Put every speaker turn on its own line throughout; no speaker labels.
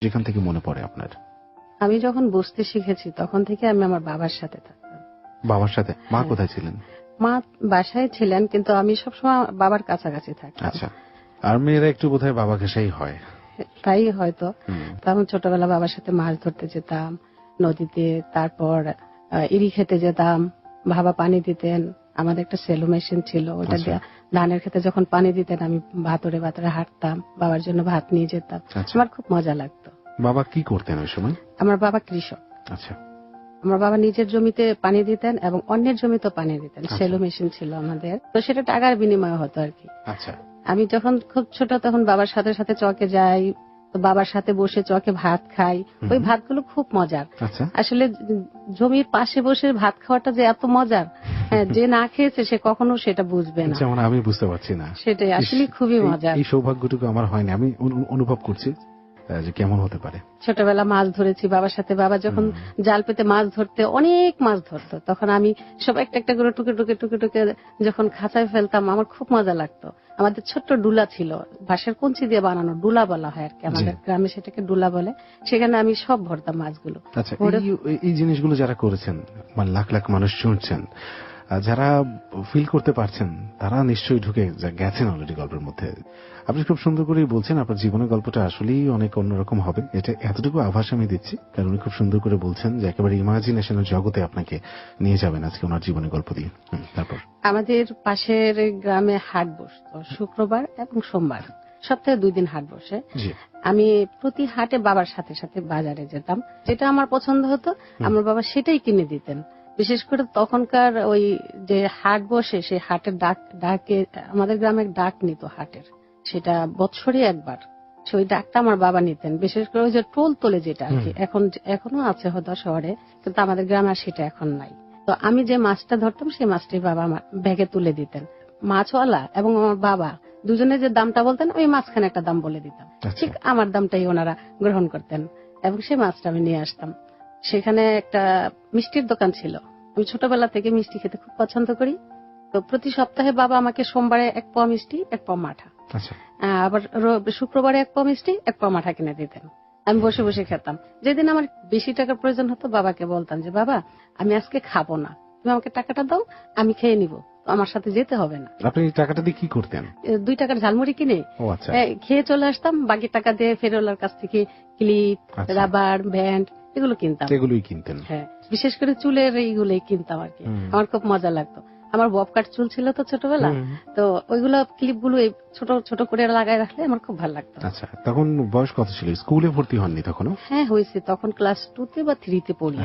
যেখান থেকে মনে পড়ে আপনার?
আমি যখন বুঝতে শিখেছি তখন থেকে আমি আমার বাবার সাথে থাকতাম।
বাবার সাথে? মা কোথায় ছিলেন?
মা বাসায় ছিলেন, কিন্তু আমি সবসময় বাবার কাছাকাছি থাকতাম।
আচ্ছা, আর মেয়েরা একটু বোধহয় বাবা ঘেঁষাই হয়।
তাই হয়তো। তখন ছোটবেলা বাবার সাথে মাছ ধরতে যেতাম নদীতে, তারপর ইরি খেতে যেতাম, বাবা পানি দিতেন। আমাদের একটা সেলো মেশিন ছিল, ওটা দিয়ে ধানের খেতে যখন পানি দিতেন আমি ভাতরে ভাতরে হাঁটতাম, বাবার জন্য ভাত নিয়ে যেতাম। আমার খুব মজা লাগতো।
বাবা কি করতেন ওই সময়?
আমার বাবা কৃষক।
আচ্ছা,
আমার বাবা নিজের জমিতে পানি দিতেন এবং অন্যের জমিতে পানি দিতেন। সেলো মেশিন ছিল আমাদের, তো সেটা টাকার বিনিময় হতো আর কি।
আচ্ছা,
আমি যখন খুব ছোট তখন বাবার সাথে সাথে চকে যাই, তো বাবার সাথে বসে চকে ভাত খাই। ওই ভাতগুলো খুব মজার। আসলে জমির পাশে বসে ভাত খাওয়াটা যে এত মজার, যে না খেয়েছে সে কখনো সেটা বুঝবে না।
যেমন আমি বুঝতে পারছি না,
সেটাই আসলে খুবই মজার।
এই সৌভাগ্যটুকু আমার হয়নি, আমি অনুভব করছি যে কেমন হতে পারে।
ছোটবেলা মাছ ধরেছি বাবার সাথে। বাবা যখন জাল পেতে মাছ ধরতে, অনেক মাছ ধরতো, তখন আমি সব একটা একটা করে টুকে টুকে টুকে টুকে যখন খাঁচায় ফেলতাম, আমার খুব মজা লাগতো। আমাদের ছোট্ট ডুলা ছিল, বাঁশের কঞ্চি দিয়ে বানানো, ডুলা বলা হয় আর কি, আমাদের গ্রামে সেটাকে ডুলা বলে। সেখানে আমি সব ভরতাম মাছগুলো।
আচ্ছা, এই জিনিসগুলো যারা করেছেন, মানে লাখ লাখ মানুষ শুনছেন, যারা ফিল করতে পারছেন, তারা নিশ্চয়ই ঢুকে গেছেন অলরেডি গল্পের মধ্যে। আপনি খুব সুন্দর করেই বলছেন, আপনার জীবনের গল্পটা আসলেই অনেক অন্যরকম হবে, এটা এতটুকু আভাস আমি দিচ্ছি, কারণ উনি খুব সুন্দর করে বলছেন যে একেবারে ইমাজিনেশনের জগতে আপনাকে নিয়ে যাবেন আজকে ওনার জীবনের গল্প দিয়ে। তারপর
আমাদের পাশের গ্রামে হাট বসতো শুক্রবার এবং সোমবার, সপ্তাহে 2 দিন হাট বসে। আমি প্রতি হাটে বাবার সাথে সাথে বাজারে যেতাম, যেটা আমার পছন্দ হতো আমার বাবা সেটাই কিনে দিতেন। বিশেষ করে তখনকার ওই যে হাট বসে, সেই হাটের ডাকে আমাদের গ্রামে ডাক নিত হাটের, সেটা বছরে একবার। সেই ডাকটা আমার বাবা নিতেন, বিশেষ করে ওই যে টোল তোলে যেটা আর কি, এখনো আছে হয়তো শহরে, কিন্তু আমাদের গ্রামে আর সেটা এখন নাই। তো আমি যে মাছটা ধরতাম সেই মাছটাই বাবা আমার ব্যাগে তুলে দিতেন। মাছওয়ালা এবং আমার বাবা দুজনে যে দামটা বলতেন, আমি মাঝখানে একটা দাম বলে দিতাম, ঠিক আমার দামটাই ওনারা গ্রহণ করতেন এবং সেই মাছটা আমি নিয়ে আসতাম। সেখানে একটা মিষ্টির দোকান ছিল, আমি ছোটবেলা থেকে মিষ্টি খেতে খুব পছন্দ করি। তো প্রতি সপ্তাহে বাবা আমাকে সোমবারে 1 পোয়া মিষ্টি 1 পোয়া মাঠা, আবার শুক্রবারে 1 পোয়া মিষ্টি 1 পোয়া মাঠা কিনে দিতেন। আমি বসে বসে খেতাম। যেদিন আমার বেশি টাকার প্রয়োজন হতো বাবাকে বলতাম যে বাবা আমি আজকে খাবো না, তুমি আমাকে টাকাটা দাও, আমি খেয়ে নিব, আমার সাথে যেতে হবে না।
আপনি টাকাটা দিয়ে কি করতেন?
2 টাকার ঝালমুড়ি কিনে খেয়ে চলে আসতাম। বাকি টাকা দিয়ে ফেরওয়ালার কাছ থেকে ক্লিপ, রাবার ব্যান্ড এগুলো কিনতাম।
এগুলোই কিনতেন?
হ্যাঁ, বিশেষ করে চুলের এইগুলোই কিনতাম আর কি। আমার খুব মজা লাগতো। আমার ববকাট চুল ছিল তো ছোটবেলা, তো ওইগুলো ক্লিপ গুলো ছোট ছোট করে লাগাই রাখলে আমার খুব ভালো লাগতো।
আচ্ছা, তখন বয়স কত ছিল? স্কুলে ভর্তি হননি তখনও?
হ্যাঁ হয়েছে, তখন ক্লাস 2 তে বা 3 তে পড়ি।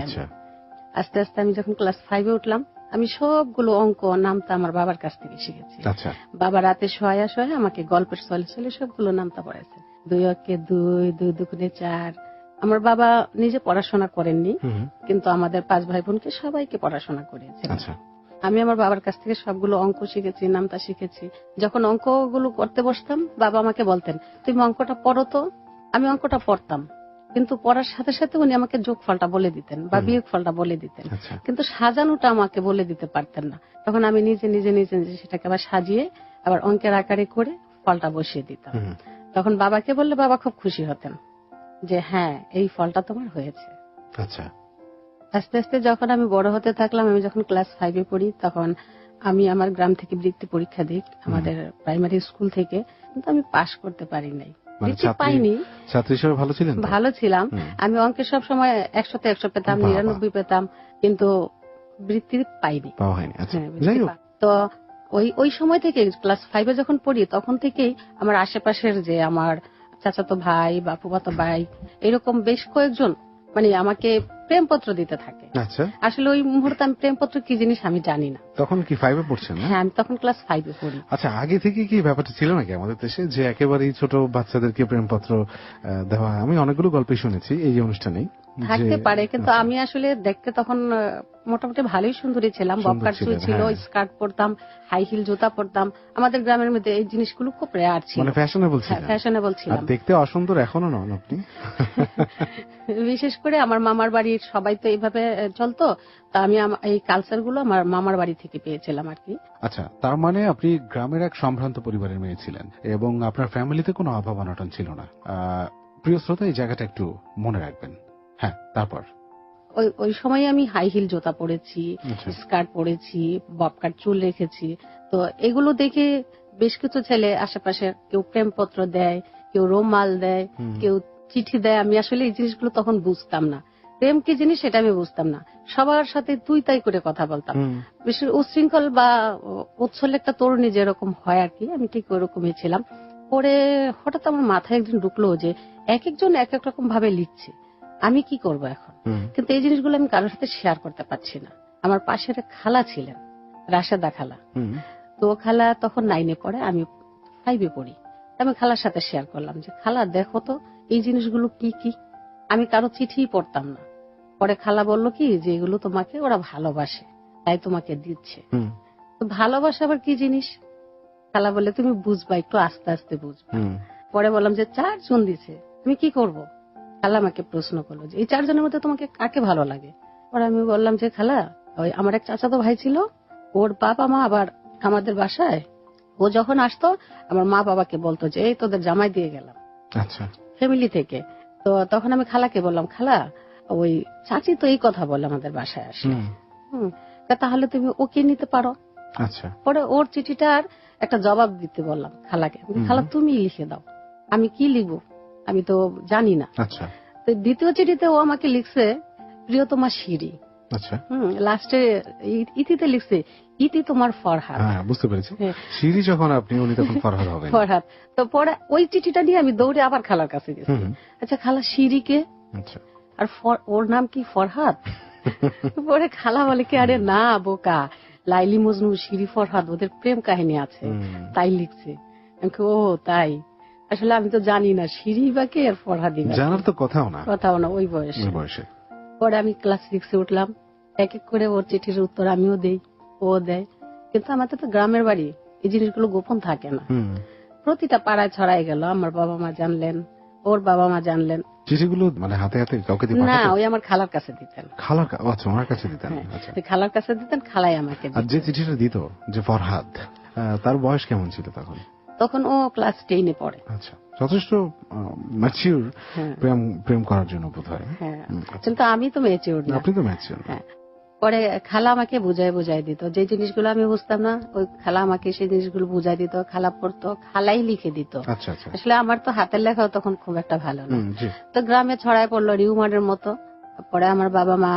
আস্তে আস্তে আমি যখন ক্লাস 5 এ উঠলাম, আমি সবগুলো অঙ্ক নামতা আমার বাবার কাছ থেকে শিখেছি। বাবা রাতে শোয়া শোয়া আমাকে গল্পের ছলে ছলে সবগুলো নামতা পড়াইছে। 2 অক্ষে 2, 2 দুগুণে 4। আমার বাবা নিজে পড়াশোনা করেননি, কিন্তু আমাদের 5 ভাই বোনকে সবাইকে পড়াশোনা করিয়েছেন। আমি আমার বাবার কাছ থেকে সবগুলো অঙ্ক শিখেছি, নামতা শিখেছি। যখন অঙ্কগুলো করতে বসতাম বাবা আমাকে বলতেন তুমি অঙ্কটা পড়ো তো। আমি অঙ্কটা পড়তাম, কিন্তু পড়ার সাথে সাথে উনি আমাকে যোগফলটা বলে দিতেন বা বিয়োগফলটা বলে দিতেন, কিন্তু সাজানোটা আমাকে বলে দিতে পারতেন না। তখন আমি নিজে নিজে নিজে নিজে সেটাকে আবার সাজিয়ে আবার অঙ্কের আকারে করে ফলটা বসিয়ে দিতাম। তখন বাবাকে বললে বাবা খুব খুশি হতেন যে হ্যাঁ এই ফলটা তোমার হয়েছে। আস্তে আস্তে যখন আমি বড় হতে থাকলাম, আমি যখন ক্লাস 5 এ পড়ি, তখন আমি আমার গ্রাম থেকে বৃত্তি পরীক্ষা দিই আমাদের প্রাইমারি স্কুল থেকে, কিন্তু আমি পাশ করতে পারি নাই, বৃত্তি পাইনি।
ছাত্রী হিসেবে ভালো ছিলেন?
ভালো ছিলাম, আমি অঙ্কে সব সময় 100তে 100 পেতাম, 99 পেতাম, কিন্তু বৃত্তি পাইনি। তো ওই সময় থেকে ক্লাস 5 এ যখন পড়ি তখন থেকেই আমার আশেপাশের যে আমার চাচাতো ভাই বা ফুফাতো ভাই এরকম বেশ কয়েকজন মানে আমাকে প্রেমপত্র দিতে থাকে। আসলে ওই মুহূর্তে আমি প্রেমপত্র কি জিনিস আমি জানি না।
তখন কি 5 এ পড়ছেন?
হ্যাঁ, আমি তখন ক্লাস 5 এ পড়ি।
আচ্ছা, আগে থেকে কি ব্যাপারটা ছিল নাকি আমাদের দেশে যে একেবারেই ছোট বাচ্চাদেরকে প্রেমপত্র দেওয়া? আমি অনেকগুলো গল্পই শুনেছি এই অনুষ্ঠানেই।
থাকতে পারে, কিন্তু আমি আসলে দেখতে তখন মোটামুটি ভালোই সুন্দরী ছিলাম, ববকাট চুল ছিল, স্কার্ট পরতাম, হাই হিল জুতা পরতাম। আমাদের গ্রামের মধ্যে এই জিনিসগুলো খুব রেয়ার ছিল,
মানে ফ্যাশনেবল ছিল।
ফ্যাশনেবল ছিলাম।
দেখতে অসুন্দর এখনো নন আপনি।
বিশেষ করে আমার মামার বাড়ির সবাই তো এইভাবে চলতো, তা আমি এই কালচার গুলো আমার মামার বাড়ি থেকে পেয়েছিলাম আর কি।
আচ্ছা, তার মানে আপনি গ্রামের এক সম্ভ্রান্ত পরিবারের মেয়ে ছিলেন এবং আপনার ফ্যামিলিতে কোনো অভাব অনটন ছিল না। প্রিয় শ্রোতা এই জায়গাটা একটু মনে রাখবেন। হ্যাঁ, তারপর
ওই সময় আমি হাই হিল জুতা পরেছি,
আচ্ছা।
স্কার্ট পরেছি, ববকাট চুল রেখেছি। তো এগুলো দেখে বেশ কিছু ছেলে আশেপাশে কেউ প্রেমপত্র দেয়, কেউ রুমাল দেয়, কেউ চিঠি দেয়। আমি আসলে এই জিনিসগুলো তখন বুঝতাম না। প্রেম কি জিনিস সেটা আমি বুঝতাম না। সবার সাথে তুই তাই করে কথা বলতাম। বিশেষ উচ্ছৃঙ্খল বা উচ্ছল একটা তরুণী যেরকম হয় আর কি, আমি ঠিক ওরকমই ছিলাম। পরে হঠাৎ আমার মাথায় একদিন ঢুকলো যে এক একজন এক এক রকম ভাবে লিখছে, আমি কি করব এখন। কিন্তু এই জিনিসগুলো আমি কারোর সাথে শেয়ার করতে পারছি না। আমার পাশের এক খালা ছিলেন, রাশেদা খালা। তো খালা তখন 9 পড়ে, আমি 5 পড়ি। আমি খালার সাথে শেয়ার করলাম যে খালা দেখো তো এই জিনিসগুলো কি কি। আমি কারো চিঠি পড়তাম না। পরে খালা বলল কি যে এগুলো তোমাকে ওরা ভালোবাসে তাই তোমাকে দিচ্ছে। তো ভালোবাসা আবার কি জিনিস? খালা বলে তুমি বুঝবা, একটু আস্তে আস্তে বুঝবা। পরে বললাম যে 4 জন দিছে, আমি কি করব? খালা আমাকে প্রশ্ন করলো যে এই 4 জনের মধ্যে তোমাকে কাকে ভালো লাগে? পরে আমি বললাম যে খালা ওই আমার এক চাচাতো ভাই ছিল, ওর বাবা মা আবার আমাদের বাসায় ও যখন আসতো আমার মা বাবাকে বলতো যে এই তোদের জামাই দিয়ে গেলাম।
আচ্ছা,
ফ্যামিলি থেকে। তো তখন আমি খালাকে বললাম খালা ওই চাচি তো এই কথা বলে আমাদের বাসায় আসে, তাহলে তুমি ওকে নিতে পারো।
আচ্ছা।
পরে ওর চিঠিটার একটা জবাব দিতে বললাম খালাকে। খালা তুমি লিখে দাও। আমি কি লিখবো আমি তো জানি না।
আচ্ছা।
তো দ্বিতীয় চিঠিতে ও আমাকে লিখছে প্রিয়তমা শিরি।
আচ্ছা।
লাস্টে ইতিতে লিখছে ইতি তোমার ফরহাদ।
হ্যাঁ, বুঝতে পেরেছি। শিরি যখন আপনি, উনি তখন ফরহাদ হবেন।
ফরহাদ। তো পরে ওই চিঠিটা নিয়ে আমি দৌড়ে আবার খালার কাছে গেছি। আচ্ছা খালা শিরিকে? আচ্ছা। আর ওর নাম কি ফরহাদ? পরে খালা বলে কি আরে না বোকা, লাইলি মজনু শিরি ফরহাদ ওদের প্রেম কাহিনী আছে তাই লিখছে। ও তাই? আসলে আমি তো জানি না শিরি বা কে আর ফরহাদি
জানার তো কথাও না
ওই বয়সে। পরে আমি ক্লাস 6 উঠলাম, এক এক করে ওর চিঠির উত্তর আমিও দেই, ও দেয়। কিন্তু আমাদের তো গ্রামের বাড়ি, এই জিনিসগুলো গোপন থাকে না। প্রতিটা পাড়ায় ছড়াই গেল। আমার বাবা মা জানলেন, ওর বাবা মা জানলেন।
চিঠিগুলো মানে হাতে হাতে কাউকে দিতেন
না, ওই আমার খালার কাছে দিতেন।
আচ্ছা, ওনার কাছে দিতেন।
খালার কাছে দিতেন, খালাই আমাকে দিতেন।
আর যে চিঠিটা দিত যে ফরহাদ, তার বয়স কেমন ছিল তখন?
তখন ও ক্লাস 10 পড়ে।
আচ্ছা, যথেষ্ট ম্যাচিউর প্রেম করার জন্য বোধহয়।
কিন্তু আমি তো ম্যাচিউর না।
আপনি তো ম্যাচিউর।
পরে খালা আমাকে বুঝাই দিত, যে জিনিসগুলো আমি বুঝতাম না ওই খালা আমাকে সেই জিনিসগুলো বুঝাই দিত। খালা পড়তো, খালাই লিখে দিত। আসলে আমার তো হাতের লেখাও তখন খুব একটা ভালো না। তো গ্রামে ছড়ায় পড়লো রিউমারের মতো। পরে আমার বাবা মা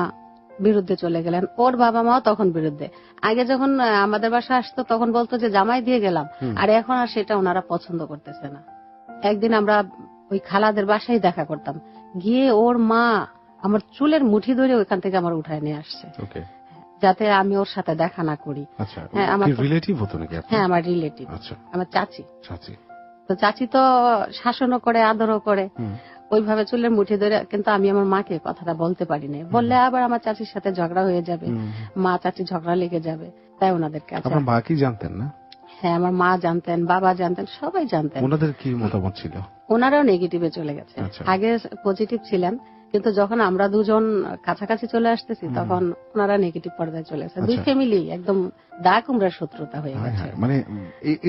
বিরুদ্ধে চলে গেলেন, ওর বাবা মাও তখন বিরুদ্ধে। আগে যখন আমাদের বাসা আসতো তখন বলতো যে জামাই দিয়ে গেলাম, আর এখন আর সেটা ওনারা পছন্দ করতেছে না। একদিন আমরা ওই খালাদের বাসায় দেখা করতাম, গিয়ে ওর মা আমার চুলের মুঠি ধরে ওইখান থেকে আমার উঠায় নিয়ে আসছে, যাতে আমি ওর সাথে দেখা না করি।
হ্যাঁ, আমার রিলেটিভ হতো নাকি?
হ্যাঁ, আমার রিলেটিভ, আমার চাচি। তো চাচি তো শাসনও করে আদরও করে, ওইভাবে চুলের মুঠি ধরে। কিন্তু আমি আমার মাকে কথাটা বলতে পারি না, বললে আবার আমার চাচির সাথে ঝগড়া হয়ে যাবে, মা চাচি ঝগড়া লেগে যাবে। তাই ওনাদের কাছে।
আপনার মা কি জানতেন না?
হ্যাঁ, আমার মা জানতেন, বাবা জানতেন, সবাই জানতেন।
ওনাদের কি মতামত ছিল?
ওনারাও নেগেটিভে চলে গেছে। আগে পজিটিভ ছিলেন, কিন্তু যখন আমরা দুজন কাছাকাছি চলে আসতেছি তখন ওনারা নেগেটিভ পর্যায়ে চলে গেছে। দুই ফ্যামিলি একদম দা কুমড়ার শত্রুতা হয়ে গেছে।
মানে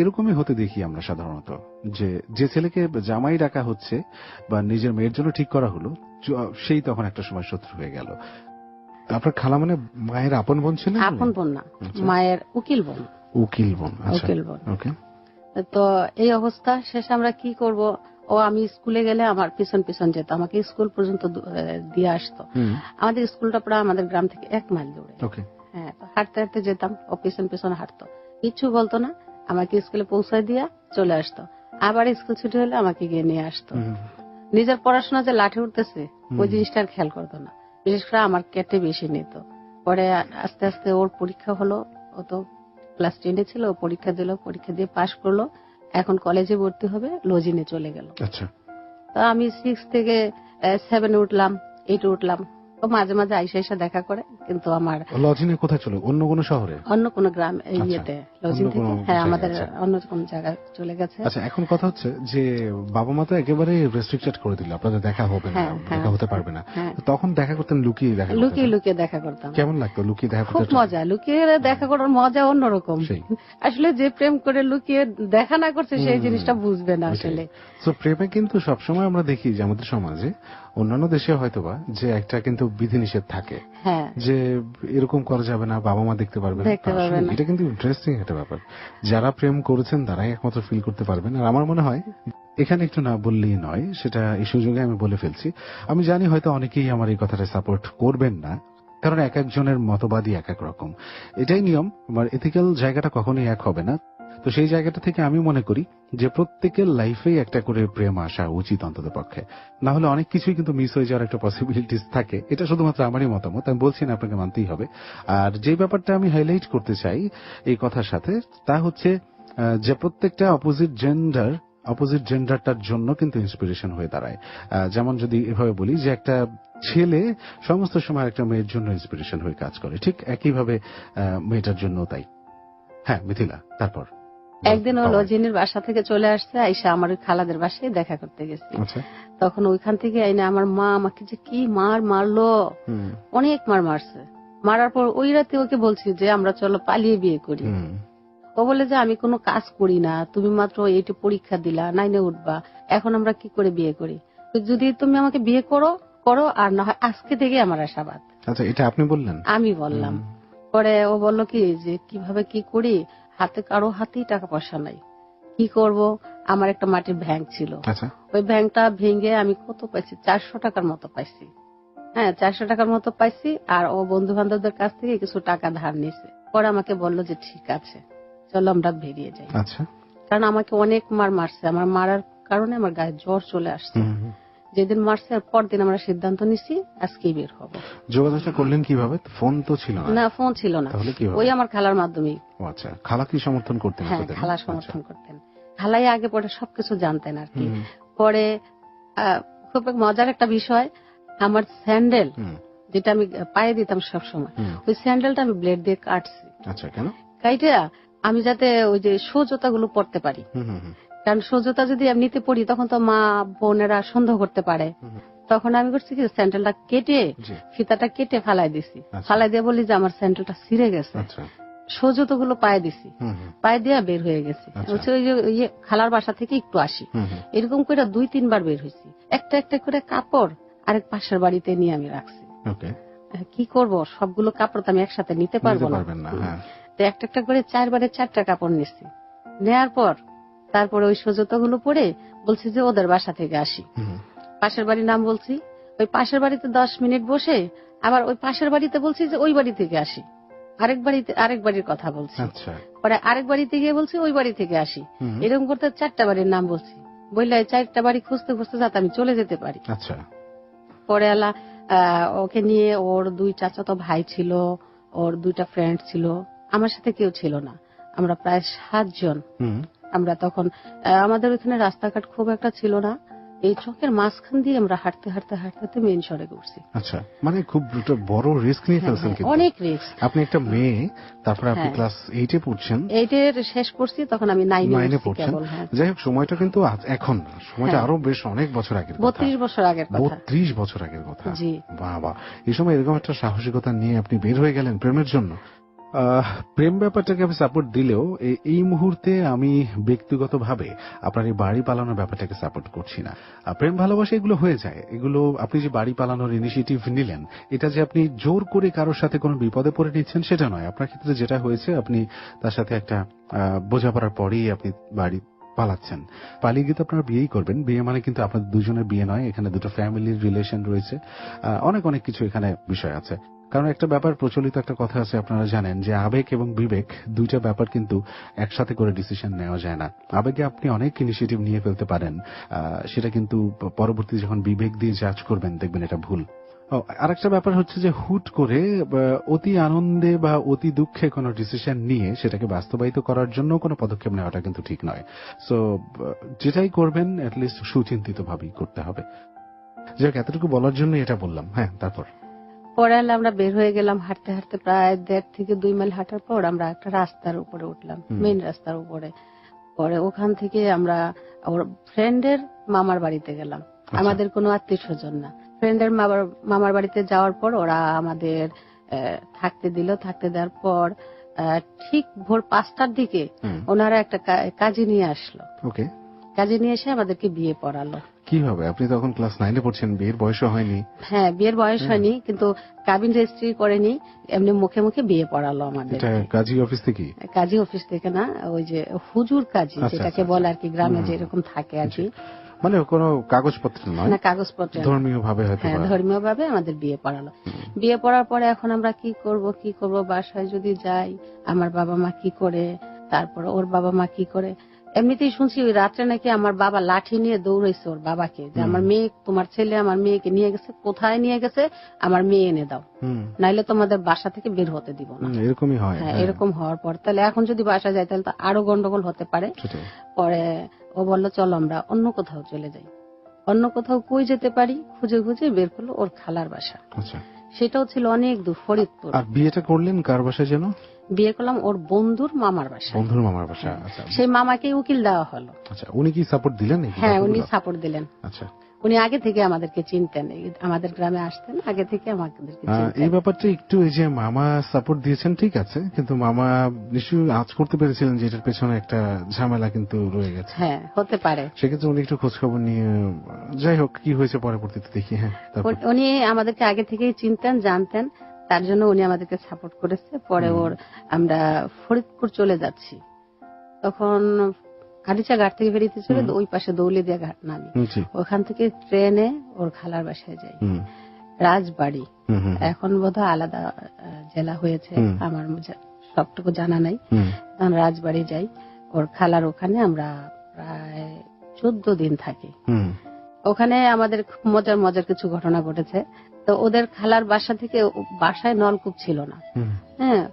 এরকমই হতে দেখি আমরা সাধারণত, যে ছেলেকে জামাই ডাকা হচ্ছে বা নিজের মেয়ের জন্য ঠিক করা হলো, সেই তখন একটা সময় শত্রু হয়ে গেল। তারপর খালা মানে মায়ের আপন বোন ছিলেন?
আপন বোন না, মায়ের উকিল বোন।
উকিল বোন।
তো এই অবস্থা শেষে আমরা কি করব? ও আমি স্কুলে গেলে আমার পিছন পিছন যেত, আমাকে স্কুল পর্যন্ত দিয়ে আসতো। আমাদের স্কুলটা প্রায় আমাদের গ্রাম থেকে 1 মাইল দূরে। হ্যাঁ, হাঁটতে হাঁটতে যেতাম, ও পিছন পিছন হাঁটতো, কিছু বলতো না, আমাকে স্কুলে পৌঁছায় দিয়া চলে আসতো। আবার স্কুল ছুটি হলে আমাকে গিয়ে নিয়ে আসতো। নিজের পড়াশোনা যে লাঠি উঠতেছে ওই জিনিসটা আর খেয়াল করতো না। বিশেষ করে আমার কেটে বেশি নিত। পরে আস্তে আস্তে ওর পরীক্ষা হলো, ও তো ক্লাস 10 ছিল, ও পরীক্ষা দিল, পরীক্ষা দিয়ে পাশ করলো, এখন কলেজে ভর্তি হবে, লজিনে চলে গেল। তো আমি 6 থেকে 7 উঠলাম, 8 উঠলাম, ও মাঝে মাঝে আইসা আইসা দেখা করে, কিন্তু আমার
লজিনে কোথায় চলে, অন্য কোনো শহরে,
অন্য কোন গ্রাম ইয়েতে লজিং থেকে, হ্যাঁ আমাদের অন্য কোন জায়গায় চলে গেছে।
আচ্ছা, এখন কথা হচ্ছে যে বাবা মা তো একেবারে রেস্ট্রিক্টেড করে দিল, আপনাদের দেখা হবে না, দেখা হতে পারবে না, তখন দেখা করতেন লুকিয়ে,
লুকিয়ে দেখা করতাম।
কেমন লাগতো লুকিয়ে দেখা করতে?
খুব মজা, লুকিয়ে দেখা করার মজা অন্যরকম। আসলে যে প্রেম করে লুকিয়ে দেখা না করছে সেই জিনিসটা বুঝবে না আসলে।
তো প্রেমে কিন্তু সবসময় আমরা দেখি যে আমাদের সমাজে, অন্যান্য দেশে হয়তোবা, যে একটা কিন্তু বিধিনিষেধ থাকে যে এরকম করা যাবে না, বাবা মা দেখতে পারবে না। এটা কিন্তু ইন্টারেস্টিং একটা ব্যাপার, যারা প্রেম করেছেন তারাই একমাত্র ফিল করতে পারবেন। আর আমার মনে হয় এখানে একটু না বললেই নয়, সেটা এই সুযোগে আমি বলে ফেলছি। আমি জানি হয়তো অনেকেই আমার এই কথাটা সাপোর্ট করবেন না, কারণ এক একজনের মতবাদই এক এক রকম, এটাই নিয়ম। আমার এথিক্যাল জায়গাটা কখনোই এক হবে না। তো সেই জায়গাটা থেকে আমি মনে করি যে প্রত্যেকের লাইফেই একটা করে প্রেম আসা উচিত অন্তত পক্ষে, না হলে অনেক কিছুই কিন্তু মিস হয়ে যাওয়ার একটা পসিবিলিটিস থাকে। এটা শুধুমাত্র আমারই মতামত, আমি বলছি না আপনাকে মানতেই হবে। আর যে ব্যাপারটা আমি হাইলাইট করতে চাই এই কথার সাথে, তা হচ্ছে যে প্রত্যেকটা অপোজিট জেন্ডারটার জন্য কিন্তু ইন্সপিরেশন হয়ে দাঁড়ায়। যেমন যদি এভাবে বলি যে একটা ছেলে সমস্ত সময় একটা মেয়ের জন্য ইন্সপিরেশন হয়ে কাজ করে, ঠিক একইভাবে মেয়েটার জন্য তাই। হ্যাঁ মিথিলা, তারপর
একদিন ও লজিনের বাসা থেকে চলে আসছে, আইসা আমার ওই খালাদের বাসায় দেখা করতে গেছি। তখন ওইখান থেকে আইনা আমার মা আমাকে যে কি মারলো, অনেক মারছে। মারার পর ওই রাতে ওকে বলছি যে আমরা চলো পালিয়ে বিয়ে করি। ও বলে যে আমি কোনো কাজ করি না, তুমি মাত্র এইটা পরীক্ষা দিলা, 9-এ উঠবা, এখন আমরা কি করে বিয়ে করি? যদি তুমি আমাকে বিয়ে করো, আর না হয় আজকে থেকে আমার আশাবাদ।
আচ্ছা, এটা আপনি বললেন?
আমি বললাম। পরে ও বলল কি যে কিভাবে কি করি, কারো হাতেই টাকা পয়সা নাই, কি করব? আমার একটা মাটির ব্যাংক ছিল, ওই ব্যাংকটা ভেঙে আমি কত পাইছি, 400 টাকার মতো পাইছি। হ্যাঁ, 400 টাকার মতো পাইছি। আর ও বন্ধু বান্ধবদের কাছ থেকে কিছু টাকা ধার নিছে। পরে আমাকে বললো যে ঠিক আছে চলো আমরা বেরিয়ে যাই। কারণ আমাকে অনেক মারছে, আমার মারার কারণে আমার গায়ে জ্বর চলে আসছে। যেদিন মারছে পরদিন আমরা সিদ্ধান্ত নিছি আজকেই বের হবো।
যোগাযোগটা করলেন কিভাবে? ফোন তো ছিল না।
না, ফোন ছিল না। ওই আমার খালার মাধ্যমেই।
আচ্ছা, খালা কি সমর্থন করতেন?
হ্যাঁ, খালা সমর্থন করতেন। খালাই আগে পরে সবকিছু জানতেন আর কি। পরে খুব মজার একটা বিষয়, আমার স্যান্ডেল যেটা আমি পায়ে দিতাম সবসময়, ওই স্যান্ডেলটা আমি ব্লেড দিয়ে কাটছি।
আচ্ছা, কেন?
কাইটা আমি যাতে ওই যে সোজতা গুলো পড়তে পারি, কারণ সোজতা যদি আমি নিতে পড়ি তখন তো মা বোনেরা সন্দেহ করতে পারে। তখন আমি করছি কি, স্যান্ডেলটা কেটে, ফিতাটা কেটে ফালাই দিছি। ফালাই দিয়ে বলি যে আমার স্যান্ডেলটা ছিঁড়ে গেছে। সোজত গুলো পায়ে দিছি, পায়ে দিয়ে বের হয়ে গেছি। ওই যে খালার বাসা থেকে একটু আসি, এরকম করে 2-3 বার বের হয়েছি। একটা একটা করে কাপড় আরেক পাশের বাড়িতে নিয়ে আমি রাখছি। কি করব, সবগুলো কাপড় তো আমি একসাথে নিতে পারবো না। তো একটা একটা করে 4 বারে 4টা কাপড় নিচ্ছি। নেয়ার পর তারপরে ওই সোজতা গুলো পরে বলছি যে ওদের বাসা থেকে আসি। পাশের বাড়ির নাম বলছি, ওই পাশের বাড়িতে 10 মিনিট বসে আবার ওই পাশের বাড়িতে বলছি যে ওই বাড়ি থেকে আসি। আরেক বাড়ির কথা বলছি। পরে আরেক বাড়িতে গিয়ে বলছি ওই বাড়ি থেকে আসি। এরকম করতে 4টা বাড়ির নাম বলছি। বললে 4টা বাড়ি খুঁজতে খুঁজতে যাতে আমি চলে যেতে পারি। পরে আলা ওকে নিয়ে, ওর 2 চাচাতো ভাই ছিল, ওর 2টা ফ্রেন্ড ছিল, আমার সাথে কেউ ছিল না। আমরা প্রায় 7 জন। আমরা তখন আমাদের ওখানে রাস্তাঘাট খুব একটা ছিল না, এই চকের মাঝখান দিয়ে আমরা হাঁটতে হাঁটতে হাঁটতে মেইন শহরে ঘুরছি।
আচ্ছা, মানে খুব বড় রিস্ক নিয়ে ফেলছেন।
অনেক রিস্ক।
আপনি একটা মেয়ে, তারপরে আপনি ক্লাস 8-এ পড়ছেন।
8-এর শেষ করছি, তখন আমি 9-এ পড়ছেন।
যাই হোক, সময়টা কিন্তু এখন না, সময়টা আরো বেশ অনেক বছর আগের কথা।
32 বছর আগের কথা।
32 বছর আগের কথা।
জি
বাবা, এই সময় এরকম একটা সাহসিকতা নিয়ে আপনি বের হয়ে গেলেন প্রেমের জন্য। প্রেম ব্যাপারটাকে আমি সাপোর্ট দিলেও এই মুহূর্তে আমি ব্যক্তিগতভাবে আপনার এই বাড়ি পালানোর ব্যাপারটাকে সাপোর্ট করছি না। প্রেম ভালোবাসা এগুলো হয়ে যায়, এগুলো আপনি যে বাড়ি পালানোর ইনিশিয়েটিভ নিলেন, এটা যে আপনি জোর করে কারোর সাথে কোনো বিপদে পড়ে নিচ্ছেন সেটা নয়। আপনার ক্ষেত্রে যেটা হয়েছে, আপনি তার সাথে একটা বোঝাপড়ার পরেই আপনি বাড়ি পালাচ্ছেন। পালিয়ে গিয়ে তো আপনারা বিয়েই করবেন। বিয়ে মানে কিন্তু আপনাদের দুজনের বিয়ে নয়, এখানে দুটো ফ্যামিলির রিলেশন রয়েছে, অনেক অনেক কিছু এখানে বিষয় আছে। কারণ একটা ব্যাপার, প্রচলিত একটা কথা আছে, আপনারা জানেন যে আবেগ এবং বিবেক দুইটা ব্যাপার কিন্তু একসাথে করে ডিসিশন নেওয়া যায় না। আবেগে আপনি অনেক ইনিশিয়েটিভ নিয়ে ফেলতে পারেন, সেটা কিন্তু পরবর্তী যখন বিবেক দিয়ে জাজ করবেন দেখবেন এটা ভুল। আরেকটা ব্যাপার হচ্ছে যে হুট করে অতি আনন্দে বা অতি দুঃখে কোনো ডিসিশন নিয়ে সেটাকে বাস্তবায়িত করার জন্য কোনো পদক্ষেপ নেওয়াটা কিন্তু ঠিক নয়। সো যেটাই করবেন অ্যাটলিস্ট সুচিন্তিত ভাবেই করতে হবে। যাক, এতটুকু বলার জন্য এটা বললাম। হ্যাঁ, তারপর
পরে আমরা বের হয়ে গেলাম হাঁটতে হাঁটতে, প্রায় 1.5 থেকে 2 মাইল হাঁটার পর আমরা একটা রাস্তার উপরে উঠলাম, মেইন রাস্তার উপরে। পরে ওখান থেকে আমরা ওর ফ্রেন্ডের মামার বাড়িতে গেলাম, আমাদের কোনো আত্মীয় স্বজন না। ফ্রেন্ডের মামার বাড়িতে যাওয়ার পর ওরা আমাদের থাকতে দিল। থাকতে দেওয়ার পর ঠিক ভোর 5টার দিকে ওনারা একটা কাজী নিয়ে আসলো।
ওকে,
কাজী নিয়ে এসে আমাদেরকে বিয়ে পড়ালো।
কিভাবে? আপনি তখন ক্লাস 9-এ পড়ছেন, বিয়ের বয়সও হয়নি।
হ্যাঁ, বিয়ের বয়স হয়নি, কিন্তু কাবিন রেজিস্ট্রি করেনি, এমনি মুখে মুখে বিয়ে পড়ালো আমাদের।
এটা কাজী অফিস থেকে?
কাজী অফিস থেকে না, ওই যে হুজুর কাজী যেটাকে বলে আর কি, গ্রামে যেরকম থাকে আর কি।
মানে কোনো কাগজপত্র নয়?
না, কাগজপত্র,
ধর্মীয় ভাবে। হ্যাঁ,
ধর্মীয় ভাবে আমাদের বিয়ে পড়ালো। বিয়ে পড়ার পরে এখন আমরা কি করব, বাসায় যদি যাই আমার বাবা মা কি করে, তারপর ওর বাবা মা কি করে। এমনিতেই শুনছি ওই রাত্রে নাকি আমার বাবা লাঠি নিয়ে দৌড়াইছে ওর বাবাকে, যে আমার মেয়ে, তোমার ছেলে আমার মেয়েকে নিয়ে গেছে, কোথায় নিয়ে গেছে, আমার মেয়ে এনে দাও, নাইলে তোমাদের বাসা থেকে বের হতে দিব না।
এরকমই হয়।
হ্যাঁ, এরকম হওয়ার পর তাহলে এখন যদি বাসা যাই তাহলে তো আরো গন্ডগোল হতে পারে। পরে ও বললো চলো আমরা অন্য কোথাও চলে যাই। অন্য কোথাও কই যেতে পারি, খুঁজে খুঁজে বের করলো ওর খালার বাসা। সেটাও ছিল অনেক দূর, ফরিদপুর।
আর বিয়েটা করলেন কার বাসায় যেন?
বিয়ে করলাম ওর বন্ধুর মামার বাসা।
বন্ধুর মামার বাসা। আচ্ছা,
সেই মামাকে উকিল দেওয়া হলো।
আচ্ছা, উনি কি সাপোর্ট দিলেন?
হ্যাঁ, উনি সাপোর্ট দিলেন।
আচ্ছা,
উনি আগে থেকে আমাদেরকে চিনতেন, আমাদের গ্রামে আসতেন আগে থেকে আমাদেরকে চিনতেন।
এই ব্যাপারটা একটু, এই যে মামা সাপোর্ট দিয়েছেন ঠিক আছে, কিন্তু মামা নিশ্চয়ই আজ করতে পেরেছিলেন যে এটার পেছনে একটা ঝামেলা কিন্তু রয়ে গেছে।
হ্যাঁ, হতে পারে।
সেক্ষেত্রে উনি একটু খোঁজ খবর নিয়ে, যাই হোক কি হয়েছে পরবর্তীতে দেখি। হ্যাঁ,
উনি আমাদেরকে আগে থেকেই চিনতেন, জানতেন, তার জন্য উনি আমাদেরকে সাপোর্ট করেছে। পরে আমরা ফরিদপুর চলে যাচ্ছি, তখন আরিচা ঘাট থেকে বেরিয়েতে চলে ওই পাশে দৌলিদিয়া ঘাট নামি, ওখান থেকে ট্রেনে ওর খালার বাসায় যাই, রাজবাড়ি। এখন বোধহয় আলাদা জেলা হয়েছে, আমার সবটুকু জানা নাই। তখন রাজবাড়ি যাই, ওর খালার ওখানে আমরা প্রায় 14 দিন থাকি। ওখানে আমাদের খুব মজার মজার কিছু ঘটনা ঘটেছে। তো ওদের খালার বাসা থেকে, বাসায় নলকূপ ছিল না, হ্যাঁ,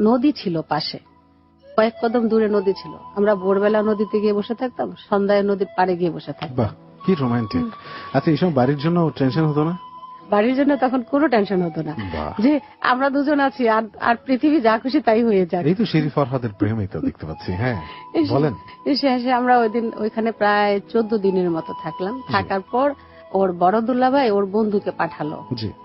নদী ছিল পাশে, কয়েক কদম দূরে নদী ছিল। আমরা ভোরবেলা নদীতে গিয়ে বসে থাকতাম, সন্ধ্যায় নদীর পাড়ে গিয়ে বসে থাকতাম।
কি রোমান্টিক। আচ্ছা, এইসব বাড়ির জন্য টেনশন হতো না?
বাড়ির জন্য তখন কোনো টেনশন হতো না, যে আমরা দুজন আছি আর পৃথিবী যা খুশি তাই হয়ে যায়।
এই তো শেরি ফরহাদের প্রেমই তো দেখতে পাচ্ছি। হ্যাঁ, বলেন।
শেষে আমরা ওই দিন ওইখানে প্রায় 14 দিনের মতো থাকলাম। থাকার পর ওর বড় দুলাভাই ওর বন্ধুকে পাঠালো,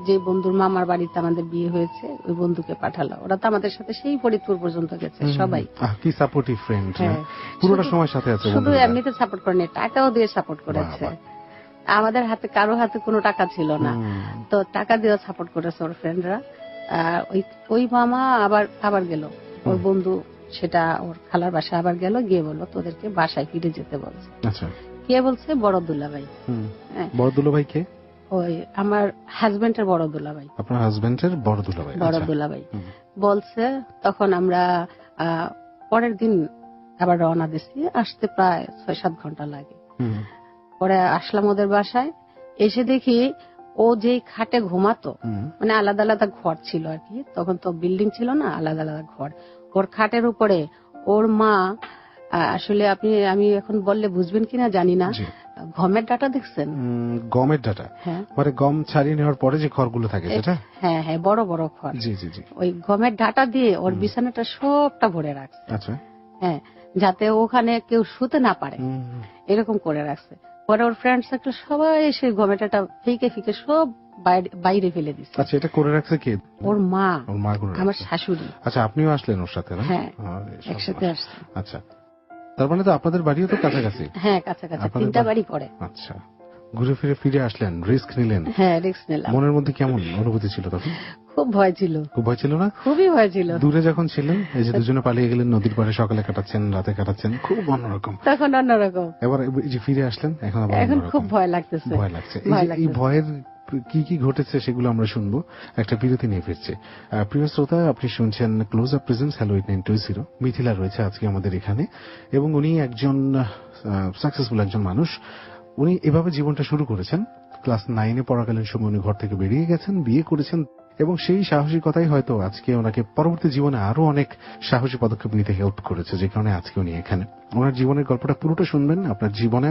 যে বন্ধুর মামার বাড়িতে আমাদের বিয়ে হয়েছে, ওই বন্ধুকে পাঠালো। ওরা তো আমাদের সাথে সেই ফরিদপুর পর্যন্ত গেছে সবাই।
কি সাপোর্টিভ ফ্রেন্ড, পুরোটা সময় সাথে আছে।
শুধু এমনিতে সাপোর্ট করেনি, টাকাও দিয়ে সাপোর্ট করেছে। আমাদের হাতে, কারো হাতে কোনো টাকা ছিল না, তো টাকা দিয়ে সাপোর্ট করেছে ওর ফ্রেন্ডরা। ওই মামা আবার গেল, ওর বন্ধু সেটা ওর খালার বাসায় আবার গেল, গিয়ে বললো তোদেরকে বাসায় ফিরে যেতে বলছে।
আচ্ছা,
কে বলছে? বড় দুলাভাই।
বড় দুলাভাই কে?
ওই আমার হাজবেন্ডের বড় দুলাভাই।
আপনার হাজবেন্ডের বড় দুলাভাই?
বড় দুলাভাই বলছে। তখন আমরা পরের দিন আবার রওনা দিছি, আসতে প্রায় 6-7 ঘন্টা লাগে। পরে আসলাম ওদের বাসায়, এসে দেখি ও যে খাটে ঘুমাতো, মানে আলাদা আলাদা ঘর ছিল আর কি, তখন তো বিল্ডিং ছিল না, আলাদা আলাদা ঘর। ওর খাটের উপরে ওর মা, আসলে আমি এখন বললে বুঝবেন কিনা জানি না, গমের ডাটা দেখছেন?
গমের ডাটা? হ্যাঁ, মানে গম ছাড়িয়ে নেওয়ার পরে যে খড়গুলো থাকে সেটা? হ্যাঁ হ্যাঁ, বড় বড় খড়। জি জি জি। ওই গমের ডাটা দিয়ে ওর বিছানাটা সবটা ভরে রাখছে। আচ্ছা, হ্যাঁ, যাতে ওখানে কেউ শুতে না পারে, এরকম করে রাখছে। পরে ওর ফ্রেন্ড সার্কেল সবাই এসে গমের ডাটা ফিকে ফিকে সব বাইরে ফেলে দিচ্ছে। আচ্ছা, এটা করে রাখছে কে? ওর মা। ওর মা করে রাখছে, আমার শাশুড়ি। আচ্ছা, আপনিও আসলেন ওর সাথে? হ্যাঁ, একসাথে আসছি। আচ্ছা, তার মানে তো আপনাদের বাড়িও তো কাছাকাছি? হ্যাঁ, কাছাকাছি, 3টা বাড়ি পড়ে। আচ্ছা, ঘুরে ফিরে আসলেন, রিস্ক নিলেন? হ্যাঁ, রিস্ক নিলাম। মনের মধ্যে কেমন অনুভূতি ছিল তখন? খুব ভয় ছিল। খুব ভয় ছিল না? খুবই ভয় ছিল। দূরে যখন ছিলেন, এই যে দুজনে পালিয়ে গেলেন, নদীর পাড়ে সকালে কাটাচ্ছেন, রাতে কাটাচ্ছেন, খুব অন্যরকম। তখন অন্যরকম। এবার এই যে ফিরে আসলেন, এখন খুব ভয় লাগতেছে। ভয় লাগছে। এই ভয়ের কি কি ঘটেছে সেগুলো আমরা শুনবো, একটা বিরতি নিয়ে ফিরছে। প্রিয় শ্রোতা, আপনি শুনছেন close up presence hello 8920। Mithila রয়েছে আজকে আমাদের এখানে, এবং উনি একজন সাকসেসফুল একজন মানুষ। উনি এভাবে জীবনটা শুরু করেছেন। ক্লাস 9-এ পড়াকালীন সময় উনি ঘর থেকে বেরিয়ে গেছেন, বিয়ে করেছেন, এবং সেই সাহসিকতাই হয়তো আজকে ওনাকে পরবর্তী জীবনে আরো অনেক সাহসী পদক্ষেপ নিতে হেল্প করেছে, যে কারণে আজকে উনি এখানে। ওনার জীবনের গল্পটা পুরোটা শুনবেন, আপনার জীবনে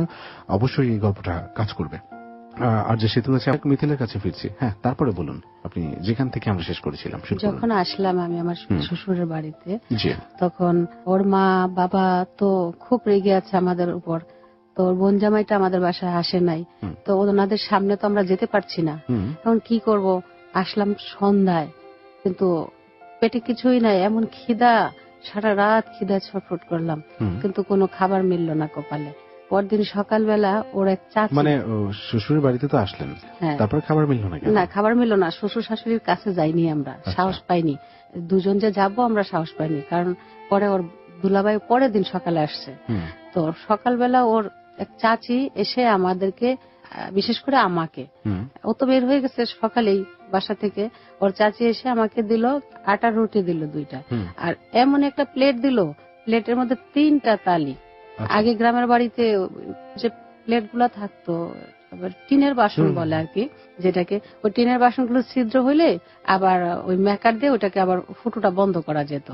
অবশ্যই এই গল্পটা কাজ করবে। আর যে সেতু আছে মিথিলের কাছে ফিরছি। হ্যাঁ, তারপরে বলুন আপনি যেখান থেকে আমরা শেষ করেছিলাম।
যখন আসলাম আমি আমার শ্বশুরের বাড়িতে,
জি,
তখন ওর মা বাবা তো খুব রেগে আছে আমাদের উপর। তো ওর বোন জামাইটা আমাদের বাসায় আসে নাই, তো ওনাদের সামনে তো আমরা যেতে পারছি না। এখন কি করব, আসলাম সন্ধ্যায়, কিন্তু পেটে কিছুই নাই, এমন খিদা, সারা রাত খিদা ছটফট করলাম, কিন্তু কোনো খাবার মিলল না কপালে। পরদিন সকালবেলা ওর এক চাচি,
মানে শ্বশুরের বাড়িতে তো আসলেন, তারপর খাবার মিলল না?
না, খাবার মিলল না। শ্বশুর শাশুড়ির কাছে যাইনি আমরা, সাহস পাইনি। দুজন যে যাবো আমরা সাহস পাইনি, কারণ পরে ওর দুলাভাই পরের দিন সকালে আসছে। তো সকালবেলা ওর এক চাচি এসে আমাদেরকে, বিশেষ করে আমাকে, ও তো বের হয়ে গেছে সকালেই বাসা থেকে, ওর চাচি এসে আমাকে দিল আটার রুটি দিল 2টা, আর এমন একটা প্লেট দিল, প্লেটের মধ্যে 3টা তালি। আগে গ্রামের বাড়িতে যে প্লেট গুলা থাকতো টিনের বাসন বলে আর কি, যেটাকে ওই টিনের বাসনগুলো ছিদ্র হইলে আবার ওই মেকার দিয়ে ওটাকে আবার ফুটোটা বন্ধ করা যেত,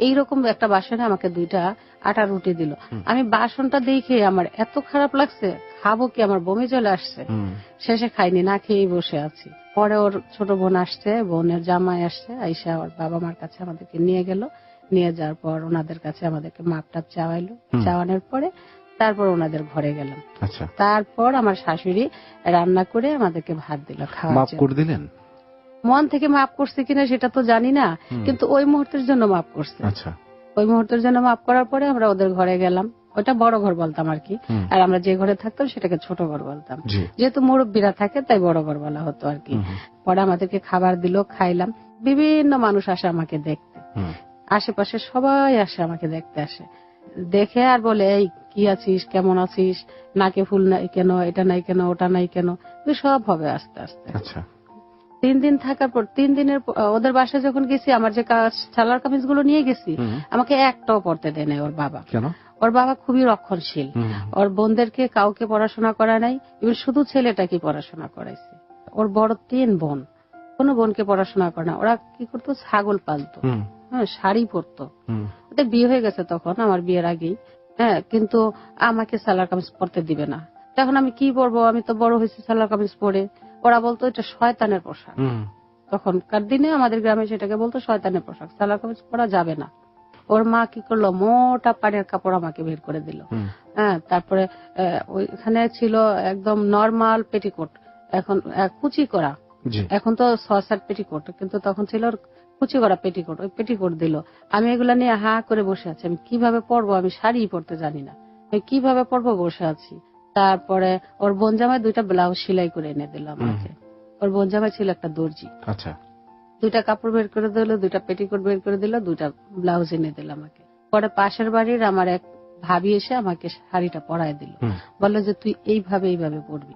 এইরকম একটা বাসনে আমাকে 2টা আটার রুটি দিল। আমি বাসনটা দেখে আমার এত খারাপ লাগছে, খাবো কি, আমার বমি চলে আসছে। শেষে খাইনি, না খেয়েই বসে আছি। পরে ওর ছোট বোন আসছে, বোনের জামাই আসছে, আইসা ওর বাবা মার কাছে আমাদেরকে নিয়ে গেল। নিয়ে যাওয়ার পর ওনাদের কাছে আমাদেরকে মাপ টাপ চাওয়াইলো, চাওয়ানোর পরে তারপর ওনাদের ঘরে গেলাম। তারপর আমার শাশুড়ি রান্না করে আমাদেরকে ভাত দিল খাওয়ার জন্য। মন থেকে মাফ করছে কিনা সেটা তো জানি না, কিন্তু ওই মুহূর্তের জন্য মাফ করছে। ওই মুহূর্তের জন্য মাফ করার পরে আমরা ওদের ঘরে গেলাম। ওটা বড় ঘর বলতাম আর কি, আর আমরা যে ঘরে থাকতাম সেটাকে ছোট ঘর বলতাম, যেহেতু মুরব্বীরা থাকে তাই বড় ঘর বলা হতো আর কি। পরে আমাদেরকে খাবার দিল, খাইলাম। বিভিন্ন মানুষ আসে আমাকে দেখতে, আশেপাশে সবাই আসে আমাকে দেখতে আসে, দেখে আর বলে, এই কি আছিস, কেমন আছিস, নাকে ফুল নাই কেন, এটা নাই কেন, ওটা নাই কেন, সব হবে আস্তে আস্তে। 3 দিন থাকার পর, 3 দিনের ওদের বাসায় যখন গেছি, আমার যে সালোয়ার কামিজ গুলো নিয়ে গেছি, আমাকে একটাও পড়তে দেয় নাই ওর বাবা। ওর বাবা খুবই রক্ষণশীল, ওর বোনদেরকে কাউকে পড়াশোনা করা নাই, এবার শুধু ছেলেটাকে পড়াশোনা করাইছে। ওর বড় 3 বোন, কোনো বোনকে পড়াশোনা করে না। ওরা কি করতো, ছাগল পালতো, হ্যাঁ, শাড়ি পরতো। ওদের বিয়ে হয়ে গেছে তখন, আমার বিয়ের আগেই। হ্যাঁ, কিন্তু আমাকে সালোয়ার কামিজ পরতে দিবে না। তখন আমি কি পরবো, আমি তো বড় হয়েছি সালোয়ার কামিজ পরে। ওরা বলতো এটা শয়তানের পোশাক, তখনকার দিনে আমাদের গ্রামে সেটাকে বলতো শয়তানের পোশাক, সালোয়ার কামিজ পরা যাবে না। ওর মা কি করলো, মোটা পাড়ের কাপড় আমাকে বের করে দিল। হ্যাঁ, তারপরে ওইখানে ছিল একদম নরমাল পেটিকোট, এখন কুচি করা, এখন তো সসার পেটিকোট, কিন্তু তখন ছিল কুচি করা পেটিকোট। ওই পেটিকোট দিল, আমি এগুলা নিয়ে হা করে বসে আছি। আমি কিভাবে পরবো, আমি শাড়ি পরতে জানি না, আমি কিভাবে পরবো, বসে আছি। তারপরে ওর বোন জামাই 2টা ব্লাউজ সেলাই করে এনে দিল আমাকে। ওর বোন জামাই ছিল একটা দর্জি। 2টা কাপড় বের করে দিল, 2টা পেটিকোট বের করে দিল, 2টা ব্লাউজ এনে দিল আমাকে। পরে পাশের বাড়ির আমার এক ভাবি এসে আমাকে শাড়িটা পরায় দিল, বললো যে তুই এইভাবে এইভাবে পরবি।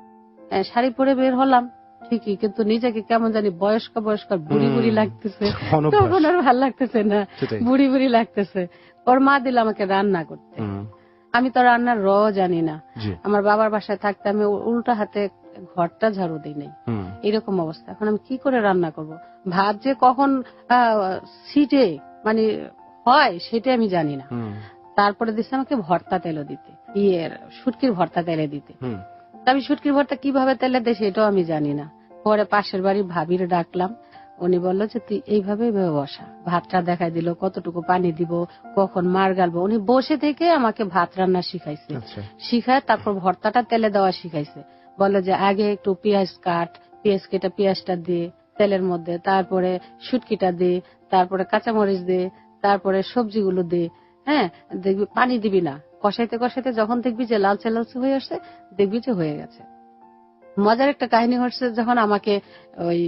শাড়ি পরে বের হলাম ঠিকই, কিন্তু নিজেকে কেমন জানি বয়স্ক বুড়ি বুড়ি লাগতেছে, তখন আর ভালো লাগতেছে না, বুড়ি বুড়ি লাগতেছে। ওর মা দিল আমাকে রান্না করতে, আমি তো রান্নার জানি না। আমার বাবার বাসায় থাকতে আমি উল্টা হাতে ঘরটা ঝাড়ু দিই নাই, এরকম অবস্থা। এখন আমি কি করে রান্না করব, ভাত যে কখন সিটে মানে হয় সেটা আমি জানি না। তারপরে দিচ্ছে আমাকে ভর্তা তেলে দিতে, শুটকির ভর্তা তেলে দিতে। আমি শুটকির ভর্তা কিভাবে তেলে দেয় সেটাও আমি জানি না। পরে পাশের বাড়ির ভাবির ডাকলাম, উনি বললো যে তুই এইভাবে বসা, ভাতটা দেখাই দিল, কতটুকু পানি দিব, কখন মার গালবো। উনি বসে থেকে আমাকে ভাত রান্না শিখাইছে, শিখায় তারপর ভর্তাটা তেলে দেওয়া শিখাইছে। বললো যে আগে একটু পেঁয়াজ কাট, পেঁয়াজ কেটে পেঁয়াজটা দিয়ে তেলের মধ্যে, তারপরে শুটকিটা দে, তারপরে কাঁচামরিচ দে, তারপরে সবজিগুলো দে, হ্যাঁ, দেখবি পানি দিবি না, কষাইতে কষাইতে যখন দেখবি যে লালচে লালচে হয়ে আসছে, দেখবি যে হয়ে গেছে। মজার একটা কাহিনী হচ্ছে, যখন আমাকে ওই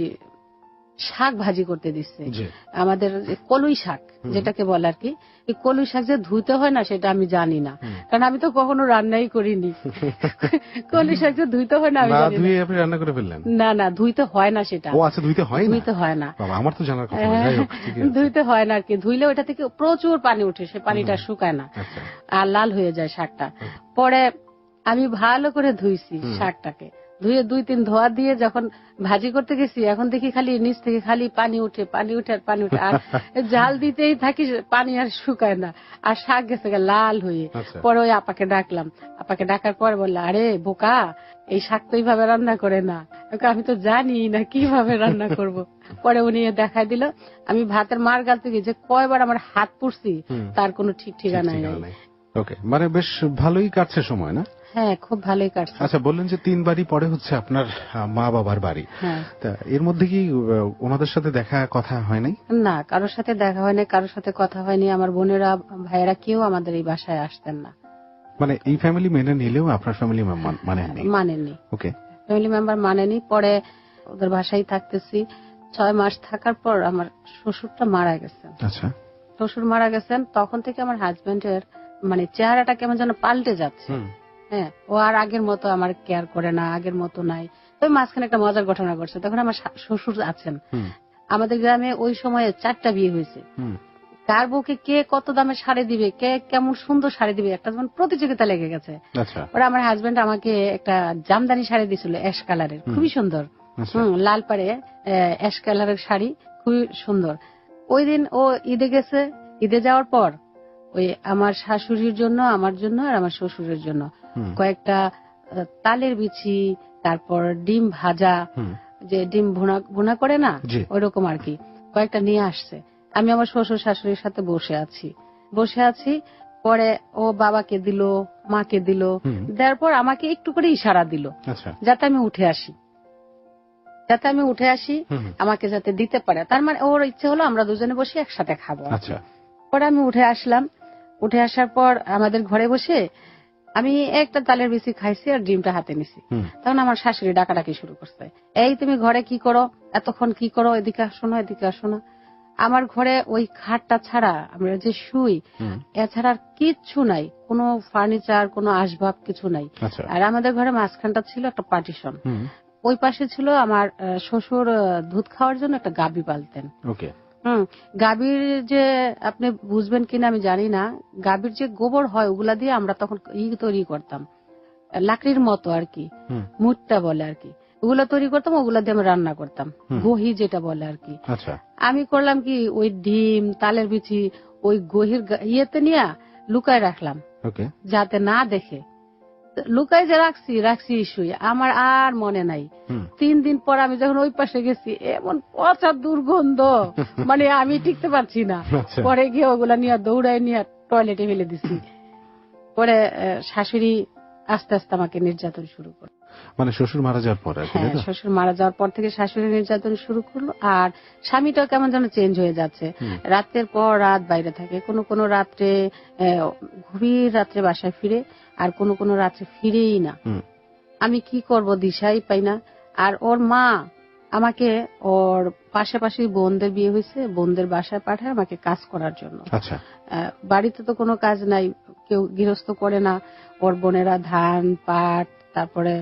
শাক ভাজি করতে দিচ্ছে, আমাদের কলুই শাক যেটাকে বলে আর কি, এই কলুই শাক যে ধুইতে হয় না সেটা আমি জানি না, কারণ আমি তো কখনো রান্নাই করিনি। কলুই শাক যে ধুইতে হয় না আমি জানি না।
আপনি রান্না করে ফেললেন?
না না, ধুইতে হয় না সেটা।
ও আচ্ছা, ধুইতে হয় না?
ধুইতে হয় না,
আমার তো জানার কথা।
ধুইতে হয় না আর কি, ধুইলে ওটা থেকে প্রচুর পানি উঠে, সে পানিটা শুকায় না আর লাল হয়ে যায় শাকটা। পরে আমি ভালো করে ধুইছি শাকটাকে, ধুয়ে 2-3 ধোয়া দিয়ে যখন ভাজি করতে গেছি, এখন দেখি খালি নিচ থেকে খালি পানি উঠে আর পানি উঠে, আর জাল দিতেই থাকি, পানি আর শুকায় না, আর শাক গেছে লাল হয়ে। পরে ওই আপাকে ডাকলাম, আপাকে ডাকার পর বললো, আরে বোকা, এই শাক তো এইভাবে রান্না করে না। আমি তো জানি না কিভাবে রান্না করব। পরে উনি দেখাই দিল। আমি ভাতের মার গালতে গিয়ে যে কয়বার আমার হাত পুড়ছি তার কোনো ঠিক ঠিকানা নাই।
ওকে, মানে বেশ ভালোই কাটছে সময় না?
হ্যাঁ, খুব ভালোই কাটছে।
আচ্ছা, বললেন যে 3 বাড়ি পরে হচ্ছে আপনার মা বাবার বাড়ি। তা এর মধ্যে কি ওনাদের সাথে দেখা কথা হয় নাই?
না, কারোর সাথে দেখা হয়নি, কারোর সাথে কথা হয়নি। আমার বোনেরা ভাইয়েরা কেউ আমাদের এই বাসায় আসতেন না।
মানে এই ফ্যামিলি মেনে নিলেও আপনার ফ্যামিলি মানেননি? ওকে,
ফ্যামিলি মেম্বার মানেনি। পরে ওদের বাসায় থাকতেছি 6 মাস থাকার পর আমার শ্বশুরটা মারা গেছেন।
আচ্ছা,
শ্বশুর মারা গেছেন, তখন থেকে আমার হাজবেন্ডের মানে চেহারাটা কেমন যেন পাল্টে যাচ্ছে। হ্যাঁ, ও আর আগের মতো আমার কেয়ার করে না, আগের মতো নাই। তো মাঝখানে একটা মজার ঘটনা ঘটছে। তখন আমার শ্বশুর আছেন, আমাদের গ্রামে ওই সময়ে 4টা বিয়ে হয়েছে। কার বউকে কে কত দামে শাড়ি দিবে, কে কেমন সুন্দর শাড়ি দিবে, একটা যেমন প্রতিযোগিতা লেগে গেছে। ওরা আমার হাজবেন্ড আমাকে একটা জামদানি শাড়ি দিয়েছিল, অ্যাশ কালারের, খুবই সুন্দর। লাল পাড়ে অ্যাশ কালারের শাড়ি, খুবই সুন্দর। ওই দিন ও ঈদে গেছে, ঈদে যাওয়ার পর ওই আমার শাশুড়ির জন্য, আমার জন্য আর আমার শ্বশুরের জন্য কয়েকটা তালের বিচি, তারপর ডিম ভাজা, যে ডিম ভুনা করে না, ওইরকম আর কি, কয়েকটা নিয়ে আসছে। আমি আমার শ্বশুর শাশুড়ির সাথে বসে আছি। পরে ও বাবাকে দিল, মাকে দিল, দেওয়ার পর আমাকে একটু করে ইশারা দিল যাতে আমি উঠে আসি, আমাকে যাতে দিতে পারে। তার মানে ওর ইচ্ছে হলো আমরা দুজনে বসে একসাথে খাবো। পরে আমি উঠে আসলাম। উঠে আসার পর আমাদের ঘরে বসে আমি একটা তালের বিচি খাইছি আর ডিমটা হাতে নিছি। তখন আমার শাশুড়ি ডাকাডাকি শুরু করছে, এই তুমি ঘরে কি করো, এতক্ষণ কি করো, এদিকে আসো না, এদিকে আসো না। আমার ঘরে ওই খাটটা ছাড়া আমরা যে শুই, এছাড়া আর কিচ্ছু নাই, কোনো ফার্নিচার, কোনো আসবাব কিছু নাই। আর আমাদের ঘরে মাঝখানটা ছিল একটা পার্টিশন, ওই পাশে ছিল আমার শ্বশুর দুধ খাওয়ার জন্য একটা গাভী পালতেন। গাভীর যে আপনি বুঝবেন কিনা আমি জানি না, গাভীর যে গোবর হয় ওগুলা দিয়ে আমরা তখন তৈরি করতাম, লাকড়ির মতো আর কি, মুটটা বলে আর কি, ওগুলা তৈরি করতাম, ওগুলা দিয়ে আমি রান্না করতাম, গহি যেটা বলে আর কি। আমি করলাম কি, ওই ডিম, তালের বিচি ওই গহির ইয়েতে নিয়ে লুকায় রাখলাম যাতে না দেখে। লুকাই যে রাখছি শুয়ে, আমার আর মনে নাই। 3 দিন পর আমি যখন ওই পাশে গেছি, এমন পচা দুর্গন্ধ, মানে আমি টিকতে পারছি না। পরে গিয়ে ওগুলা নিয়ে দৌড়াই নিয়ে টয়লেটে ফেলে দিছি। পরে শাশুড়ি আস্তে আস্তে আমাকে নির্যাতন শুরু করলো।
মানে শ্বশুর মারা যাওয়ার পর?
হ্যাঁ, শ্বশুর মারা যাওয়ার পর থেকে শাশুড়ি নির্যাতন শুরু করলো। আর স্বামীটাও কেমন যেন চেঞ্জ হয়ে যাচ্ছে, রাতের পর রাত বাইরে থাকে, কোনো রাত্রে গভীর রাত্রে বাসায় ফিরে, আর কোনো রাত্রে ফিরেই না। আমি কি করব দিশাই পাই না। আর ওর মা আমাকে, ওর পাশাপাশি বোনদের বিয়ে হয়েছে, বোনদের বাসায় পাঠায় আমাকে কাজ করার জন্য। বাড়িতে তো কোনো কাজ নাই, কেউ গৃহস্থ করে না। ওর বোনেরা ধান, পাট, তারপরে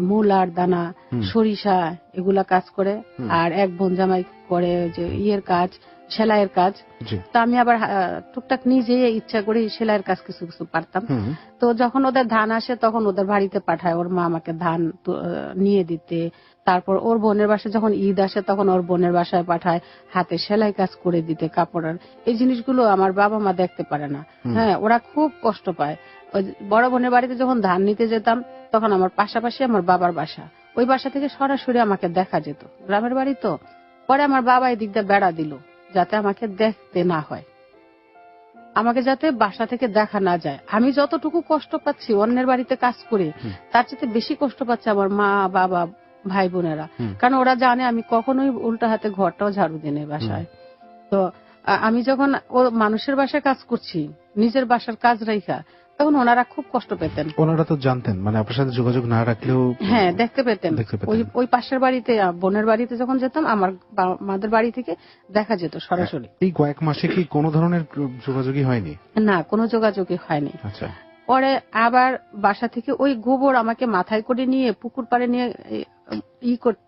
মূলার দানা, সরিষা, এগুলা কাজ করে। আর এক বোন জামাই করে যে ইয়ের কাজ, সেলাইয়ের কাজ। তো আমি আবার টুকটাক নিজে ইচ্ছা করে সেলাইয়ের কাজ কিছু কিছু পারতাম। তো যখন ওদের ধান আসে তখন ওদের বাড়িতে পাঠায় ওর মা আমাকে ধান নিয়ে দিতে। তারপর ওর বোনের বাসায় যখন ঈদ আসে তখন ওর বোনের বাসায় পাঠায় হাতে সেলাই কাজ করে দিতে, কাপড়ের। এই জিনিসগুলো আমার বাবা মা দেখতে পারে না। হ্যাঁ, ওরা খুব কষ্ট পায়। বড় বোনের বাড়িতে যখন ধান নিতে যেতাম তখন আমার পাশাপাশি আমার বাবার বাসা, ওই বাসা থেকে সরাসরি আমাকে দেখা যেত, গ্রামের বাড়ি তো। পরে আমার বাবা এদিক দিয়ে বেড়া দিল যাতে আমাকে দেখতে না হয়, আমাকে যাতে বাসা থেকে দেখা না যায়। আমি যতটুকু কষ্ট পাচ্ছি অন্যের বাড়িতে কাজ করে, তার চেয়ে বেশি কষ্ট পাচ্ছে আমার মা, বাবা, ভাই বোনেরা। কারণ ওরা জানে আমি কখনোই উল্টা হাতে ঘরটাও ঝাড়ু দিই না বাসায়। তো আমি যখন ও মানুষের বাসায় কাজ করছি, নিজের বাসার কাজ রাইখা, তখন ওনারা খুব কষ্ট পেতেন।
ওনারা তো জানতেন, মানে আপনার সাথে যোগাযোগ না রাখলেও
হ্যাঁ দেখতে পেতেন। ওই পাশের বাড়িতে, বোনের বাড়িতে যখন যেতাম, আমার মাদের বাড়ি থেকে দেখা যেত সরাসরি।
এই কয়েক মাসে কি কোনো ধরনের যোগাযোগই হয়নি?
না, কোনো যোগাযোগই হয়নি। আচ্ছা। পরে আবার বাসা থেকে ওই গোবর আমাকে মাথায় করে নিয়ে পুকুর পাড়ে নিয়ে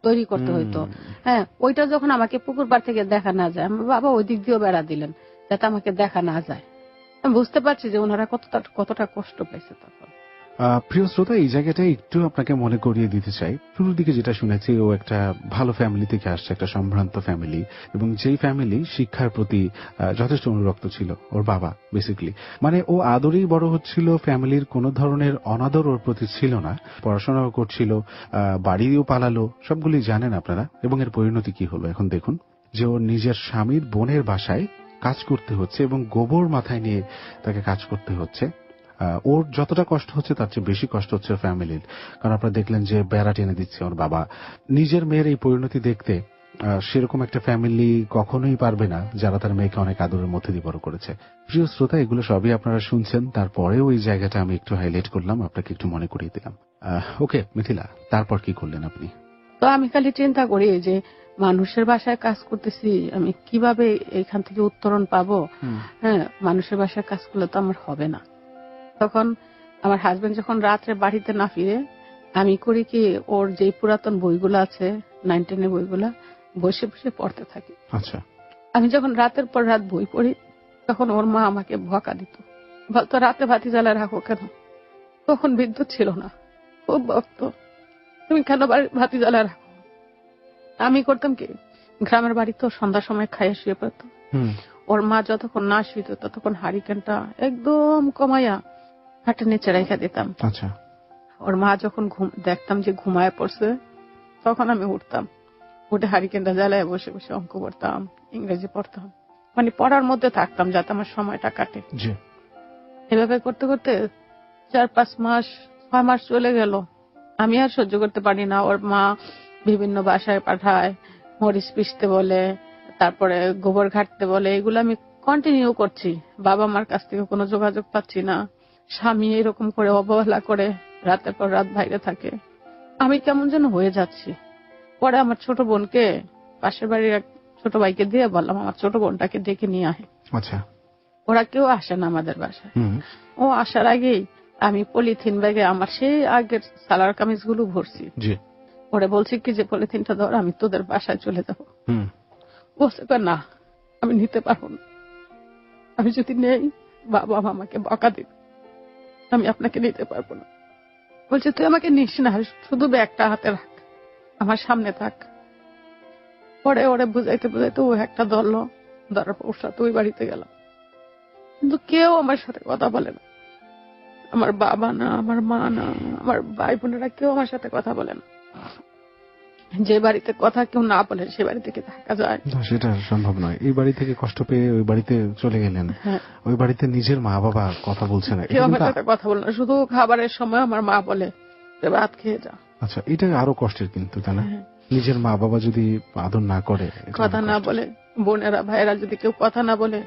তৈরি করতে হইতো। হ্যাঁ, ওইটা যখন আমাকে পুকুর পাড় থেকে দেখা না যায়, আমার বাবা ওই দিক দিয়েও বেড়া দিলেন যাতে আমাকে দেখা না যায়। আমি বুঝতে পারছি যে ওনারা কতটা কষ্ট পাইছে তখন।
প্রিয় শ্রোতা, এই জায়গাটাই একটু আপনাকে মনে করিয়ে দিতে চাই। শুরুর দিকে যেটা শুনেছি, ও একটা ভালো ফ্যামিলি থেকে আসছে, একটা সম্ভ্রান্ত ফ্যামিলি, এবং যেই ফ্যামিলি শিক্ষার প্রতি যথেষ্ট অনুরক্ত ছিল। ওর বাবা বেসিক্যালি মানে ও আদরেই বড় হচ্ছিল, ফ্যামিলির কোনো ধরনের অনাদর ওর প্রতি ছিল না। পড়াশোনাও করছিল, বাড়িও পালালো, সবগুলি জানেন আপনারা। এবং এর পরিণতি কি হলো এখন দেখুন, যে ওর নিজের স্বামীর বোনের বাসায় কাজ করতে হচ্ছে এবং গোবর মাথায় নিয়ে তাকে কাজ করতে হচ্ছে। ওর যতটা কষ্ট হচ্ছে তার চেয়ে বেশি কষ্ট হচ্ছে ফ্যামিলির। কারণ আপনারা দেখলেন যে বেড়া টেনে দিচ্ছে ওর বাবা। নিজের মেয়ের এই পরিণতি দেখতে সেরকম একটা ফ্যামিলি কখনোই পারবে না যারা তার মেয়েকে অনেক আদরের মধ্যে দিয়ে বড় করেছে। প্রিয় শ্রোতা, এগুলো সবই আপনারা শুনছেন, তারপরেও এই জায়গাটা আমি একটু হাইলাইট করলাম, আপনাকে একটু মনে করিয়ে দিলাম। ওকে মিথিলা, তারপর কি করলেন আপনি?
তো আমি খালি চিন্তা করি যে মানুষের বাসায় কাজ করতেছি, আমি কিভাবে এখান থেকে উত্তরণ পাবো। হ্যাঁ, মানুষের বাসায় কাজ করলে তো আমার হবে না। তখন আমার হাজবেন্ড যখন রাত্রে বাড়িতে না ফিরে, আমি করি কি, ওর যে পুরাতন বইগুলো আছে 9, 10 এর বইগুলা বসে বসে পড়তে থাকি।
আচ্ছা।
আমি যখন রাতের পর রাত বই পড়ি, তখন ওর মা আমাকে বকা দিত, বলতো রাতে বাতি জ্বালা রাখো কেন। তখন বিদ্যুৎ ছিল না, খুব বকতো, তুমি কেন বাতি জ্বালা রাখো। আমি করতাম কি, গ্রামের বাড়ি তো সন্ধ্যার সময় খাইয়ে শুয়ে পড়তো। ওর মা যতক্ষণ না শুইত ততক্ষণ হারিকেনটা একদম কমাইয়া হাটের নিচে রেখে দিতাম।
আচ্ছা।
ওর মা যখন দেখতাম যে ঘুমায় পড়ছে, তখন আমি উঠতাম, উঠে হারিকেনটা জ্বালায় বসে বসে অঙ্ক পড়তাম, ইংরেজি পড়তাম, মানে পড়ার মধ্যে থাকতাম যাতে আমার সময়টা কাটে। এভাবে করতে করতে 4-5 মাস 6 মাস চলে গেল। আমি আর সহ্য করতে পারি না। ওর মা বিভিন্ন বাসায় পাঠায়, মরিচ পিষতে বলে, তারপরে গোবর ঘাটতে বলে, এগুলো আমি কন্টিনিউ করছি। বাবা মার কাছ থেকে কোনো যোগাযোগ পাচ্ছি না। স্বামী এরকম করে অবহেলা করে রাতের পর রাত বাইরে থাকে। আমি কেমন যেন হয়ে যাচ্ছি। পরে আমার ছোট বোনকে, পাশের বাড়ির এক ছোট ভাইকে দিয়ে বললাম আমার ছোট বোনটাকে ডেকে নিয়ে আয়।
আচ্ছা।
ওরা কেউ আসে না আমাদের বাসায়। ও আসার আগেই আমি পলিথিন ব্যাগে আমার সেই আগের সালোয়ার কামিজ গুলো ভরছি। ওরে বলছি কি যে পলিথিনটা ধর, আমি তোদের বাসায় চলে যাবো। বলছে না, আমি নিতে পারবো না, আমি যদি নেই বাবা আমাকে বকা দিবে, আমি আপনাকে নিতে পারবো না। বলছে তুই আমাকে নিস না, শুধু ব্যাগটা হাতে রাখ, আমার সামনে থাক। পরে ওরে বুঝাইতে বুঝাইতে ও একটা ধরলো, ধরার পর ওর সাথে ওই বাড়িতে গেলাম। কিন্তু কেউ আমার সাথে কথা বলে না, আমার বাবা না, আমার মা না, আমার ভাই বোনেরা কেউ আমার সাথে কথা বলে না। যে বাড়িতে কথা কেউ না বলে সে বাড়ি থেকে থাকা যায়
না, সেটা সম্ভব নয়। এই বাড়ি থেকে কষ্ট পেয়ে ওই বাড়িতে চলে গেলেন, ওই বাড়িতে নিজের মা বাবা কথা বলছে না,
কেউ আমার সাথে কথা বলে না। শুধু খাবারের সময় আমার মা বলে ভাত খেয়ে যা।
আচ্ছা, এটা আরো কষ্টের কিন্তু, তাই না? নিজের মা বাবা যদি আদর না করে,
কথা না বলে, বোনেরা ভাইয়েরা যদি কেউ কথা না বলে,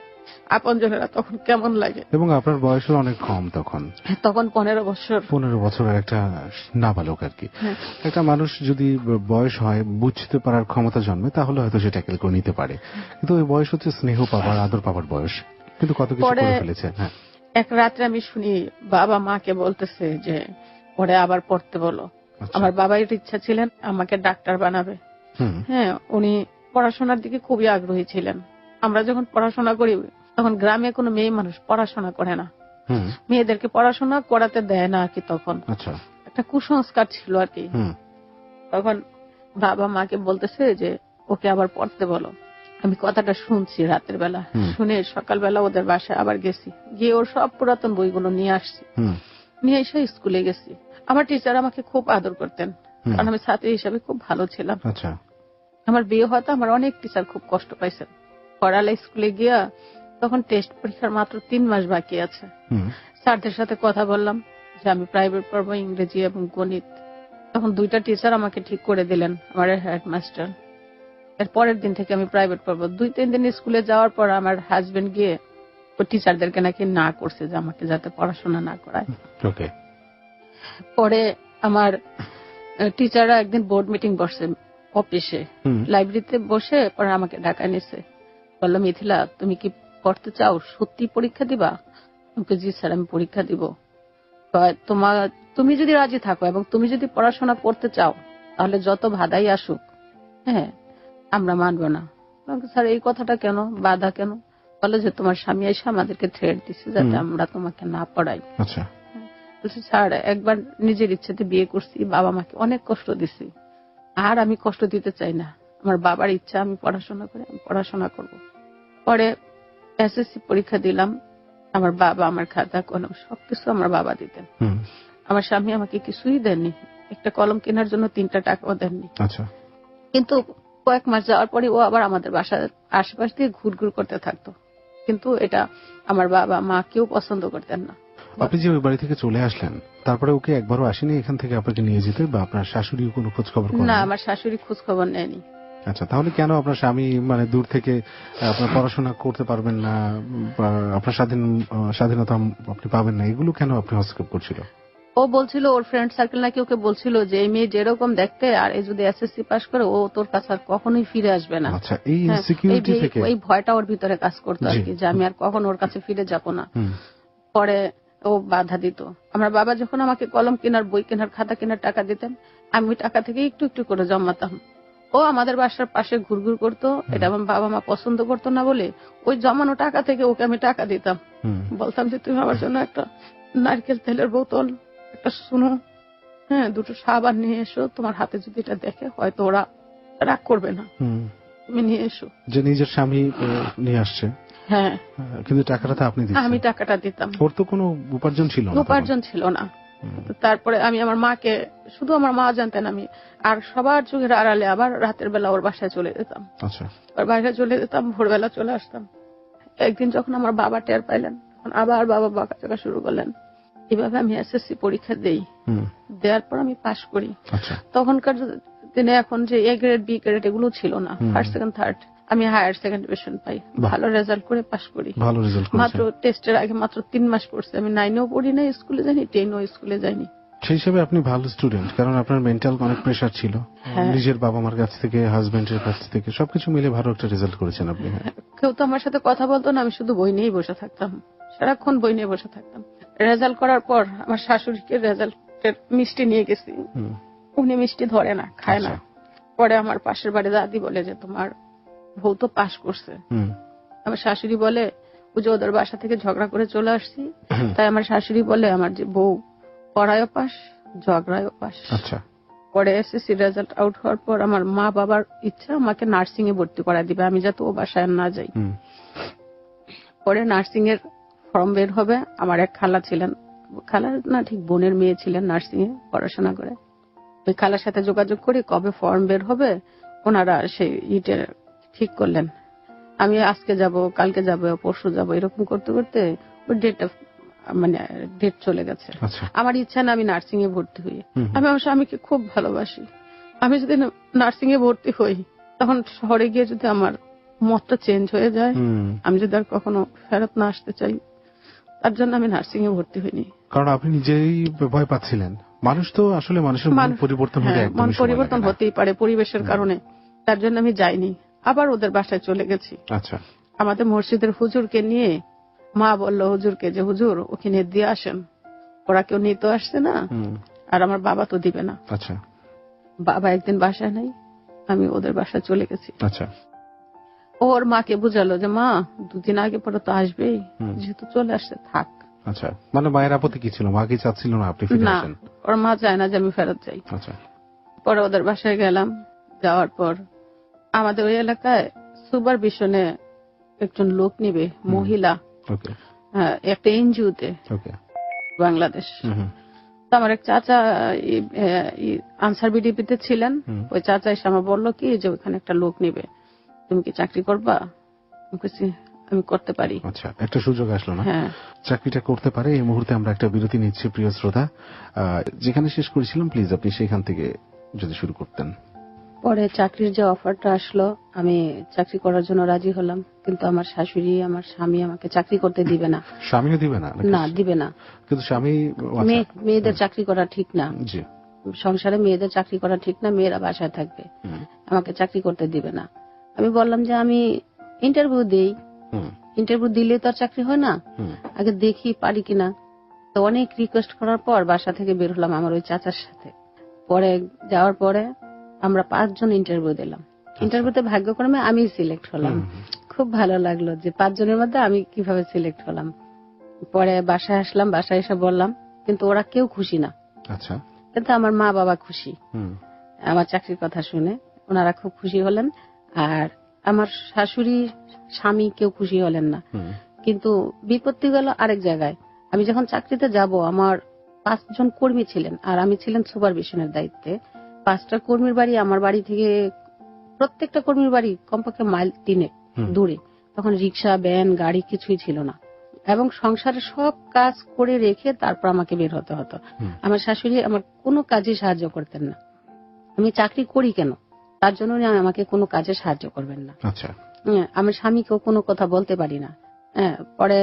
আপনজনেরা, তখন কেমন লাগে।
এবং আপনার বয়সও অনেক কম তখন
15 বছর।
15 বছরের একটা নাবালক আর কি। একটা মানুষ যদি বয়স হয়, বুঝতে পারার ক্ষমতা জন্মে, তাহলে হয়তো সে ট্যাকেল করে নিতে পারে। কিন্তু ওই বয়স হচ্ছে স্নেহ পাবার, আদর পাবার বয়স, কিন্তু কত কিছু করে ফেলেছে।
এক রাত্রে আমি শুনি বাবা মাকে বলতেছে যে ওরে আবার পড়তে বলো। আমার বাবার ইচ্ছা ছিলেন আমাকে ডাক্তার বানাবে। হ্যাঁ, উনি পড়াশোনার দিকে খুবই আগ্রহী ছিলেন। আমরা যখন পড়াশোনা করি তখন গ্রামে কোনো মেয়ে মানুষ পড়াশোনা করে না, মেয়েদেরকে পড়াশোনা করাতে দেয় না আর কি। তখন একটা কুসংস্কার ছিল আর কি। তখন বাবা মাকে বলতেছে যে ওকে আবার পড়তে বলো। আমি কথাটা শুনছি রাতের বেলা, শুনে সকালবেলা ওদের বাসায় আবার গেছি, গিয়ে ওর সব পুরাতন বইগুলো নিয়ে আসছি, নিয়ে এসে স্কুলে গেছি। আমার টিচার আমাকে খুব আদর করতেন, কারণ আমি ছাত্রী হিসাবে খুব ভালো ছিলাম। আমার বিয়ে হয়তো আমার অনেক টিচার খুব কষ্ট পাইছেন। পড়ালে স্কুলে গিয়া তখন টেস্ট পরীক্ষার মাত্র 3 মাস বাকি আছে। স্যারদের সাথে কথা বললাম যে আমি প্রাইভেট পড়বো ইংরেজি এবং গণিত। তখন 2টা টিচার আমাকে ঠিক করে দিলেন, আমার হেডমাস্টার। এর পরের দিন থেকে আমি প্রাইভেট পড়বো। 2-3 দিন স্কুলে যাওয়ার পর আমার হাজবেন্ড গিয়ে ও টিচারদেরকে নাকি না করছে যে আমাকে যাতে পড়াশোনা না করায়। পরে আমার টিচাররা একদিন বোর্ড মিটিং বসছে অফিসে, লাইব্রেরিতে বসে, পরে আমাকে ঢাকায় নিছে। বললো মিথিলা, তুমি কি পড়তে চাও, সত্যি পরীক্ষা দিবা? আমাকে জি স্যার, আমি পরীক্ষা দিব। তুমি যদি রাজি থাকো এবং তুমি যদি পড়াশোনা করতে চাও, তাহলে যত বাধাই আসুক, হ্যাঁ, আমরা মানবো না। স্যার এই কথাটা কেন, বাধা কেন? বলে যে তোমার স্বামী এসে আমাদেরকে থ্রেট দিচ্ছে যাতে আমরা তোমাকে না পড়াই। বলছি স্যার একবার নিজের ইচ্ছাতে বিয়ে করছি, বাবা মাকে অনেক কষ্ট দিছি, আর আমি কষ্ট দিতে চাই না। আমার বাবার ইচ্ছা আমি পড়াশোনা করে আমি পড়াশোনা করব। পরে এসএসসি পরীক্ষা দিলাম। আমার বাবা আমার খাতা কলম সবকিছু আমার বাবা দিতেন। আমার স্বামী আমাকে কিছুই দেননি, একটা কলম কেনার জন্য 3টা টাকাও দেননি।
আচ্ছা।
কিন্তু কয়েক মাস যাওয়ার পরে ও আবার আমাদের বাসার আশেপাশ দিয়ে ঘুরঘুর করতে থাকতো, কিন্তু এটা আমার বাবা মা কেউ পছন্দ করতেন না।
আপনি যে ওই বাড়ি থেকে চলে আসলেন, তারপরে ওকে একবারও আসেনি এখান থেকে আপনাকে নিয়ে যেতে, বা আপনার শাশুড়ি কোনো খোঁজ খবর করেন?
না, আমার শাশুড়ি খোঁজ খবর নেয়নি।
আচ্ছা, তাহলে কেন আপনার স্বামী মানে দূর থেকে আপনার পড়াশোনা করতে পারবেন না, বা আপনার স্বাধীনতা আপনি পাবেন না, এগুলো কেন আপনি হস্তক্ষেপ করছিল?
ও বলছিল ওর ফ্রেন্ড সার্কেল নাকি ওকে বলছিল যে এই মেয়ে যেরকম দেখতে আর এই যদি এসএসসি পাস করে ও তোর কাছে আর কখনোই ফিরে আসবে না।
আচ্ছা, এই ইনসিকিউরিটি থেকে
এই ভয়টা ওর ভিতরে কাজ করতো আর কি, যে আমি আর কখনো ওর কাছে ফিরে যাব না। পরে ও বাধা দিত। আমার বাবা যখন আমাকে কলম কেনার, বই কেনার, খাতা কেনার টাকা দিতেন, আমি টাকা থেকে একটু একটু করে জমাতাম। ও আমাদের বাসার পাশে ঘুরঘুর করতো, এটা আমার বাবা মা পছন্দ করতো না বলে ওই জমানো টাকা থেকে ওকে আমি টাকা দিতাম। বলতাম যে তুমি আমার জন্য একটা নারকেল তেলের বোতল, একটা শুনো, হ্যাঁ 2টো সাবান নিয়ে এসো, তোমার হাতে যদি এটা দেখে হয়তো ওরা রাগ করবে না, তুমি নিয়ে এসো।
যে নিজের স্বামী নিয়ে আসছে,
হ্যাঁ,
কিন্তু টাকাটা আপনি দিতেন?
আমি টাকাটা দিতাম।
ওর তো কোনো উপার্জন ছিল না?
উপার্জন ছিল না। তারপরে আমি আমার মাকে, শুধু আমার মা জানতেন, আমি আর সবার চোখের আড়ালে আবার রাতের বেলা ওর বাসায় চলে যেতাম।
আচ্ছা।
ওর বাসায় চলে যেতাম, ভোরবেলা চলে আসতাম। একদিন যখন আমার বাবা টের পাইলেন, তখন আবার বাবা বকাঝকা শুরু করলেন। এভাবে আমি এসএসসি পরীক্ষা দেওয়ার পর আমি পাশ করি। তখনকার দিনে এখন যে এ গ্রেড, বি গ্রেড এগুলো ছিল না, ফার্স্ট, সেকেন্ড, থার্ড, আমি হায়ার সেকেন্ড ডিভিশন পাই, ভালো রেজাল্ট করে পাশ করি। মাত্র টেস্টের আগে মাত্র 3 মাস পড়ছে, আমি 9ও পড়ি নাই, স্কুলে যাইনি, 10ও স্কুলে যাইনি।
সেই হিসেবে আপনি ভালো স্টুডেন্ট, কারণ আপনার মেন্টাল অনেক প্রেশার ছিল, নিজের বাবা মার কাছ থেকে, হাজবেন্ডের কাছ থেকে, সবকিছু মিলে ভালো একটা রেজাল্ট করেছেন আপনি।
কেউ তো আমার সাথে কথা বলতো না, আমি শুধু বই নিয়েই বসে থাকতাম, সারাক্ষণ বই নিয়ে বসে থাকতাম। রেজাল্ট করার পর আমার শাশুড়িকে রেজাল্টের মিষ্টি নিয়ে গেছি, উনি মিষ্টি ধরে না, খায় না। পরে আমার পাশের বাড়ি দাদি বলে যে তোমার বউ তো পাশ করছে। আমার শাশুড়ি বলে যে ওদের বাসা থেকে ঝগড়া করে চলে আসছি, তাই আমার শাশুড়ি বলে আমার যে বউ পড়ায়ও পাশ, ঝগড়ায়ও পাশ। পরে এসএসসি রেজাল্ট আউট হওয়ার পর আমার মা বাবার ইচ্ছা আমাকে নার্সিং এ ভর্তি করা দিবে, আমি যাতে ও বাসায় না যাই। পরে নার্সিং এর ফর্ম বের হবে। আমার এক খালা ছিলেন, খালা না ঠিক বোনের মেয়ে ছিলেন, নার্সিং এ পড়াশোনা করে। ওই খালার সাথে যোগাযোগ করি কবে ফর্ম বের হবে, ওনারা সেই ইটে ঠিক করলেন। আমি আজকে যাব, কালকে যাব, পরশু যাব, এরকম করতে করতে ওই ডেট চলে গেছে। আমার ইচ্ছা না আমি নার্সিং এ ভর্তি হই। আমি আমার স্বামীকে খুব ভালোবাসি। আমি যদি নার্সিং এ ভর্তি হই, তখন শহরে গিয়ে যদি আমার মতটা চেঞ্জ হয়ে যায়, আমি যদি আর কখনো ফেরত না আসতে চাই, তার জন্য আমি নার্সিং এ ভর্তি হইনি।
কারণ আপনি নিজেই ভয় পাচ্ছিলেন। মানুষ তো আসলে মানুষের মন পরিবর্তন হতে একদম
মন পরিবর্তন হতেই পারে পরিবেশের কারণে, তার জন্য আমি যাইনি। আবার ওদের বাসায় চলে গেছি।
আচ্ছা।
আমাদের মসজিদের হুজুরকে নিয়ে মা বললো হুজুরকে যে হুজুর ওখানে দিয়ে আসেন, ওরা কেউ নিতে আসছে না, আর আমার বাবা তো দিবে না।
আচ্ছা।
বাবা একদিন বাসায় নাই, আমি ওদের বাসায় চলে গেছি।
আচ্ছা।
ওর মাকে বুঝালো যে মা 2 দিন আগে পরে তো আসবেই, যেহেতু চলে আসছে থাক।
আচ্ছা, মানে মায়ের আপত্তি কি ছিল? মা কি চাচ্ছিল না আপনি ফিরে আসেন?
না, ওর মা চায় না যে আমি ফেরত যাই।
আচ্ছা।
পরে ওদের বাসায় গেলাম, যাওয়ার পর আমাদের ওই এলাকায় সুপারভিশনে একজন লোক নিবে, মহিলা, একটা এনজিওতে, বাংলাদেশ। তো আমার এক চাচা আনসার বিডিপিতে ছিলেন, ওই চাচা এসে আমার বললো কি যে ওখানে একটা লোক নিবে, তুমি কি চাকরি করবা? আমি করতে পারি।
আচ্ছা, একটা সুযোগ আসলো না, চাকরিটা করতে পারে। এই মুহূর্তে আমরা একটা বিরতি নিচ্ছি প্রিয় শ্রোতা। যেখানে শেষ করেছিলাম প্লিজ আপনি সেখান থেকে যদি শুরু করতেন।
পরে চাকরির যে অফারটা আসলো, আমি চাকরি করার জন্য রাজি হলাম, কিন্তু আমার শাশুড়ি, আমার স্বামী আমাকে চাকরি করতে দিবে না।
স্বামীও দিবে না?
না, দিবে না।
কিন্তু স্বামী,
মেয়েদের চাকরি করা ঠিক না, সংসারে মেয়েদের চাকরি করা ঠিক না, মেয়েরা বাসায় থাকবে, আমাকে চাকরি করতে দিবে না। আমি বললাম যে আমি ইন্টারভিউ দেই, ইন্টারভিউ দিলে তো আর চাকরি হয় না, আগে দেখি পারি কিনা। তো অনেক রিকোয়েস্ট করার পর বাসা থেকে বের হলাম আমার ওই চাচার সাথে। পরে যাওয়ার পরে আমরা 5 জন ইন্টারভিউ দিলাম। ইন্টারভিউতে ভাগ্যক্রমে আমি সিলেক্ট হলাম। খুব ভালো লাগলো যে 5 জনের মধ্যে আমি কিভাবে সিলেক্ট হলাম। পরে বাসায় আসলাম, বাসায় এসে বললাম কিন্তু ওরা কেউ খুশি না।
আচ্ছা।
কিন্তু আমার মা বাবা খুশি আমার চাকরির কথা শুনে, ওনারা খুব খুশি হলেন। আর আমার শাশুড়ি স্বামী কেউ খুশি হলেন না। কিন্তু বিপত্তি গেল আরেক জায়গায়। আমি যখন চাকরিতে যাব, আমার 5 জন কর্মী ছিলেন আর আমি ছিলেন সুপারভিশনের দায়িত্বে। 5টা কর্মীর বাড়ি আমার বাড়ি থেকে, প্রত্যেকটা কর্মীর বাড়ি কমপক্ষে মাইল 3 দূরে। তখন রিক্সা, ভ্যান, গাড়ি কিছুই ছিল না এবং সংসারের সব কাজ করে রেখে তারপর আমাকে বের হতে হতো। আমার শাশুড়ি আমার কোনো কাজে সাহায্য করতেন না। আমি চাকরি করি কেন, তার জন্য আমাকে কোনো কাজে সাহায্য করবেন না।
আচ্ছা।
আমার স্বামীকেও কোনো কথা বলতে পারি না। পরে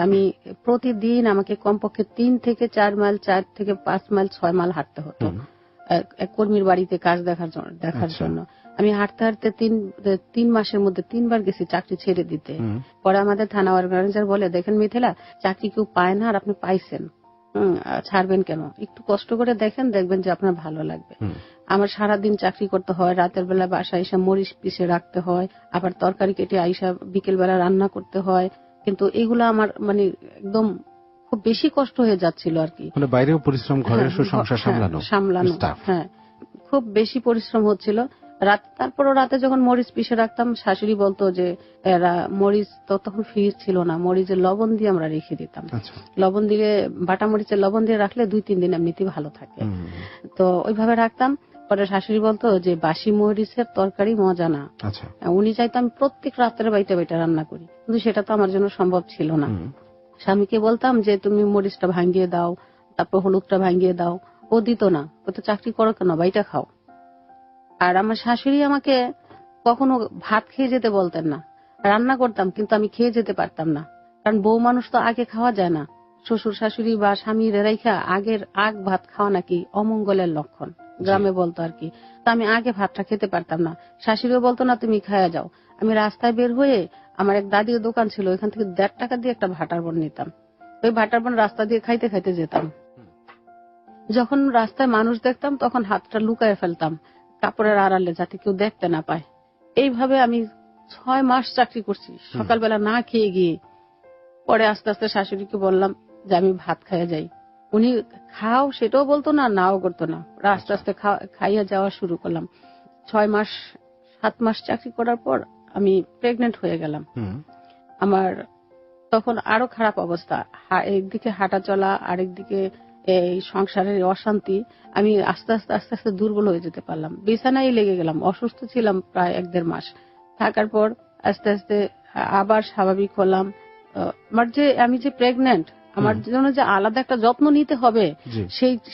আমি প্রতিদিন আমাকে কমপক্ষে 3 থেকে 4 মাইল, 4 থেকে 5 মাইল, 6 মাইল হাঁটতে হতো এক কর্মীর বাড়িতে কাজ দেখার জন্য। আমি হাঁটতে হাঁটতে 3 মাসের মধ্যে 3 বার গেছি চাকরি ছেড়ে দিতে। পরে আমাদের থানা অর্গানাইজার বলে, দেখেন মিথিলা, চাকরি কেউ পায় না আর আপনি পাইছেন, ছাড়বেন কেন? একটু কষ্ট করে দেখেন, দেখবেন যে আপনার ভালো লাগবে। আমার সারাদিন চাকরি করতে হয়, রাতের বেলা বাসায় এসে মরিচ পিষে রাখতে হয়, আবার তরকারি কেটে আইসা বিকেল বেলা রান্না করতে হয়। কিন্তু এগুলো আমার মানে একদম খুব বেশি কষ্ট হয়ে যাচ্ছিল আর কি।
মানে বাইরেও পরিশ্রম, ঘরের সংসার সামলানো।
হ্যাঁ, খুব বেশি পরিশ্রম হচ্ছিল। তারপরও রাতে যখন মরিচ পিষে রাখতাম, শাশুড়ি বলতো যে মরিচ তো তখন ফ্রিজ ছিল না, মরিচের লবণ দিয়ে আমরা রেখে দিতাম। লবণ দিয়ে, বাটা মরিচের লবণ দিয়ে রাখলে 2-3 দিন এমনিতেই ভালো থাকে। তো ওইভাবে রাখতাম। পরে শাশুড়ি বলতো যে বাসি মরিচের তরকারি মজা না। উনি চাইতো আমি প্রত্যেক রাত্রে বাইটা বাইটা রান্না করি, কিন্তু সেটা তো আমার জন্য সম্ভব ছিল না। স্বামীকে বলতাম যে তুমি মরিচটা ভাঙিয়ে দাও, তারপর হলুদটা ভাঙিয়ে দাও। ও দিত না, ও তো চাকরি করো কেন, বাইটা খাও। আর আমার শাশুড়ি আমাকে কখনো ভাত খেয়ে যেতে বলতেন না। রান্না করতাম কিন্তু আমি খেয়ে যেতে পারতাম না, কারণ বউ মানুষ তো আগে খাওয়া যায় না। শ্বশুর শাশুড়ি বা স্বামীর রেখা আগের আগ ভাত খাওয়া নাকি অমঙ্গলের লক্ষণ, গ্রামে বলতো আর কি। তা আমি আগে ভাতটা খেতে পারতাম না। শাশুড়িও বলতো না তুমি খায়া যাও। আমি রাস্তায় বের হয়ে, আমার এক দাদির দোকান ছিল, ওইখান থেকে 1.5 টাকা দিয়ে একটা ভাটার বন নিতাম। ওই ভাটার বন রাস্তা দিয়ে খাইতে খাইতে যেতাম। যখন রাস্তায় মানুষ দেখতাম তখন হাতটা লুকায় ফেলতাম কাপড়ের আড়ালে, যাতে কেউ দেখতে না পায়। এইভাবে আমি 6 মাস চাকরি করছি, সকালবেলা না খেয়ে গিয়ে। পরে আস্তে আস্তে শাশুড়িকে বললাম যে আমি ভাত খাইয়া যাই। উনি খাও সেটাও বলতো না, নাও করতো না। আস্তে আস্তে খাইয়া যাওয়া শুরু করলাম। 7 মাস চাকরি করার পর আমি প্রেগনেন্ট হয়ে গেলাম। আমার তখন আরো খারাপ অবস্থা, একদিকে হাঁটা চলা, আরেকদিকে এই সংসারের অশান্তি। আমি আস্তে আস্তে আস্তে আস্তে দুর্বল হয়ে যেতে পারলাম, বিছানায় লেগে গেলাম। অসুস্থ ছিলাম প্রায় 1-1.5 মাস। থাকার পর আস্তে আস্তে আবার স্বাভাবিক হলাম। আমি যে প্রেগনেন্ট, আমার জন্য যে আলাদা একটা যত্ন নিতে হবে,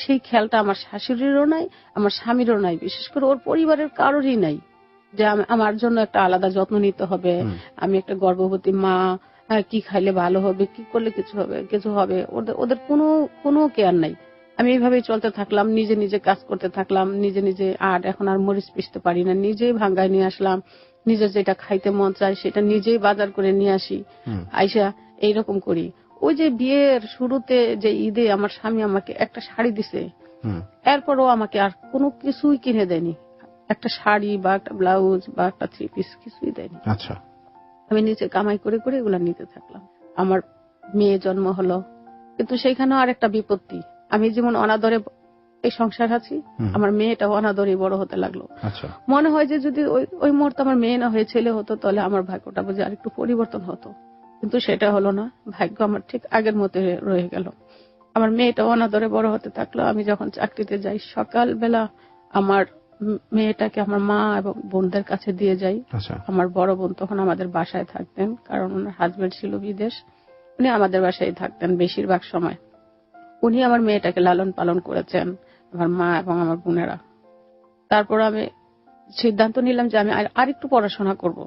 সেই খেয়ালটা আমার শাশুড়িরও নাই, আমার স্বামীরও নাই, বিশেষ করে ওর পরিবারের কারোরই নাই যে আমার জন্য একটা আলাদা যত্ন নিতে হবে। আমি একটা গর্ভবতী মা, কি খাইলে ভালো হবে, কি করলে কিছু হবে, ওদের কোনো কেয়ার নাই। আমি এইভাবেই চলতে থাকলাম, নিজে নিজে কাজ করতে থাকলাম, নিজে নিজে। আর এখন আর মরিচ পিষতে পারি না, নিজেই ভাঙ্গায় নিয়ে আসলাম। নিজের যেটা খাইতে মন চায় সেটা নিজেই বাজার করে নিয়ে আসি, আইসা এইরকম করি। ওই যে বিয়ের শুরুতে যে ঈদে আমার স্বামী আমাকে একটা শাড়ি দিছে, এরপরও আমাকে আর কোনো কিছুই কিনে দেয়নি। একটা শাড়ি বা একটা ব্লাউজ বা একটা 3 পিস কিছুই দেয়নি।
আচ্ছা।
আমি নিজে কামাই করে করে এগুলা নিতে থাকলাম। আমার মেয়ে জন্ম হলো, কিন্তু সেইখানেও আর একটা বিপত্তি। আমি যেমন অনাদরে এই সংসার আছি, আমার মেয়েটাও অনাদরে বড় হতে লাগলো। মনে হয় যে যদি ওই মুহূর্তে আমার মেয়ে না হয়ে ছেলে হতো, তাহলে আমার ভাগ্যটা বুঝে আর একটু পরিবর্তন হতো। কিন্তু সেটা হলো না, ভাগ্য আমার ঠিক আগের মতো রয়ে গেল। আমার মেয়েটা অনাদরে বড় হতে থাকলো। আমি যখন চাকরিতে যাই, সকালবেলা আমার মেয়েটাকে আমার মা এবং বোনদের কাছে দিয়ে যাই। আমার বড় বোন তখন আমাদের বাসায় থাকতেন, কারণ ওনার হাজবেন্ড ছিল বিদেশ। উনি আমাদের বাসায় থাকতেন বেশিরভাগ সময়। উনি আমার মেয়েটাকে লালন পালন করেছেন, আমার মা এবং আমার বোনেরা। তারপর আমি সিদ্ধান্ত নিলাম যে আমি আরেকটু পড়াশোনা করব।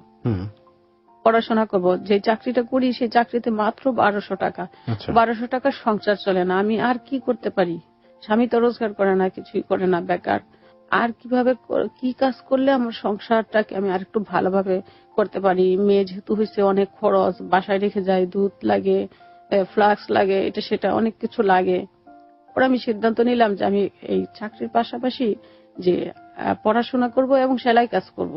যে চাকরিটা করি সেই চাকরিতে মাত্র 1200 টাকা। 1200 টাকার সংসার চলে না। আমি আর কি করতে পারি? স্বামী তো রোজগার করে না, কিছুই করে না, বেকার। আর কিভাবে কি কাজ করলে আমার সংসারটাকে আমি আর একটু ভালোভাবে করতে পারি? মেয়ে যেহেতু হয়েছে, অনেক খরচ, বাসায় রেখে যায়, দুধ লাগে, ফ্লাক্স লাগে, এটা সেটা অনেক কিছু লাগে। ওরা আমি সিদ্ধান্ত নিলাম যে আমি এই চাকরির পাশাপাশি যে পড়াশোনা করব এবং সেলাই কাজ করব।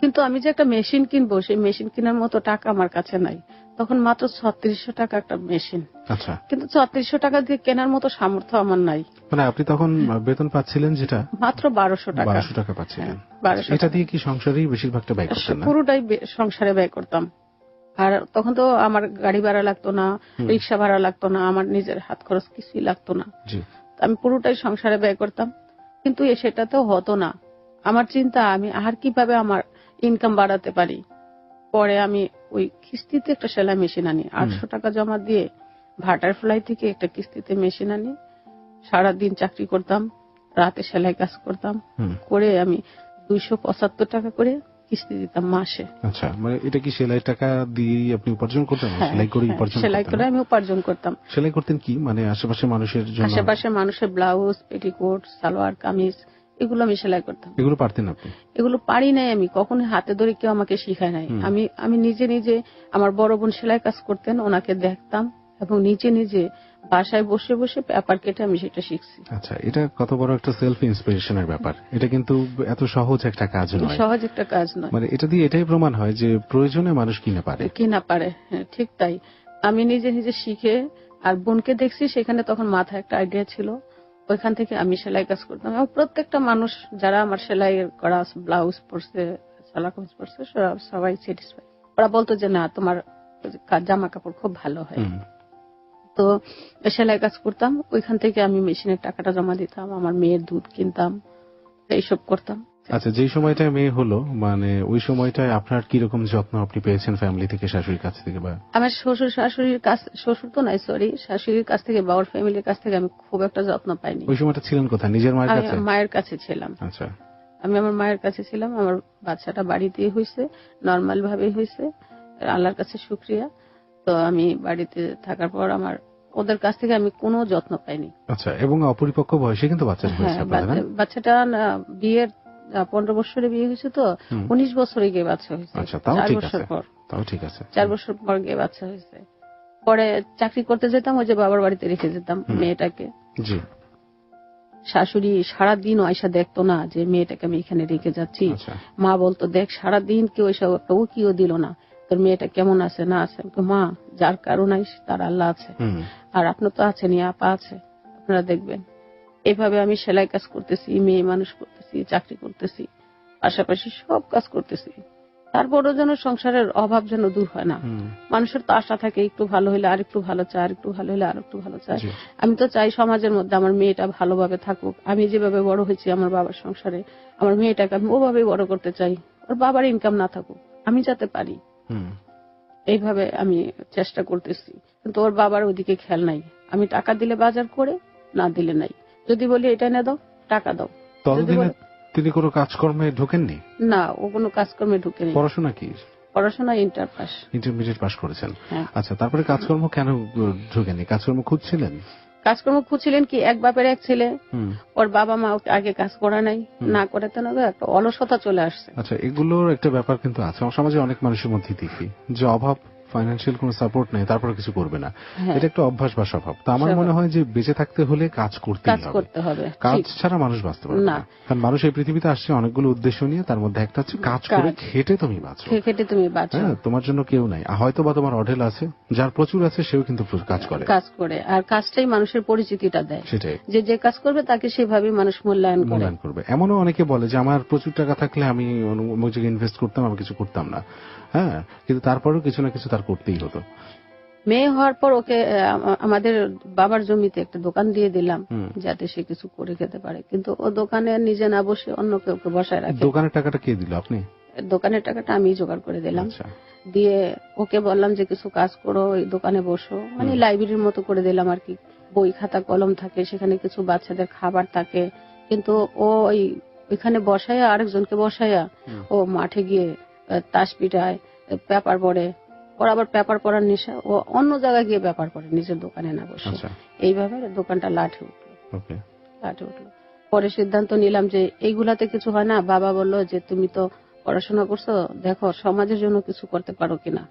কিন্তু আমি যে একটা মেশিন কিনবো, সেই মেশিন কেনার মতো টাকা আমার কাছে নাই। তখন মাত্র 3600 টাকা একটা মেশিন।
আচ্ছা,
কিন্তু 3600 টাকা দিয়ে কেনার মতো সামর্থ্য আমার নাই।
মানে আপনি তখন বেতন পাচ্ছিলেন যেটা
মাত্র 1200 টাকা।
1200 টাকা পাচ্ছিলেন।
1200
এটা দিয়ে কি সংসারেই বেশিরভাগটা ব্যয় করতেন না?
পুরোটাই সংসারে ব্যয় করতাম। আর তখন তো আমার গাড়ি ভাড়া লাগতো না, রিক্সা ভাড়া লাগতো না, আমার নিজের হাত খরচ কিছুই লাগতো না। আমি পুরোটাই সংসারে ব্যয় করতাম, কিন্তু সেটা তো হতো না। আমার চিন্তা আমি আর কিভাবে আমার ইনকাম বাড়াতে পারি। পরে আমি ওই কিস্তিতে একটা সেলাই মেশিন আনি, 800 টাকা জমা দিয়ে বাটারফ্লাই থেকে একটা কিস্তিতে মেশিন আনি। সারাদিন চাকরি করতাম, রাতে সেলাই কাজ করতাম, করে আমি 275 টাকা করে কিস্তি দিতাম মাসে।
আচ্ছা, মানে এটা কি সেলাই টাকা দিয়ে আপনি উপার্জন করতেন? সেলাই করে উপার্জন
সেলাই করে আমি উপার্জন করতাম।
সেলাই করতেন কি, মানে আশেপাশে মানুষের জন্য?
আশেপাশে মানুষের ব্লাউজ, পেটিকোট, সালোয়ার কামিজ এগুলো আমি সেলাই করতাম।
এগুলো পারতেন আপনি?
এগুলো পারি নাই আমি, কখনো হাতে ধরে কেউ আমাকে শিখায় নাই। আমি নিজে নিজে, আমার বড় বোন সেলাই কাজ করতেন, ওনাকে দেখতাম এবং নিজে নিজে বাসায় বসে বসে পেপার কেটে আমি সেটা শিখছি।
আচ্ছা, এটা কত বড় একটা সেলফ ইন্সপিরেশনের ব্যাপার। এটা কিন্তু এত সহজ একটা কাজ নয়।
সহজ একটা কাজ নয়।
মানে এটা দিয়ে এটাই প্রমাণ হয় যে প্রয়োজনে মানুষ কি না পারে।
হ্যাঁ, ঠিক তাই। আমি নিজে নিজে শিখে, আর বোনকে দেখছি, সেখানে তখন মাথায় একটা আইডিয়া ছিল, ওইখান থেকে আমি সেলাই কাজ করতাম। এবং প্রত্যেকটা মানুষ যারা আমার সেলাই করা ব্লাউজ পরছে, সালোয়ার কামিজ পরছে, সবাই স্যাটিসফাই। ওরা বলতো যে না, তোমার জামা কাপড় খুব ভালো হয়। তো সেলাই কাজ করতাম, ওইখান থেকে আমি মেশিনের টাকাটা জমা দিতাম, আমার মেয়ের দুধ কিনতাম, এইসব করতাম।
আচ্ছা, যেই সময়টায় মেয়ে হলো, মানে ওই সময়টায় আপনার কিরকম যত্ন আপনি পেয়েছেন ফ্যামিলি থেকে, শাশুড়ির কাছ থেকে? বা আমার
শ্বশুর শাশুড়ির কাছ, শ্বশুর তো নাই, সরি, শাশুড়ির কাছ থেকে, বাবার ফ্যামিলির কাছ থেকে আমি খুব একটা যত্ন পাইনি।
ওই সময়টা ছিলেন কোথায়? নিজের মায়ের কাছে?
মায়ের কাছে ছিলাম।
আচ্ছা,
আমি আমার মায়ের কাছে ছিলাম। আমার বাচ্চাটা বাড়িতেই হয়েছে, নর্মাল ভাবে হয়েছে, আল্লাহর কাছে শুকরিয়া। তো আমি বাড়িতে থাকার পর আমার ওদের কাছ থেকে আমি কোনো যত্ন পাইনি।
আচ্ছা, এবং অপরিপক্ক বয়সে কিন্তু বাচ্চাটা হয়েছে আপনাদের?
বাচ্চাটা বিয়ের 15 বছরে বিয়ে হয়েছে, তো 19 বছরে গিয়ে বাচ্চা হয়েছে।
আচ্ছা, তাও ঠিক আছে, তাও ঠিক আছে।
4 বছর পর গিয়ে বাচ্চা হয়েছে। পরে চাকরি করতে যেতাম, ওই যে বাবার বাড়িতে রেখে যেতাম মেয়েটাকে। জি। শাশুড়ি সারাদিন আয়সা দেখতো না যে মেয়েটাকে আমি এখানে রেখে যাচ্ছি। মা বলতো, দেখ সারাদিন কেউ এসব একটা উকিও দিল না, তোর মেয়েটা কেমন আছে না আছে। মা, যার কারণ তার আল্লাহ আছে, আর আপনার তো আছেন, আপা আছে, আপনারা দেখবেন। এভাবে আমি সেলাই কাজ করতেছি, মেয়ে মানুষ করতেছি, চাকরি করতেছি, পাশাপাশি সব কাজ করতেছি। তারপরও যেন সংসারের অভাব যেন দূর হয় না। মানুষের তো আশা থাকে, একটু ভালো হলে আর একটু ভালো চায়, আর একটু ভালো হলে আর একটু ভালো চায়। আমি তো চাই সমাজের মধ্যে আমার মেয়েটা ভালোভাবে থাকুক। আমি যেভাবে বড় হয়েছি আমার বাবার সংসারে, আমার মেয়েটাকে আমি ওভাবে বড় করতে চাই। ওর বাবার ইনকাম না থাকুক, আমি যাতে পারি, এইভাবে আমি চেষ্টা করতেছি। কিন্তু ওর বাবার ওইদিকে খেয়াল নাই। আমি টাকা দিলে বাজার করে, না দিলে নাই। যদি বলি এটা এনে দাও, টাকা দাও।
তিনি কোনো কাজকর্মে ঢোকেননি? না,
ও কোনো কাজকর্মে ঢুকেনি।
পড়াশোনা কি?
পড়াশোনা ইন্টার পাস,
ইন্টারমিডিয়েট পাস করেছেন। আচ্ছা, তারপরে কাজকর্ম কেন ঢোকেননি? কাজকর্ম খুঁজছিলেন?
কাজকর্ম খুঁজছিলেন কি, এক বাপের এক ছেলে, ওর বাবা মা ওকে আগে কাজ করা নাই, না করাতে না একটা অলসতা চলে আসছে।
আচ্ছা, এগুলোর একটা ব্যাপার কিন্তু আছে সমাজে, অনেক মানুষের মধ্যে দেখি যে অভাব, ফাইন্যান্সিয়াল কোনো সাপোর্ট নেই, তারপরে কিছু করবে না। এটা একটা অভ্যাস বা স্বভাব। তো আমার মনে হয় যে বেঁচে থাকতে হলে কাজ করতে হবে। কাজ ছাড়া মানুষ বাঁচতে পারবে না। কারণ মানুষ এই পৃথিবীতে আসছে অনেকগুলো উদ্দেশ্য নিয়ে, তার মধ্যে একটা হচ্ছে কাজ করে খেটে তুমি বাঁচো। হ্যাঁ, তোমার জন্য কেউ নাই। হয়তো বা তোমার অঢেল আছে, যার প্রচুর আছে সেও কিন্তু কাজ করে,
আর কাজটাই মানুষের পরিচিতিটা দেয়। সেটাই, যে কাজ করবে তাকে সেভাবেই মানুষ মূল্যায়ন
করবে। এমনও অনেকে বলে যে আমার প্রচুর টাকা থাকলে আমি অন্য জায়গায় ইনভেস্ট করতাম, আমি কিছু করতাম না। হ্যাঁ, কিন্তু তারপরেও কিছু না কিছু তার করতেই হতো।
মেয়ে হওয়ার পর ওকে আমাদের বাবার জমিতে একটা দোকান দিয়ে দিলাম, যাতে সে কিছু করে খেতে পারে। কিন্তু ও দোকানে নিজে না বসে অন্য কেউকে বসায় রাখে।
দোকানের টাকাটা কে দিল? আপনি?
দোকানের টাকাটা আমি জোগাড় করে দিলাম। দিয়ে ওকে বললাম যে কিছু কাজ করো, ওই দোকানে বসো, মানে লাইব্রেরির মতো করে দিলাম আর কি। বই খাতা কলম থাকে, সেখানে কিছু বাচ্চাদের খাবার থাকে। কিন্তু ও ওইখানে বসাইয়া, আরেকজনকে বসাইয়া ও মাঠে গিয়ে তাস পিটায়, পেপার পড়ে। ওর আবার পেপার পড়ার নেশা, ও অন্য জায়গায় গিয়ে পেপার পড়ে, নিজের দোকানে না বসে। এইভাবে দোকানটা লাঠে উঠলো। পরে সিদ্ধান্ত নিলাম যে এইগুলাতে কিছু হয় না। বাবা বললো যে তুমি তো পড়াশোনা করছো, দেখো সমাজের জন্য কিছু করতে পারো কিনা।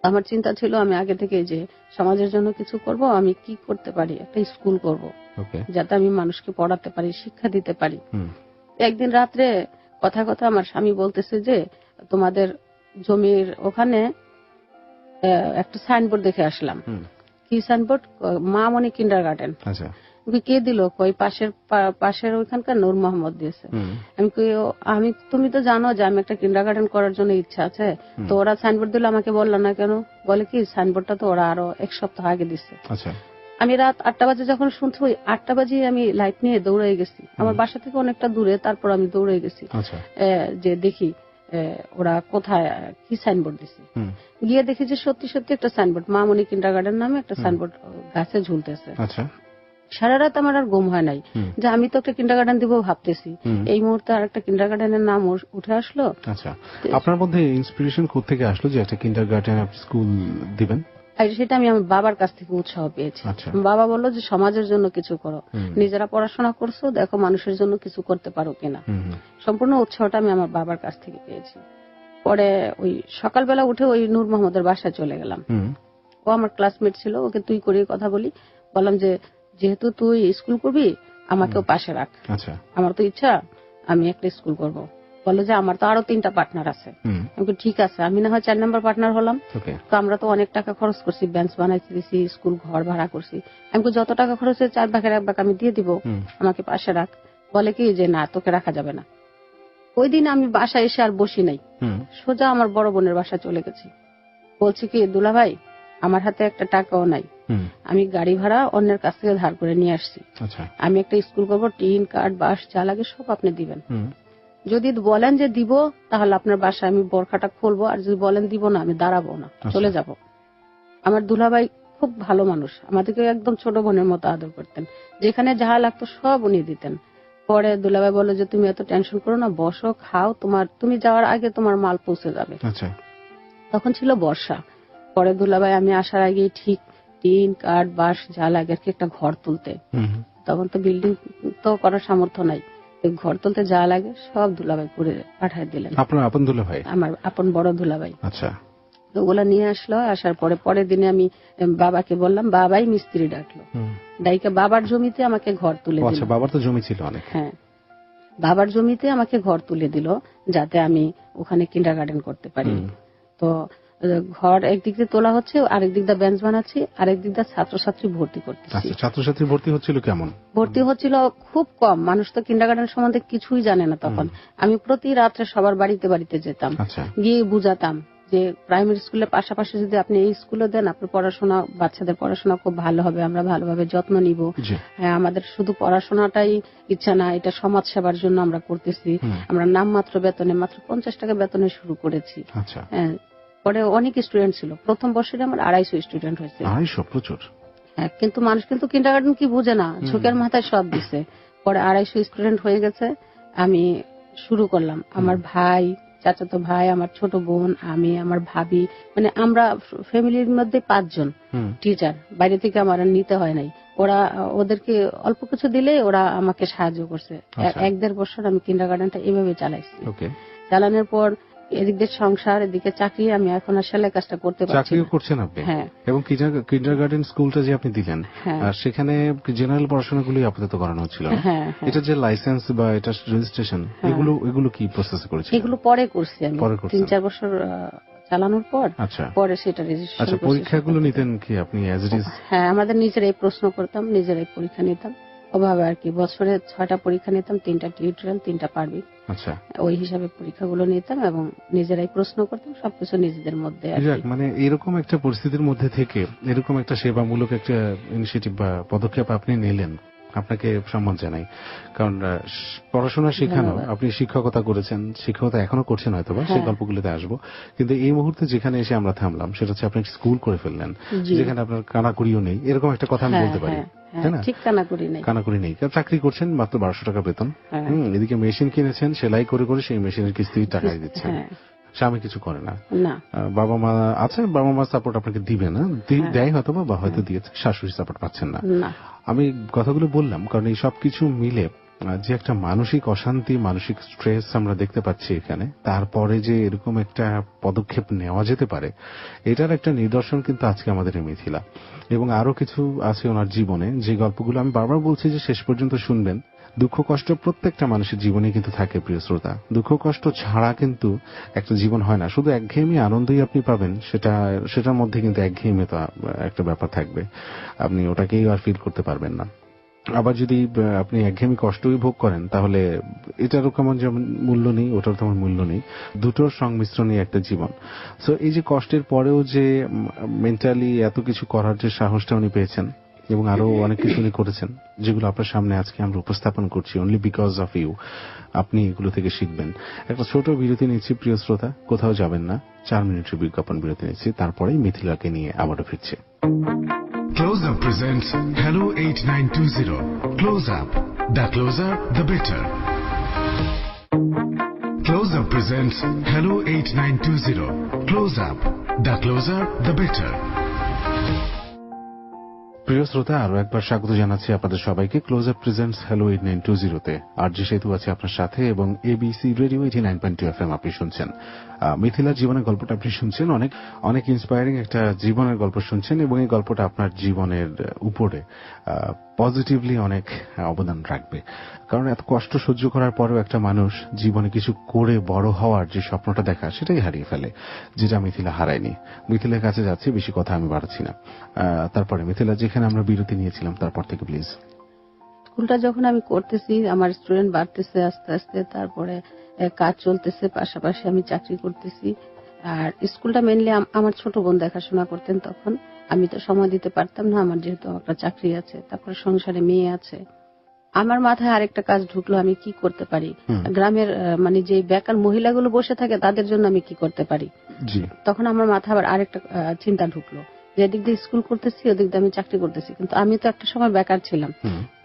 আমার চিন্তা ছিল আমি আগে থেকে যে সমাজের জন্য কিছু করব। আমি কি করতে পারি, একটা স্কুল করব, যাতে আমি মানুষকে পড়াতে পারি, শিক্ষা দিতে পারি। একদিন রাত্রে কথা আমার স্বামী বলতেছে যে তোমাদের জমির ওখানে একটা সাইনবোর্ড দেখে আসলাম। কি সাইনবোর্ড? মা মনি কিন্ডারগার্টেন।
আচ্ছা,
কে দিল? কই পাশের ওইখানকার নূর মোহাম্মদ দিয়েছে। আমি কই আমি তুমি তো জানো যে আমি একটা কিন্ডারগার্টেন করার জন্য ইচ্ছা আছে, তো ওরা সাইনবোর্ড দিল আমাকে বললো না কেন? বলে কি সাইনবোর্ডটা তো ওরা আরো 1 সপ্তাহ আগে দিচ্ছে।
আচ্ছা,
আমি রাত 8টা বাজে যখন শুনছি, ওই 8টা বাজে আমি লাইট নিয়ে দৌড়ে গেছি। আমার বাসা থেকে অনেকটা দূরে, তারপর আমি দৌড়ে গেছি যে দেখি ওরা কোথায় কি সাইনবোর্ড দিছে। গিয়ে দেখি যে সত্যি সত্যি একটা সাইনবোর্ড, মা মনি কিন্ডারগার্টেন নামে একটা সাইনবোর্ড গাছে ঝুলতেছে। সারা রাত আমার আর ঘুম হয় নাই যে আমি তো একটা কিন্ডারগার্টেন দিব ভাবতেছি, এই মুহূর্তে আর একটা কিন্ডারগার্টেনের নাম উঠে আসলো।
আচ্ছা, আপনার মধ্যে ইন্সপিরেশন কোত্থেকে আসলো যে একটা কিন্ডারগার্টেন স্কুল দিবেন?
সেটা আমি আমার বাবার কাছ থেকে উৎসাহ পেয়েছি। বাবা বললো যে সমাজের জন্য কিছু করো, নিজেরা পড়াশোনা করছো, দেখো মানুষের জন্য কিছু করতে পারো কিনা। সম্পূর্ণ উৎসাহটা আমি আমার বাবার কাছ থেকে পেয়েছি। পরে ওই সকালবেলা উঠে ওই নূর মোহাম্মদের বাসায় চলে গেলাম। ও আমার ক্লাসমেট ছিল, ওকে তুই করে কথা বললাম যে যেহেতু তুই স্কুল করবি আমাকেও পাশে রাখ, আমার তো ইচ্ছা আমি একটা স্কুল করব। বললো যে আমার তো আরো 3টা পার্টনার আছে। আমি ঠিক আছে, আমি না হয় 4 নম্বর পার্টনার হলাম। তো আমরা তো অনেক টাকা খরচ করছি, বেঞ্চ বানাইতে দিছি, স্কুল ঘর ভাড়া করছি। আমি যত টাকা খরচ হয়েছে 4 ভাগের 1 ভাগ আমি দিয়ে দিব, আমাকে পাশে রাখ। বলে কি যে না, তোকে রাখা যাবে না। ওই দিন আমি বাসায় এসে আর বসি নাই, সোজা আমার বড় বোনের বাসায় চলে গেছি। বলছি কি দুলা ভাই, আমার হাতে একটা টাকাও নাই, আমি গাড়ি ভাড়া অন্যের কাছ থেকে ধার করে নিয়ে আসছি। আমি একটা স্কুল করবো, টিন কাঠ বাঁশ যা লাগে সব আপনি দিবেন। যদি বলেন যে দিব তাহলে আপনার বাসায় আমি বরখাটা খুলবো, আর যদি বলেন দিব না আমি দাঁড়াবো না, চলে যাব। আমার দুলাভাই খুব ভালো মানুষ, আমাদেরকে একদম ছোট বোনের মতো আদর করতেন, যেখানে যা লাগতো সব উনি দিতেন। পরে দুলাভাই বললো যে তুমি এত টেনশন করো না, বসো খাও, তুমি যাওয়ার আগে তোমার মাল পৌঁছে যাবে। তখন ছিল বর্ষা। পরে দুলাভাই আমি আসার আগে ঠিক টিন কাঠ বাঁশ যা লাগে একটা ঘর তুলতে, তখন তো বিল্ডিং তো করার সামর্থ্য নাই, ঘর তুলতে যা লাগে সব দুলাভাই করে পাঠায় দিলেন।
আপনার আপন দুলাভাই? আমার
আপন বড় দুলাভাই। আচ্ছা, ওগুলা নিয়ে আসলো। আসার পরের দিনে আমি বাবাকে বললাম, বাবাই মিস্ত্রি ডাকলো, ডাইকা বাবার জমিতে আমাকে ঘর তুলে দিল।
আচ্ছা, বাবার তো জমি ছিল অনেক।
হ্যাঁ, বাবার জমিতে আমাকে ঘর তুলে দিল যাতে আমি ওখানে কিন্ডারগার্টেন করতে পারি। তো ঘর একদিক দিয়ে তোলা হচ্ছে, আরেক দিক দিয়ে বেঞ্চ বানাচ্ছি, আরেক দিক দিয়ে ছাত্রছাত্রী ভর্তি করতেছি।
ছাত্রছাত্রী ভর্তি হচ্ছিল কেমন?
ভর্তি হচ্ছিল খুব কম, মানুষ তো কিন্ডারগার্টেন সম্বন্ধে কিছুই জানে না তখন। আমি প্রতি রাত্রে সবার বাড়িতে বাড়িতে যেতাম, গিয়ে বুঝাতাম যে প্রাইমারি স্কুলের পাশাপাশি যদি আপনি এই স্কুলে দেন, আপনার পড়াশোনা, বাচ্চাদের পড়াশোনা খুব ভালো হবে, আমরা ভালোভাবে যত্ন নিব। হ্যাঁ, আমাদের শুধু পড়াশোনাটাই ইচ্ছা না, এটা সমাজ সেবার জন্য আমরা করতেছি। আমরা নামমাত্র বেতনে, মাত্র 50 টাকা বেতনে শুরু করেছি। হ্যাঁ, পরে অনেক স্টুডেন্ট ছিল, প্রথম বছরে আমার 250 স্টুডেন্ট হয়েছে।
250? প্রচুর।
হ্যাঁ, কিন্তু মানুষ কিন্তু কিন্ডারগার্টেন কি বুঝে না, ঝোঁকের মাথায় সব দিছে। পরে 250 স্টুডেন্ট হয়ে গেছে, আমি শুরু করলাম। আমার ভাই, চাচাতো ভাই, আমার ছোট বোন, আমি, আমার ভাবি, মানে আমরা ফ্যামিলির মধ্যে 5 জন টিচার, বাইরে থেকে আমার নিতে হয় নাই। ওদেরকে অল্প কিছু দিলে ওরা আমাকে সাহায্য করছে। 1-1.5 বছর আমি কিন্ডারগার্টেনটা এভাবে চালাইছি। চালানোর পর এদিক দিয়ে সংসার, এদিকে চাকরি, আমি এখন আর সেলাই কাজটা করতে পারছি।
চাকরিও করছেন আপনি? হ্যাঁ। এবং কিন্ডারগার্টেন স্কুলটা যে আপনি দিলেন, সেখানে জেনারেল পড়াশোনাগুলোই আপাতত করানো হচ্ছিল? হ্যাঁ। এটা যে লাইসেন্স বা এটা রেজিস্ট্রেশন, এগুলো কি প্রসেস করেছেন? এগুলো পরে করছি আমি, 3-4 বছর চালানোর পর। আচ্ছা, পরে সেটা রেজিস্ট্রেশন। আচ্ছা, পরীক্ষাগুলো নিতেন কি আপনি অ্যাজ ইট ইজ? হ্যাঁ, আমাদের নিজেরাই প্রশ্ন করতাম, নিজেরাই পরীক্ষা নিতাম, ওভাবে আর কি। বছরে 6টা পরীক্ষা নিতাম, 3টা টিউটোরিয়াল, 3টা পারবি। আচ্ছা, ওই হিসাবে পরীক্ষাগুলো নিতাম এবং নিজেরাই প্রশ্ন করতাম, সবকিছু নিজেদের মধ্যে। মানে এরকম একটা পরিস্থিতির মধ্যে থেকে এরকম একটা সেবামূলক একটা ইনিশিয়েটিভ বা পদক্ষেপ আপনি নিলেন, আপনাকে সম্মান জানাই। কারণ পড়াশোনা শেখানো, আপনি শিক্ষকতা করেছেন, শিক্ষকতা এখনো করছেন হয়তো বা, সেই গল্পগুলোতে আসবো। কিন্তু এই মুহূর্তে যেখানে এসে আমরা থামলাম সেটা হচ্ছে আপনি স্কুল করে ফেললেন, যেখানে আপনার কানাকুড়িও নেই, এরকম একটা কথা আমি বলতে পারি। ঠিক, কানাকুড়ি নেই। চাকরি করছেন, মাত্র 1200 টাকা বেতন। এদিকে মেশিন কিনেছেন, সেলাই করে করে সেই মেশিনের কিস্তি টাকাই দিচ্ছেন। স্বামী কিছু করে না, বাবা মা আছে, বাবা মা সাপোর্ট আপনাকে দিবে না, দেয় হয়তো বা হয়তো দিয়েছে, শাশুড়ি সাপোর্ট পাচ্ছেন না। আমি কথাগুলো বললাম কারণ এই সবকিছু মিলে যে একটা মানসিক অশান্তি, মানসিক স্ট্রেস আমরা দেখতে পাচ্ছি এখানে, তারপরে যে এরকম একটা পদক্ষেপ নেওয়া যেতে পারে, এটার একটা নিদর্শন কিন্তু আজকে আমাদের এই মিথিলা। এবং আরো কিছু আছে ওনার জীবনে, যে গল্পগুলো আমি বারবার বলছি যে শেষ পর্যন্ত শুনবেন, দুঃখ কষ্ট প্রত্যেকটা মানুষের জীবনে কিন্তু থাকে প্রিয় শ্রোতা। দুঃখ কষ্ট ছাড়া কিন্তু একটা জীবন হয় না। শুধু একঘেয়েমি আনন্দই আপনি পাবেন, সেটার মধ্যে কিন্তু একঘেয়েমি তো একটা ব্যাপার থাকবে, আপনি ওটাকেই আর ফিল করতে পারবেন না। আবার যদি আপনি একঘেয়েমি কষ্টই ভোগ করেন, তাহলে এটারও কেমন যেমন মূল্য নেই, ওটারও তেমন মূল্য নেই। দুটোর সংমিশ্রণই একটা জীবন। সো এই যে কষ্টের পরেও যে মেন্টালি এত কিছু করার যে সাহসটা উনি পেয়েছেন, এবং আরো অনেক কিছু উনি করেছেন, যেগুলো আপনার সামনে আজকে আমরা উপস্থাপন করছি অনলি বিকজ অফ ইউ। আপনি এগুলো থেকে শিখবেন। একটা ছোট বিরতি নিচ্ছি প্রিয় শ্রোতা, কোথাও যাবেন না। 4 মিনিটের বিজ্ঞাপন বিরতি নিচ্ছি, তারপরেই মিথিলাকে নিয়ে আবারও ফিরছে।
Close Up presents Hello 8920. Close Up. The closer, the better. Close Up presents Hello 8920. Close Up. The closer, the better.
প্রিয় শ্রোতা, আরো একবার স্বাগত জানাচ্ছি আপনাদের সবাইকে ক্লোজ আপ প্রেজেন্টস হ্যালো 8920 তে। আরজি সেতু আছে আপনার সাথে এবং এবিসি রেডিও 89.2 FM আপনি শুনছেন। মিথিলার জীবনের গল্পটা আপনি শুনছেন। অনেক অনেক ইন্সপায়ারিং একটা জীবনের গল্প শুনছেন, এবং এই গল্পটা আপনার জীবনের উপরে পজিটিভলি অনেক অবদান রাখবে। কারণ এত কষ্ট সহ্য করার পরেও একটা মানুষ জীবনে কিছু করে বড় হওয়ার যে স্বপ্নটা দেখা, সেটাই হারিয়ে ফেলে, যেটা মিথিলা হারায়নি। মিথিলার কাছে যাচ্ছে, বেশি কথা আমি বাড়াচ্ছি না। তারপরে মিথিলা, যেখানে আমরা বিরতি নিয়েছিলাম তারপর থেকে প্লিজ।
স্কুলটা যখন আমি করতেছি, আমার স্টুডেন্ট বাড়তেছে আস্তে আস্তে, তারপরে কাজ চলতেছে, পাশাপাশি আমি চাকরি করতেছি। আর স্কুলটা মেনলি আমার ছোট বোন দেখাশোনা করতেন। তখন আমি তো সময় দিতে পারতাম না, আমার যেহেতু একটা চাকরি আছে, তারপরে সংসারে মেয়ে আছে। আমার মাথায় আরেকটা কাজ ঢুকলো, আমি কি করতে পারি গ্রামের মানে যে বেকার মহিলাগুলো বসে থাকে তাদের জন্য আমি কি করতে পারি। তখন আমার মাথায় আবার আরেকটা চিন্তা ঢুকলো, যে এদিক দিয়ে স্কুল করতেছি, ওদিক দিয়ে আমি চাকরি করতেছি, কিন্তু আমি তো একটা সময় বেকার ছিলাম।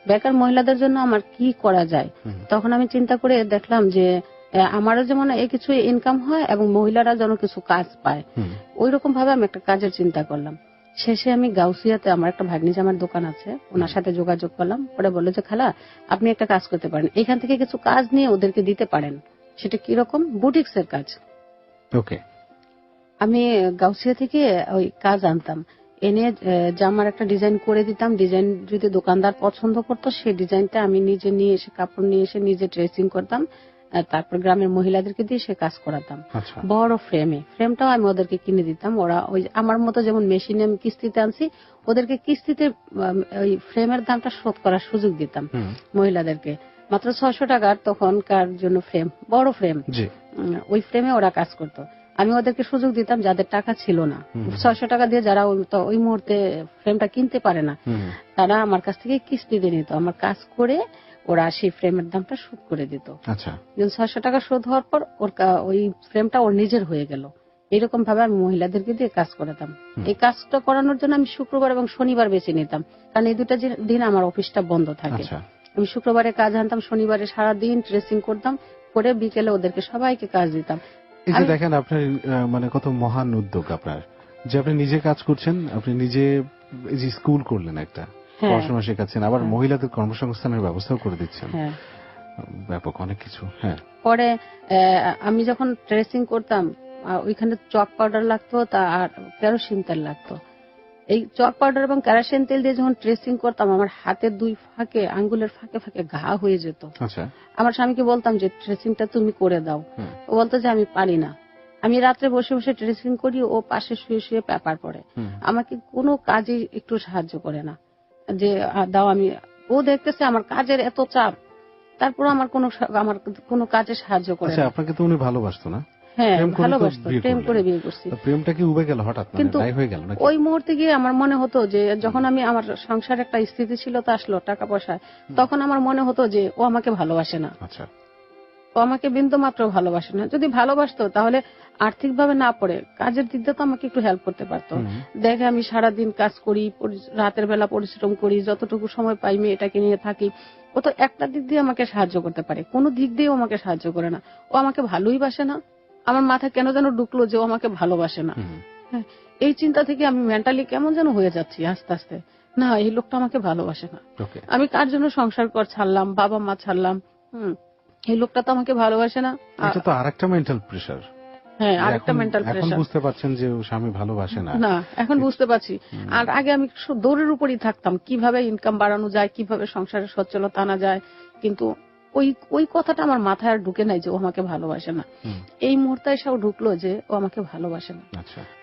বেকার মহিলাদের জন্য আমার কি করা যায়। তখন আমি চিন্তা করে দেখলাম যে আমারও যেমন এই কিছু ইনকাম হয় এবং মহিলারা যেন কিছু কাজ পায়, ওই রকম ভাবে আমি একটা কাজের চিন্তা করলাম। শেষে আমি গাউসিয়াতে আমার একটা ভাগ্নি জামার দোকান আছে, ওনার সাথে যোগাযোগ করলাম। ওরা বললো যে খালা, আপনি একটা কাজ করতে পারেন, এখান থেকে কিছু কাজ নিয়ে ওদেরকে দিতে পারেন। সেটা কিরকম? বুটিক্স এর কাজ।
ওকে।
আমি গাউসিয়া থেকে ওই কাজ আনতাম, এনে জামার একটা ডিজাইন করে দিতাম। ডিজাইন যদি দোকানদার পছন্দ করতো, সেই ডিজাইনটা আমি নিজে নিয়ে এসে, কাপড় নিয়ে এসে নিজে ড্রেসিং করতাম, তারপর গ্রামের মহিলাদেরকে দিয়ে সে কাজ করাতাম। বড় ফ্রেমটাও আমি ওদেরকে কিনে দিতাম। ওরা ওই আমার মতো যেমন মেশিনে আমি কিস্তিতে আনছি, ওদেরকে কিস্তিতে ওই ফ্রেমের দামটা শোধ করার সুযোগ দিতাম মহিলাদেরকে। মাত্র 600 টাকার তখনকার জন্য ফ্রেম, বড় ফ্রেম, ওই ফ্রেমে ওরা কাজ করতো। আমি ওদেরকে সুযোগ দিতাম যাদের টাকা ছিল না। 600 টাকা দিয়ে যারা ওই মুহূর্তে ফ্রেমটা কিনতে পারে না, তারা আমার কাছ থেকে কিস্তি দিয়ে নিত। আমার কাজ করে ওরা সেই ফ্রেমের দামটা শোধ করে দিত। 600 টাকা শোধ হওয়ার পর ওই ফ্রেমটা ওর নিজের হয়ে গেল। এরকম ভাবে আমি মহিলাদেরকে দিয়ে কাজ করাতাম। এই কাজটা করানোর জন্য আমি শুক্রবার এবং শনিবার বেছে নিতাম, কারণ এই দুটা দিন আমার অফিসটা বন্ধ থাকে। আমি শুক্রবারে কাজ আনতাম, শনিবারে সারাদিন ড্রেসিং করতাম, করে বিকেলে ওদেরকে সবাইকে কাজ দিতাম।
এই যে দেখেন আপনার মানে কত মহান উদ্যোগ আপনার, যে আপনি নিজে কাজ করছেন, আপনি নিজে যে স্কুল করলেন, একটা পড়াশোনা শেখাচ্ছেন, আবার মহিলাদের কর্মসংস্থানের ব্যবস্থাও করে দিচ্ছেন। ব্যাপক অনেক কিছু। হ্যাঁ।
পরে আমি যখন ড্রেসিং করতাম, ওইখানে চক পাউডার লাগতো, আর কেরোসিন তেল লাগতো। এই চক পাউডার এবং কেরোসিন তেল দিয়ে যখন ড্রেসিং করতাম, আমার হাতের দুই ফাঁকে, আঙ্গুলের ফাঁকে ফাঁকে ঘা হয়ে যেত। আমার স্বামীকে বলতাম যে ড্রেসিংটা তুমি করে দাও, ও বলতো যে আমি পারি না। আমি রাত্রে বসে বসে ড্রেসিং করি, ও পাশে শুয়ে শুয়ে পেপার পড়ে, আমাকে কোনো কাজে একটু সাহায্য করে না, যে দাও আমি। ও দেখতেছে আমার কাজের এত চাপ, তারপর আমার কোনো কাজে সাহায্য করে না।
আপনাকে তো উনি ভালোবাসতো না?
হ্যাঁ, ভালোবাসতো, প্রেম করে বিয়ে করছি।
প্রেমটা কি উবে গেল হঠাৎ,
কিন্তু ওই মুহূর্তে গিয়ে আমার মনে হতো যে যখন আমি আমার সংসার একটা স্থিতিশীলতা আসলো, টাকা পয়সা, তখন আমার মনে হতো যে ও আমাকে ভালোবাসে না। ও আমাকে বিন্দু মাত্র ভালোবাসে না। যদি ভালোবাসতো তাহলে আর্থিকভাবে না পড়ে কাজের দিক দিয়ে তো আমাকে একটু হেল্প করতে পারতো। দেখে আমি সারাদিন কাজ করি, রাতের বেলা পরিশ্রম করি, যতটুকু সময় পাই মেয়েটাকে নিয়ে থাকি। ও তো একটা দিক দিয়ে আমাকে সাহায্য করতে পারে, কোনো দিক দিয়ে আমাকে সাহায্য করে না। ও আমাকে ভালোই বাসে না। আমার মাথায় কেন যেন ঢুকলো যে ও আমাকে ভালোবাসে না। এই চিন্তা থেকে আমি মেন্টালি কেমন যেন হয়ে যাচ্ছি আস্তে আস্তে, না এই লোকটা আমাকে ভালোবাসে না। আমি কার জন্য সংসার কর ছাড়লাম, বাবা মা ছাড়লাম, এই লোকটা তো আমাকে ভালোবাসে না।
এটা তো আরেকটা মেন্টাল প্রেসার।
হ্যাঁ, আরেকটা মেন্টাল প্রেসার।
এখন বুঝতে পারছেন যে স্বামী ভালোবাসে না?
না, এখন বুঝতে পারছি। আর আগে আমি দৌড়ের উপরই থাকতাম, কিভাবে ইনকাম বাড়ানো যায়, কিভাবে সংসারের সচ্ছলতা আনা যায়, কিন্তু ওই কথাটা আমার মাথায় আর ঢুকে নাই যে ও আমাকে ভালোবাসে না। এই মুহূর্তে এসেও ঢুকলো যে ও আমাকে ভালোবাসে না।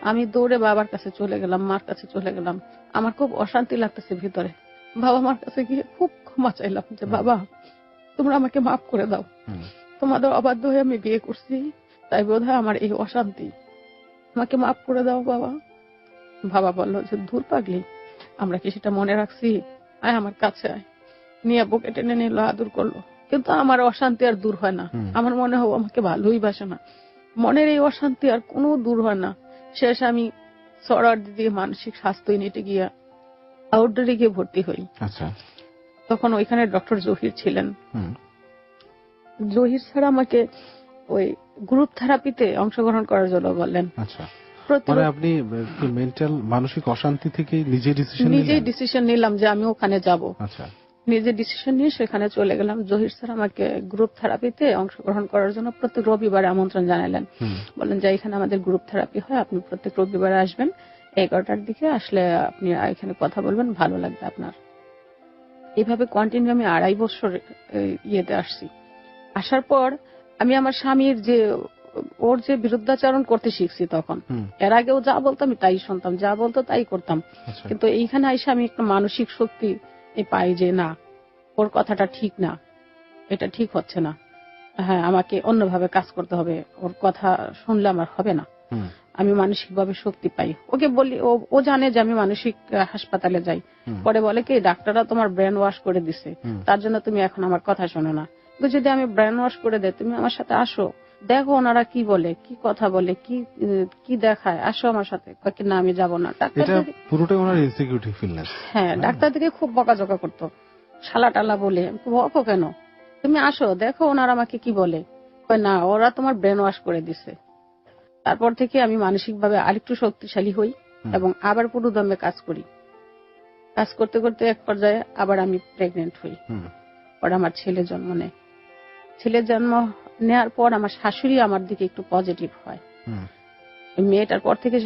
আমি দৌড়ে বাবার কাছে চলে গেলাম, মার কাছে চলে গেলাম। আমার খুব অশান্তি লাগতেছে ভিতরে। বাবা মার কাছে গিয়ে খুব ক্ষমা চাইলাম যে বাবা তোমরা আমাকে মাফ করে দাও, তোমাদের অবাধ্য হয়ে আমি বিয়ে করছি, তাই বোধহয় আমার এই অশান্তি, আমাকে মাফ করে দাও বাবা। বাবা বললো যে দূর পাগলি, আমরা কি সেটা মনে রাখছি, আয় আমার কাছে আয়। নিয়ে বুকে টেনে নিল, আদর করলো। কিন্তু আমার অশান্তি আর দূর হয় না। আমার মনে হয় আমাকে ভালোই বাসে না। মনের এই অশান্তি আর কোনো দূর হয় না। শেষ আমি সরারদি দিয়ে মানসিক স্বাস্থ্য ইউনিটে গিয়ে আউটডোরে গিয়ে ভর্তি হই। তখন ওইখানে ডক্টর জহির ছিলেন। জহির স্যার আমাকে ওই গ্রুপ থেরাপিতে অংশগ্রহণ করার জন্য বললেন।
আপনি মেন্টাল মানসিক অশান্তি থেকে নিজেই
ডিসিশন নিলাম যে আমি ওখানে যাব। নিজে ডিসিশন নিয়ে সেখানে চলে গেলাম। জহির স্যার আমাকে গ্রুপ থেরাপিতে অংশগ্রহণ করার জন্য প্রত্যেক রবিবারে আমন্ত্রণ জানালেন। বলেন যে এখানে আমাদের গ্রুপ থেরাপি হয়, আপনি প্রত্যেক রবিবারে আসবেন, 11টার দিকে আসলে আপনি এখানে কথা বলবেন, ভালো লাগবে আপনার। এইভাবে কন্টিনিউ আমি 2.5 বছর ইয়েতে আসছি। আসার পর আমি আমার স্বামীর যে ওর যে বিরুদ্ধাচরণ করতে শিখছি তখন। এর আগেও যা বলতো আমি তাই শুনতাম, যা বলতো তাই করতাম। কিন্তু এইখানে এসে আমি একটা মানসিক শক্তি পাই যে না, ওর কথাটা ঠিক না, এটা ঠিক হচ্ছে না, হ্যাঁ আমাকে অন্যভাবে কাজ করতে হবে, ওর কথা শুনলে আমার হবে না। আমি মানসিকভাবে শক্তি পাই। ওকে বলি, ও জানে যে আমি মানসিক হাসপাতালে যাই। পরে বলে কি ডাক্তাররা তোমার ব্রেন ওয়াশ করে দিছে, তার জন্য তুমি এখন আমার কথা শোনো না। কিন্তু যদি আমি ব্রেন ওয়াশ করে দেয়, তুমি আমার সাথে আসো, দেখো ওনারা কি বলে, কি কথা বলে, কি দেখায়, আসো আমার সাথে। না আমি যাবো না। হ্যাঁ, ডাক্তার থেকে খুব বকাঝকা করতো, শালা টালা বলে। বকো কেন, তুমি আসো দেখো ওনারা আমাকে কি বলে। না, ওরা তোমার ব্রেন ওয়াশ করে দিছে। তারপর থেকে আমি মানসিকভাবে আরেকটু শক্তিশালী হই এবং আবার পুরোদমে কাজ করি। কাজ করতে করতে এক পর্যায়ে আবার আমি প্রেগনেন্ট হই। পরে আমার ছেলে জন্ম নেয়। ছেলে জন্ম নেওয়ার পর আমার শাশুড়ি আমার দিকে একটু পজিটিভ হয়। মেয়েটার পর থেকে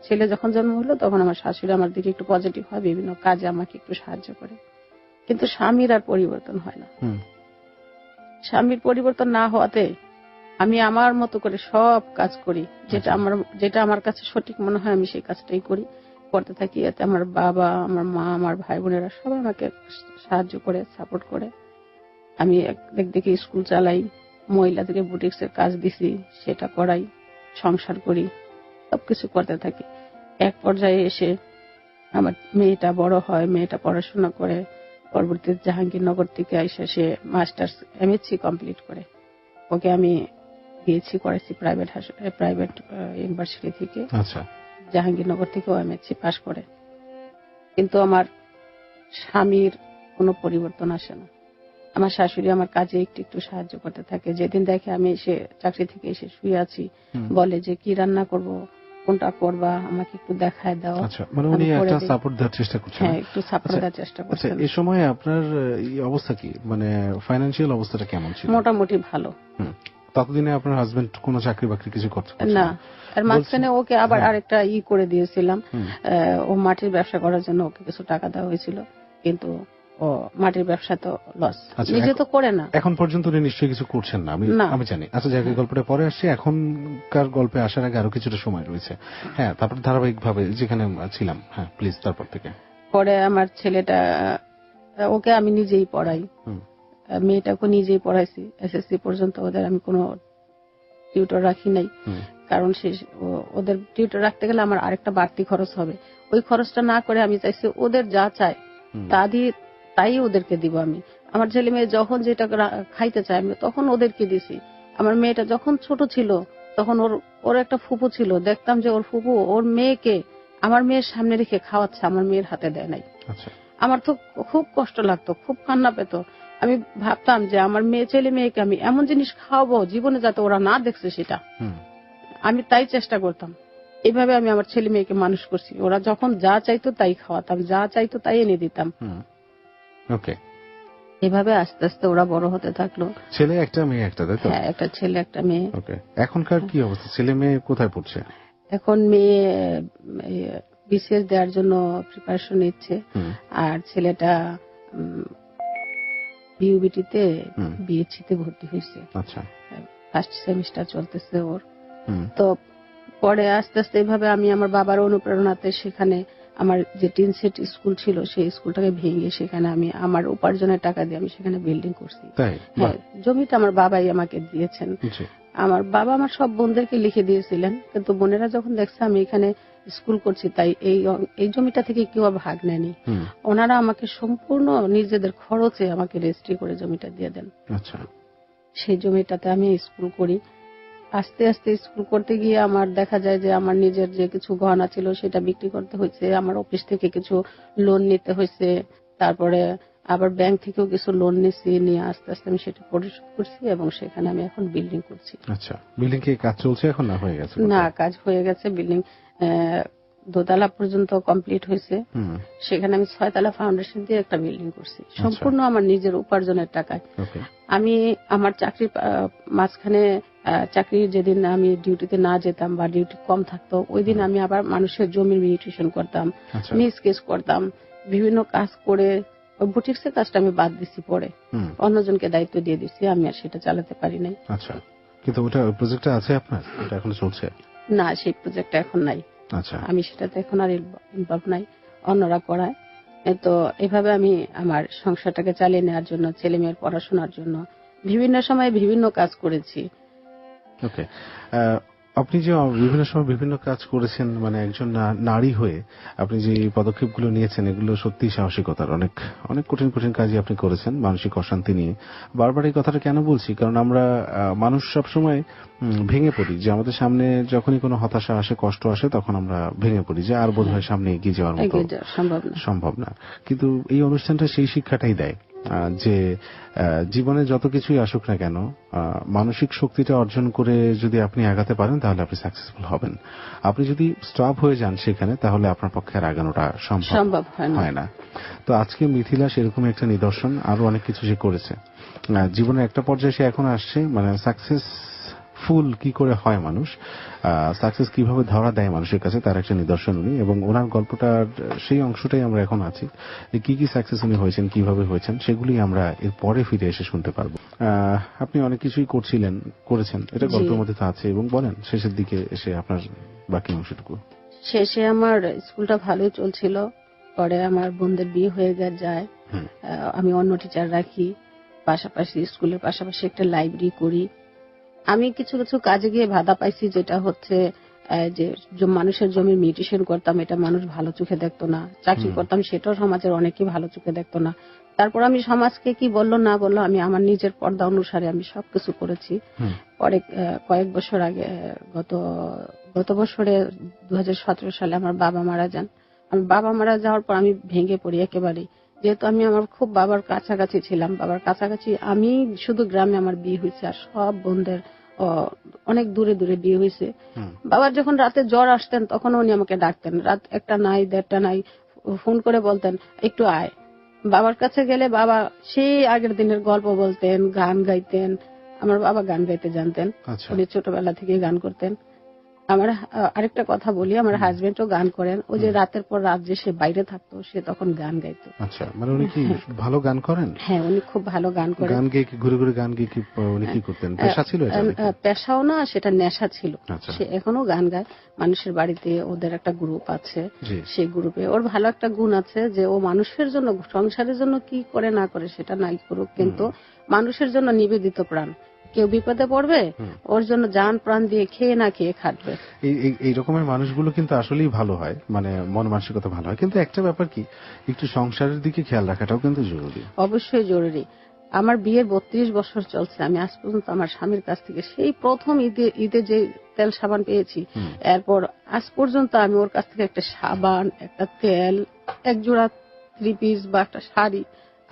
ছেলে যখন জন্ম হলো তখন আমার শাশুড়ি আমার দিকে একটু পজিটিভ হয়, বিভিন্ন কাজে আমাকে একটু সাহায্য করে। কিন্তু স্বামীর আর পরিবর্তন হয় না। স্বামীর পরিবর্তন না হওয়াতে আমি আমার মতো করে সব কাজ করি, যেটা আমার কাছে সঠিক মনে হয় আমি সেই কাজটাই করি, করতে থাকি। এতে আমার বাবা, আমার মা, আমার ভাই বোনেরা সবাই আমাকে সাহায্য করে, সাপোর্ট করে। আমি একদিকে স্কুল চালাই, মহিলাদেরকে বুটিক্সের কাজ দিছি, সেটা করাই, সংসার করি, সবকিছু করতে থাকি। এক পর্যায়ে এসে আমার মেয়েটা বড় হয়, মেয়েটা পড়াশোনা করে, পরবর্তীতে জাহাঙ্গীরনগর থেকে এসে সে মাস্টার্স MSc কমপ্লিট করে। ওকে আমি দিয়েছি, করেছি প্রাইভেট ইউনিভার্সিটি থেকে। জাহাঙ্গীরনগর থেকে MSc পাশ করে। কিন্তু আমার স্বামীর কোনো পরিবর্তন আসে না। আমার শাশুড়ি আমার কাজে একটু একটু সাহায্য করতে থাকে। যেদিন দেখে আমি এসে চাকরি থেকে এসে শুয়ে আছি, বলে যে কি রান্না করব, কোনটা করবা, আমাকে একটু দেখায় দাও।
মানে উনি একটা সাপোর্ট দেওয়ার চেষ্টা করছেন।
হ্যাঁ, একটু সাপোর্ট দেওয়ার চেষ্টা করছেন।
এই সময় আপনার অবস্থা কি, মানে ফাইন্যান্সিয়াল অবস্থাটা কেমন ছিল?
মোটামুটি ভালো।
ততদিনে আপনার হাজবেন্ড কোনো চাকরি বাকরি কিছু করতে
না, আর মাঝখানে ওকে আবার আরেকটা করে দিয়েছিলাম। ও মাটির ব্যবসা করার জন্য ওকে কিছু টাকা দেওয়া হয়েছিল, কিন্তু ও মাটির ব্যবসা তো লস, নিজে তো করে না।
এখন পর্যন্ত উনি নিশ্চয়ই কিছু করছেন না, আমি জানি। আচ্ছা, যাকে গল্পটা পরে আসছে, এখনকার গল্পে আসার আগে আরো কিছুটা সময় রয়েছে। হ্যাঁ, তারপর ধারাবাহিক ভাবে যেখানে ছিলাম, হ্যাঁ প্লিজ তারপর থেকে।
পরে আমার ছেলেটা, ওকে আমি নিজেই পড়াই, মেয়েটাকে নিজেই পড়াইছি। SSC পর্যন্ত ওদের আমি কোনো টিউটর রাখি নাই, কারণ ওদের টিউটর রাখতে গেলে আমার আরেকটা বাড়তি খরচ হবে। ওই খরচটা না করে আমি চাইছি ওদের যা চায় তাই ওদেরকে দিব। আমি আমার ছেলে মেয়ে যখন যেটা খাইতে চায় আমি তখন ওদেরকে দিছি। আমার মেয়েটা যখন ছোট ছিল তখন ওর একটা ফুপু ছিল, দেখতাম যে ওর ফুপু ওর মেয়েকে আমার মেয়ের সামনে রেখে খাওয়াচ্ছে, আমার মেয়ের হাতে দেয় নাই। আমার তো খুব কষ্ট লাগতো, খুব কান্না পেত। আমি ভাবতাম যে আমার ছেলে মেয়েকে আমি এমন জিনিস খাওয়াবো জীবনে যাতে ওরা না দেখছে সেটা। আমি তাই চেষ্টা করতাম। এইভাবে আমি আমার ছেলে মেয়েকে মানুষ করছি। ওরা যখন যা চাইতো তাই খাওয়াতাম, যা চাইতো তাই এনে দিতাম।
ওকে,
এভাবে আস্তে আস্তে ওরা বড় হতে থাকলো।
ছেলে একটা মেয়ে একটা, তাই তো?
হ্যাঁ, একটা ছেলে একটা মেয়ে।
ওকে, এখনকার কি অবস্থা? ছেলে মেয়ে কোথায় পড়ছে?
এখন মেয়ে BCS দেওয়ার জন্য প্রিপারেশন নিচ্ছে, আর ছেলেটা বিউবিটিতে বিএসসিতে ভর্তি হয়েছে।
আচ্ছা,
ফার্স্ট সেমিস্টার চলতেছে ওর। তো পরে আস্তে আস্তে এইভাবে আমি আমার বাবার অনুপ্রেরণাতে সেখানে আমার যে টিন সেট স্কুল ছিল সেই স্কুলটাকে ভেঙে সেখানে আমি আমার উপার্জনের টাকা দিয়ে আমি সেখানে বিল্ডিং করছি। হ্যাঁ, জমিটা আমার বাবাই আমাকে দিয়েছেন। আমার বাবা আমার সব বোনদেরকে লিখে দিয়েছিলেন, কিন্তু বোনেরা যখন দেখছে আমি এখানে স্কুল করছি তাই এই জমিটা থেকে কেউ ভাগ নেয়নি। ওনারা আমাকে সম্পূর্ণ নিজেদের খরচে আমাকে রেজিস্ট্রি করে জমিটা দিয়ে দেন।
আচ্ছা,
সেই জমিটাতে আমি স্কুল করি। আস্তে আস্তে স্কুল করতে গিয়ে আমার দেখা যায় যে আমার নিজের যে কিছু গহনা ছিল সেটা বিক্রি করতে হয়েছে, আমার অফিস থেকে কিছু লোন নিতে হয়েছে, তারপরে আবার ব্যাংক থেকেও কিছু লোন নিয়ে আস্তে আস্তে আমি সেটা পরিশোধ করছি এবং সেখানে আমি এখন বিল্ডিং করছি।
আচ্ছা, বিল্ডিং কি কাজ চলছে এখন না হয়ে গেছে?
না, কাজ হয়ে গেছে। বিল্ডিং দোতলা পর্যন্ত কমপ্লিট হয়েছে। সেখানে আমি 6 তলা ফাউন্ডেশন দিয়ে একটা বিল্ডিং করছি সম্পূর্ণ আমার নিজের উপার্জনের টাকায়। আমি আমার চাকরির মাঝখানে চাকরি যেদিন আমি ডিউটিতে না যেতাম বা ডিউটি কম থাকতো ওই দিন আমি আবার মানুষের জমির মিউটেশন করতাম, স্কেচ করতাম, বিভিন্ন কাজ করে বুটিক্সের কাজটা আমি বাদ দিছি, পরে অন্যজনকে দায়িত্ব দিয়ে দিচ্ছি, আমি আর সেটা চালাতে পারি নাই।
আচ্ছা, কিন্তু ওটা প্রজেক্টটা আছে আপনার, এটা এখন চলছে?
না, সেই প্রজেক্টটা এখন নাই।
আচ্ছা,
আমি সেটাতে এখন আর ইনভলভ নাই, অন্যরা করায়। তো এভাবে আমি আমার সংসারটাকে চালিয়ে নেওয়ার জন্য, ছেলে মেয়ের পড়াশোনার জন্য বিভিন্ন সময় বিভিন্ন কাজ করেছি।
ওকে, আপনি যে বিভিন্ন সময় বিভিন্ন কাজ করেছেন, মানে একজন নারী হয়ে আপনি যে পদক্ষেপগুলো নিয়েছেন এগুলো সত্যি সাহসিকতার। অনেক অনেক কঠিন কঠিন কাজই আপনি করেছেন মানসিক অশান্তি নিয়ে। বারবার এই কথাটা কেন বলছি, কারণ আমরা মানুষ সবসময় ভেঙে পড়ি, যে আমাদের সামনে যখনই কোনো হতাশা আসে, কষ্ট আসে, তখন আমরা ভেঙে পড়ি যে আর বোধহয় সামনে এগিয়ে যাওয়ার মতো সম্ভব না। কিন্তু এই অনুষ্ঠানটা সেই শিক্ষাটাই দেয় যে জীবনে যত কিছুই আসুক না কেন, মানসিক শক্তিটা অর্জন করে যদি আপনি আগাতে পারেন তাহলে আপনি সাকসেসফুল হবেন। আপনি যদি স্টপ হয়ে যান সেখানে, তাহলে আপনার পক্ষে আর আগানোটা সম্ভব হয় না। তো আজকে মিথিলা সেরকম একটা নিদর্শন, আরো অনেক কিছু সে করেছে জীবনের একটা পর্যায়ে, সে এখন আসছে, মানে সাকসেসফুল কি করে হয় মানুষ, সাকসেস কিভাবে ধরা দেয় মানুষের কাছে, তার একটা নিদর্শন উনি। এবং ওনার গল্পটার সেই অংশটাই আমরা এখন আছি, কি কি সাকসেস উনি হয়েছেন, কিভাবে হয়েছেন, সেগুলি আমরা এর পরে ফিরে এসে শুনতে পারবো। আপনি অনেক কিছুই করেছেন, এটা গল্পের মধ্যে তো আছে। এবং বলেন শেষের দিকে এসে আপনার বাকি অংশটুকু।
শেষে আমার স্কুলটা ভালোই চলছিল, পরে আমার বোনদের বিয়ে হয়ে যায়, আমি অন্য টিচার রাখি, পাশাপাশি স্কুলের পাশাপাশি একটা লাইব্রেরি করি। আমি কিছু কিছু কাজে গিয়ে বাধা পাইছি, যেটা হচ্ছে যে মানুষের জমি মিউটেশন করতাম, এটা মানুষ ভালো চোখে দেখতো না। চাকরি করতাম, সেটাও সমাজের অনেকেই ভালো চোখে দেখতো না। তারপর আমি সমাজকে কি বললো না বললো, আমি আমার নিজের পর্দা অনুসারে আমি সবকিছু করেছি। পরে কয়েক বছর আগে, গত বছরে 2017 সালে আমার বাবা মারা যান। আমার বাবা মারা যাওয়ার পর আমি ভেঙে পড়ি একেবারে, যেহেতু আমি আমার খুব বাবার কাছাকাছি ছিলাম। বাবার কাছাকাছি আমি শুধু গ্রামে আমার বিয়ে হয়েছে, আর সব বোনদের অনেক দূরে দূরে বিয়ে হয়েছে। বাবার যখন রাতে জ্বর আসতেন তখন উনি আমাকে ডাকতেন, রাত 1টা নাই 1:30টা নাই, ফোন করে বলতেন একটু আয়। বাবার কাছে গেলে বাবা সেই আগের দিনের গল্প বলতেন, গান গাইতেন। আমার বাবা গান গাইতে জানতেন, উনি ছোটবেলা থেকে গান করতেন। আমার আরেকটা কথা বলি, আমার হাজবেন্ডও গান করেন। ও যে রাতের পর রাত যে সে বাইরে থাকতো, সে তখন গান গাইতো।
আচ্ছা, মানে উনি কি ভালো গান করেন?
হ্যাঁ, উনি খুব ভালো গান করেন।
গান গেয়ে ঘুরে ঘুরে গান গেয়ে কি উনি কি করতেন? পেশা ছিল এটা?
পেশাও না, সেটা নেশা ছিল। সে এখনো গান গায়, মানুষের বাড়িতে ওদের একটা গ্রুপ আছে, সেই গ্রুপে ওর ভালো একটা গুণ আছে যে ও মানুষের জন্য, সংসারের জন্য কি করে না করে সেটা নাই করুক, কিন্তু মানুষের জন্য নিবেদিত প্রাণ। কেউ বিপদে পড়বে, ওর জন্য জান প্রাণ দিয়ে খেয়ে না খেয়ে খাটবে।
এই রকমের মানুষগুলো কিন্তু আসলেই ভালো হয়, মানে মন মানসিকতা ভালো হয়। কিন্তু একটা ব্যাপার কি, একটু সংসারের দিকে খেয়াল রাখাটাও কিন্তু জরুরি।
অবশ্যই জরুরি। আমার বিয়ের 32 বছর চলছে, আমি আজ পর্যন্ত আমার স্বামীর কাছ থেকে সেই প্রথম ঈদে যে তেল সাবান পেয়েছি, এরপর আজ পর্যন্ত আমি ওর কাছ থেকে একটা সাবান, একটা তেল, এক জোড়া 3 পিস বা একটা শাড়ি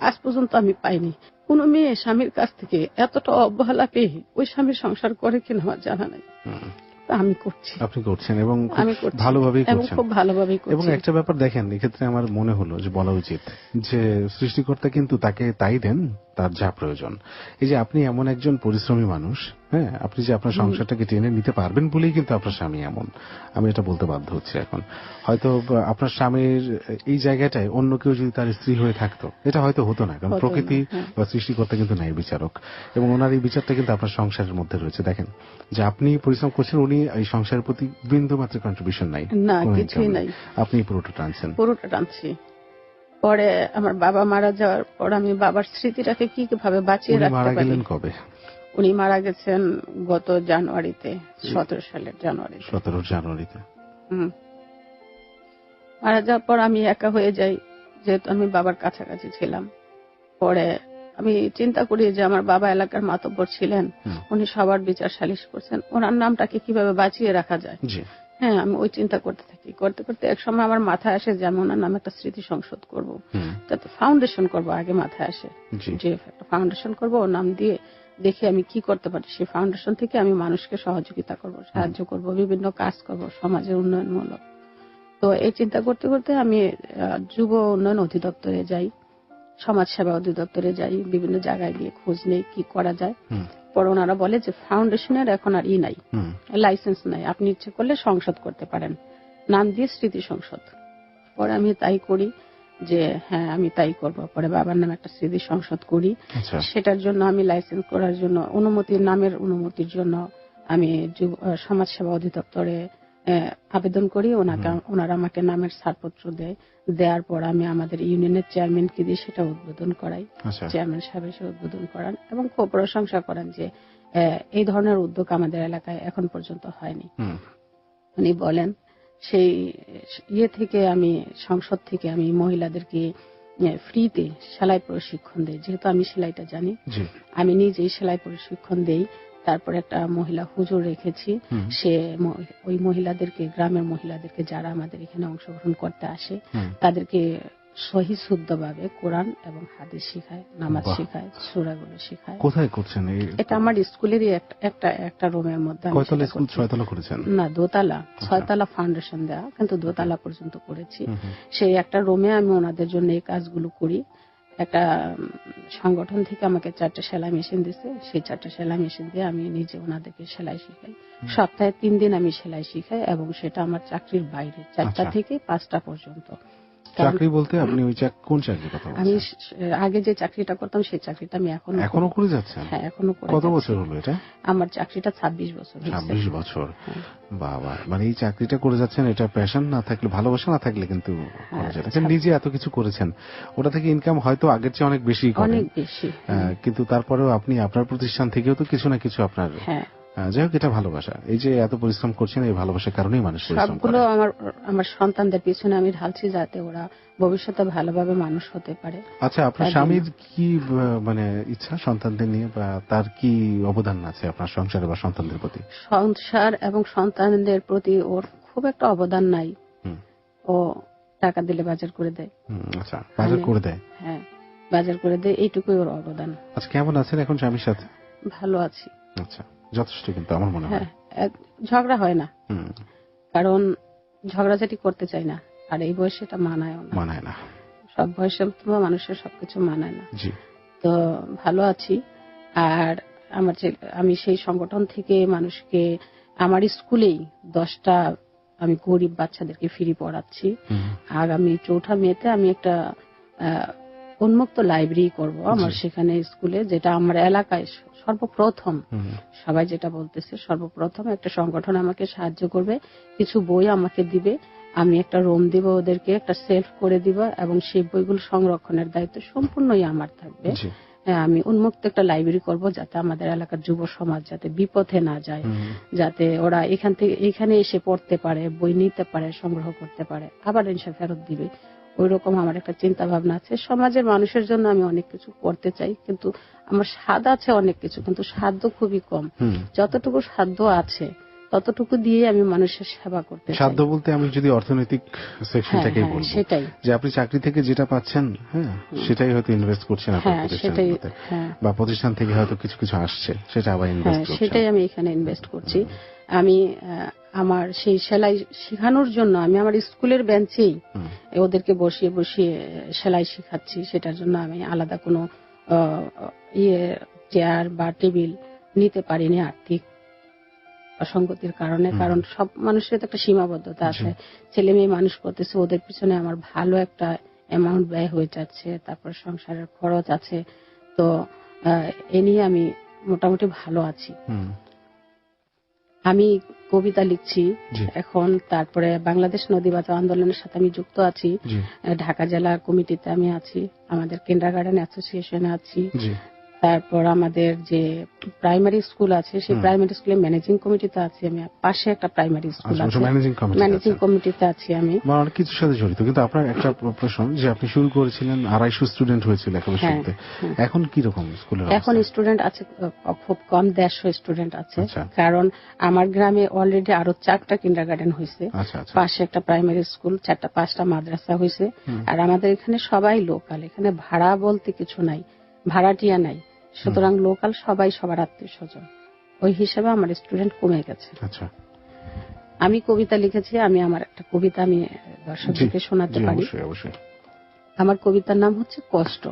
আজ পর্যন্ত আমি পাইনি। কোন মেয়ে স্বামীর কাছ থেকে এতটা অবহেলা পেয়ে ওই স্বামীর সংসার করে কিনা আমার জানা নাই। আমি করছি,
আপনি করছেন, এবং ভালোভাবেই করছেন,
খুব ভালোভাবেই করছি।
এবং একটা ব্যাপার দেখেন, এক্ষেত্রে আমার মনে হলো যে বলা উচিত যে সৃষ্টিকর্তা কিন্তু তাকে তাই দেন তার যা প্রয়োজন। এই যে আপনি এমন একজন পরিশ্রমী মানুষ, হ্যাঁ, আপনি যে আপনার সংসারটাকে টেনে নিতে পারবেন বলেই কিন্তু আপনার স্বামী এমন, আমি এটা বলতে বাধ্য হচ্ছি এখন। হয়তো আপনার স্বামীর এই জায়গাটায় অন্য কেউ যদি তার স্ত্রী হয়ে থাকতো, এটা হয়তো হতো না, কারণ প্রকৃতি বা সৃষ্টিকর্তা কিন্তু ন্যায় বিচারক, এবং ওনার এই বিচারটা কিন্তু আপনার সংসারের মধ্যে রয়েছে। দেখেন যে আপনি পরিশ্রম করছেন, উনি এই সংসারের প্রতি বিন্দু মাত্র কন্ট্রিবিউশন নাই,
কিছুই নাই,
আপনি পুরোটা টানছেন।
পরে আমার বাবা মারা যাওয়ার পর আমি বাবার স্মৃতিটাকে কিভাবে বাঁচিয়ে রাখতে পারি।
মারা গেলেন কবে?
উনি মারা গেছেন গত জানুয়ারিতে, 17 সালের জানুয়ারি।
17 জানুয়ারিতে
মারা যাওয়ার পর আমি একা হয়ে যাই, যেহেতু আমি বাবার কাছাকাছি ছিলাম। পরে আমি চিন্তা করি যে আমার বাবা এলাকার মাতব্বর ছিলেন, উনি সবার বিচার সালিশ করছেন, ওনার নামটাকে কিভাবে বাঁচিয়ে রাখা যায়। হ্যাঁ, আমি ওই চিন্তা করতে থাকি। করতে করতে এক সময় আমার মাথায় আসে যে আমি ওনার নামে একটা স্মৃতি সংসদ করবো, যাতে ফাউন্ডেশন করবো। আগে মাথায় আসে যে একটা ফাউন্ডেশন করবো, ওর নাম দিয়ে দেখে আমি কি করতে পারি। সেই ফাউন্ডেশন থেকে আমি মানুষকে সহযোগিতা করব, সাহায্য করব, বিভিন্ন কাজ করব সমাজের উন্নয়নমূলক। তো এই চিন্তা করতে করতে আমি যুব উন্নয়ন অধিদপ্তরে যাই, সমাজ সেবা অধিদপ্তরে যাই, বিভিন্ন জায়গায় গিয়ে খোঁজ নেই কি করা যায়। পরে ওনারা বলে যে ফাউন্ডেশনের এখন আর নাই, লাইসেন্স নাই, আপনি ইচ্ছে করলে সংসদ করতে পারেন, নাম দিয়ে স্মৃতি সংসদ। পরে আমি তাই করি যে হ্যাঁ আমি তাই করব। পরে বাবার নামে একটা স্মৃতি সংসদ করি। সেটার জন্য আমি লাইসেন্স করার জন্য নামের অনুমতির জন্য আমি সমাজ সেবা অধিদপ্তরে আবেদন করি। ওনারা আমাকে নামের ছাড়পত্র দেওয়ার পর আমি আমাদের ইউনিয়নের চেয়ারম্যানকে দিয়ে সেটা উদ্বোধন করাই। চেয়ারম্যান সাহেব এসে উদ্বোধন করান এবং খুব প্রশংসা করেন যে এই ধরনের উদ্যোগ আমাদের এলাকায় এখন পর্যন্ত হয়নি। উনি বলেন সেই থেকে আমি সংসদ থেকে আমি মহিলাদেরকে ফ্রিতে সেলাই প্রশিক্ষণ দেই, যেহেতু আমি সেলাইটা জানি, আমি নিজেই সেলাই প্রশিক্ষণ দেই। তারপর একটা মহিলা হুজুর রেখেছি, সে ওই মহিলাদেরকে, গ্রামের মহিলাদেরকে যারা আমাদের এখানে অংশগ্রহণ করতে আসে তাদেরকে সহি শুদ্ধভাবে কোরআন এবং হাদিস শেখায়, নামাজ শেখায়, সূরাগুলো শেখায়।
কোথায় করছেন
এটা? আমার স্কুলেরই একটা রুমের মধ্যে।
কয়তলা স্কুল? 6 তলা করেছেন?
না, 2 তলা। 6 তলা ফাউন্ডেশন দেওয়া, কিন্তু 2 তলা পর্যন্ত করেছি। সেই একটা রুমে আমি ওনাদের জন্য এই কাজগুলো করি। একটা সংগঠন থেকে আমাকে 4টা সেলাই মেশিন দিচ্ছে, সেই 4টা সেলাই মেশিন দিয়ে আমি নিজে ওনাদেরকে সেলাই শিখাই। সপ্তাহে 3 দিন আমি সেলাই শিখাই, এবং সেটা আমার চাকরির বাইরে, 4টা থেকে 5টা পর্যন্ত।
চাকরি বলতে আপনি ওই কোন চাকরির কথা বলছেন?
আমি আগে যে চাকরিটা করতাম সেই চাকরিটা আমি এখনো করে
যাচ্ছেন?
হ্যাঁ, এখনো করে।
কত বছর হলো এটা?
আমার চাকরিটা 26 বছর।
26 বছর? বাবা, মানে এই চাকরিটা করে যাচ্ছেন, এটা প্যাশন না থাকলে, ভালোবাসা না থাকলে কিন্তু নিজে এত কিছু করেছেন, ওটা থেকে ইনকাম হয়তো আগের চেয়ে অনেক বেশি,
অনেক বেশি,
কিন্তু তারপরেও আপনি আপনার প্রতিষ্ঠান থেকেও তো কিছু না কিছু আপনার, যাই হোক, এটা ভালোবাসা। এই যে এত পরিশ্রম করছেন, এই ভালোবাসার কারণেই মানুষ পরিশ্রম করে।
সবগুলো আমার সন্তানদের পিছনে আমি ঢালছি, যাতে ওরা ভবিষ্যতে ভালোভাবে মানুষ হতে পারে।
আচ্ছা, আপনার স্বামীর কি মানে ইচ্ছা সন্তানদের নিয়ে, বা তার কি অবদান আছে আপনার সংসারে বা সন্তানদের প্রতি?
সংসার এবং সন্তানদের প্রতি ওর খুব একটা অবদান নাই। ও টাকা দিলে বাজার করে দেয়।
আচ্ছা, বাজার করে দেয়?
হ্যাঁ, বাজার করে দেয়, এইটুকুই ওর অবদান।
আচ্ছা, কেমন আছেন এখন স্বামীর সাথে?
ভালো আছি।
আচ্ছা, যথেষ্ট, কিন্তু আমার মনে হয়
ঝগড়া হয় না, কারণ ঝগড়াঝাটি করতে চাই না, আর এই বয়সে এটা মানায় না। সব বয়সে মানুষের সবকিছু মানায় না। তো ভালো আছি। আর আমি সেই সংগঠন থেকে মানুষকে, আমার স্কুলেই 10টা আমি গরিব বাচ্চাদেরকে ফ্রি পড়াচ্ছি। আগামী 4 মেতে আমি একটা উন্মুক্ত লাইব্রেরি করব আমার সেখানে স্কুলে, যেটা আমার এলাকায় সর্বপ্রথম, সবাই যেটা বলতেছে, সর্বপ্রথম একটা সংগঠন আমাকে সাহায্য করবে, কিছু বই আমাকে দিবে, আমি একটা রুম দিব ওদেরকে, একটা সেলফ করে দিব, এবং সেই বইগুলো সংরক্ষণের দায়িত্ব সম্পূর্ণই আমার থাকবে। আমি উন্মুক্ত একটা লাইব্রেরি করব, যাতে আমাদের এলাকার যুব সমাজ যাতে বিপথে না যায়, যাতে ওরা এখানে এসে পড়তে পারে, বই নিতে পারে, সংগ্রহ করতে পারে, আবার এসে ফেরত দিবে। ওই রকম আমার একটা চিন্তা ভাবনা আছে। সমাজের মানুষের জন্য আমি অনেক কিছু করতে চাই, কিন্তু আমার সাধ্য আছে অনেক কিছু, কিন্তু সাধ্য খুবই কম। যতটুকু সাধ্য আছে ততটুকু দিয়ে আমি মানুষের সেবা করতে চাই।
সাধ্য বলতে আমি যদি অর্থনৈতিক সেকশনটাকেই বলবো, সেটাই, যে আপনি চাকরি থেকে যেটা পাচ্ছেন, হ্যাঁ, সেটাই হয়তো ইনভেস্ট করছেন আপনার প্রতিষ্ঠানে, বা প্রতিষ্ঠান থেকে হয়তো কিছু কিছু আসছে, সেটা আবার ইনভেস্ট করছেন।
সেটাই আমি এখানে ইনভেস্ট করছি। আমি আমার সেই সেলাই শেখানোর জন্য আমি আমার স্কুলের বেঞ্চেই ওদেরকে বসিয়ে বসিয়ে সেলাই শেখাচ্ছি। সেটার জন্য আমি আলাদা কোনো চেয়ার বা টেবিল নিতে পারিনি আর্থিক অসঙ্গতির কারণে। কারণ সব মানুষের তো একটা সীমাবদ্ধতা আছে, ছেলে মেয়ে মানুষ করতেছে, ওদের পিছনে আমার ভালো একটা অ্যামাউন্ট ব্যয় হয়ে যাচ্ছে, তারপর সংসারের খরচ আছে। তো এ নিয়ে আমি মোটামুটি ভালো আছি। আমি কবিতা লিখছি এখন, তারপরে বাংলাদেশ নদী বাঁচাও আন্দোলনের সাথে আমি যুক্ত আছি, ঢাকা জেলা কমিটিতে আমি আছি, আমাদের কিন্ডারগার্টেন অ্যাসোসিয়েশনে আছি, তারপর আমাদের যে প্রাইমারি স্কুল আছে সেই প্রাইমারি স্কুলের ম্যানেজিং কমিটিতে আছি আমি, পাশে একটা প্রাইমারি স্কুল আছে ম্যানেজিং কমিটিতে আছি আমি।
অনেক কিছুর সাথে জড়িত। কিন্তু আপনার একটা প্রশ্ন, যে আপনি শুরু করেছিলেন 250 স্টুডেন্ট হয়েছিল একেবারে শুরুতে, এখন কি রকম স্কুলের?
এখন স্টুডেন্ট আছে খুব কম, 150 স্টুডেন্ট আছে। কারণ আমার গ্রামে অলরেডি আরো 4টা কিন্ডারগার্টেন হয়েছে, পাশে একটা প্রাইমারি স্কুল, 4টা-5টা মাদ্রাসা হয়েছে। আর আমাদের এখানে সবাই লোকাল, এখানে ভাড়া বলতে কিছু নাই, ভাড়াটিয়া নাই, সুতরাং লোকাল সবাই সবার আত্মীয় স্বজন। ওই হিসাবে আমার স্টুডেন্ট কমে গেছে। আমি কবিতা লিখেছি, আমি আমার একটা কবিতা আমি দর্শকদেরকে শোনাতে পারি। আমার কবিতার নাম হচ্ছে কষ্ট।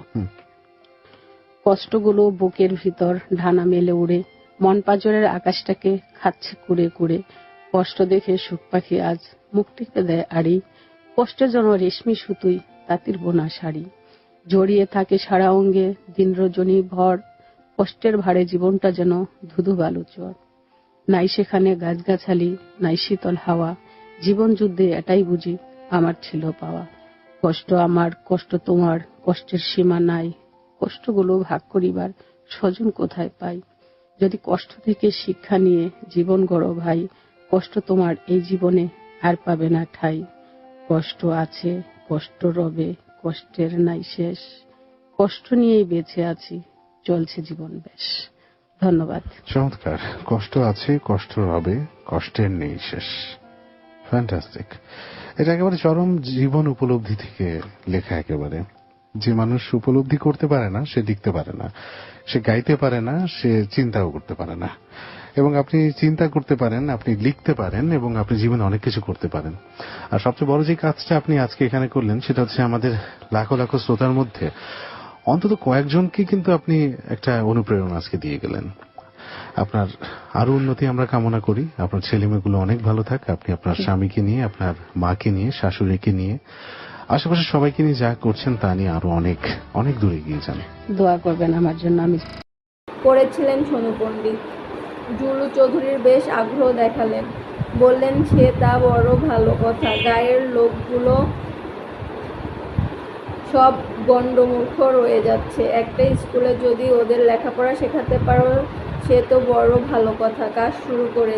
কষ্টগুলো বুকের ভিতর ডানা মেলে উড়ে, মন পাজরের আকাশটাকে খাচ্ছে কুড়ে কুড়ে। কষ্ট দেখে সুখ পাখি আজ মুখটিকে দেয় আড়ি, কষ্টের জন্য রেশমি সুতুই তাঁতির বোনা শাড়ি। জড়িয়ে থাকে সারা অঙ্গে দিন রজনী ভর, কষ্টের ভারে জীবনটা যেন ধুধু বালু চর। নাই সেখানে গাছগাছালি, নাই শীতল হাওয়া, জীবন যুদ্ধে এটাই বুঝি আমার ছিল পাওয়া। কষ্ট আমার, কষ্ট তোমার, কষ্টের সীমা নাই, কষ্টগুলো ভাগ করিবার স্বজন কোথায় পাই। যদি কষ্ট থেকে শিক্ষা নিয়ে জীবন গড়ো ভাই, কষ্ট তোমার এই জীবনে আর পাবে না ঠাই। কষ্ট আছে, কষ্ট রবে, কষ্টের নাই শেষ, কষ্ট নিয়েই বেঁচে আছি, চলছে জীবন বেশ। ধন্যবাদ।
চমৎকার। কষ্ট আছে, কষ্ট রবে, কষ্টের নেই শেষ। ফ্যান্টাস্টিক। এটা একেবারে চরম জীবন উপলব্ধি থেকে লেখা। একেবারে যে মানুষ উপলব্ধি করতে পারে না সে লিখতে পারে না, সে গাইতে পারে না, সে চিন্তাও করতে পারে না। এবং আপনি চিন্তা করতে পারেন, আপনি লিখতে পারেন, এবং আপনি জীবনে অনেক কিছু করতে পারেন। আর সবচেয়ে বড় যে কাজটা আপনি আজকে এখানে করলেন সেটা হচ্ছে আমাদের লাখো লাখো শ্রোতার মধ্যে অন্তত কয়েকজনকে কিন্তু আপনি একটা অনুপ্রেরণা আজকে দিয়ে গেলেন। আপনার আরো উন্নতি আমরা কামনা করি। আপনার ছেলেমেয়েগুলো অনেক ভালো থাক, আপনি আপনার স্বামীকে নিয়ে, আপনার মাকে নিয়ে, শাশুড়িকে নিয়ে, আশেপাশে সবাইকে নিয়ে যা করছেন তা নিয়ে আরো অনেক অনেক দূরে এগিয়ে যান।
দোয়া করবেন আমার জন্য। আমি
করেছিলেন সোনু পণ্ডিত। জুলু চৌধুরীর বেশ আগ্রহ দেখালেন, বললেন সে তা বড় ভালো কথা, গায়ের লোকগুলো সব গণ্ডমূর্খ রয়ে যাচ্ছে, একটা স্কুলে যদি ওদের লেখাপড়া শেখাতে পারো সে তো বড় ভালো কথা, কাজ শুরু করে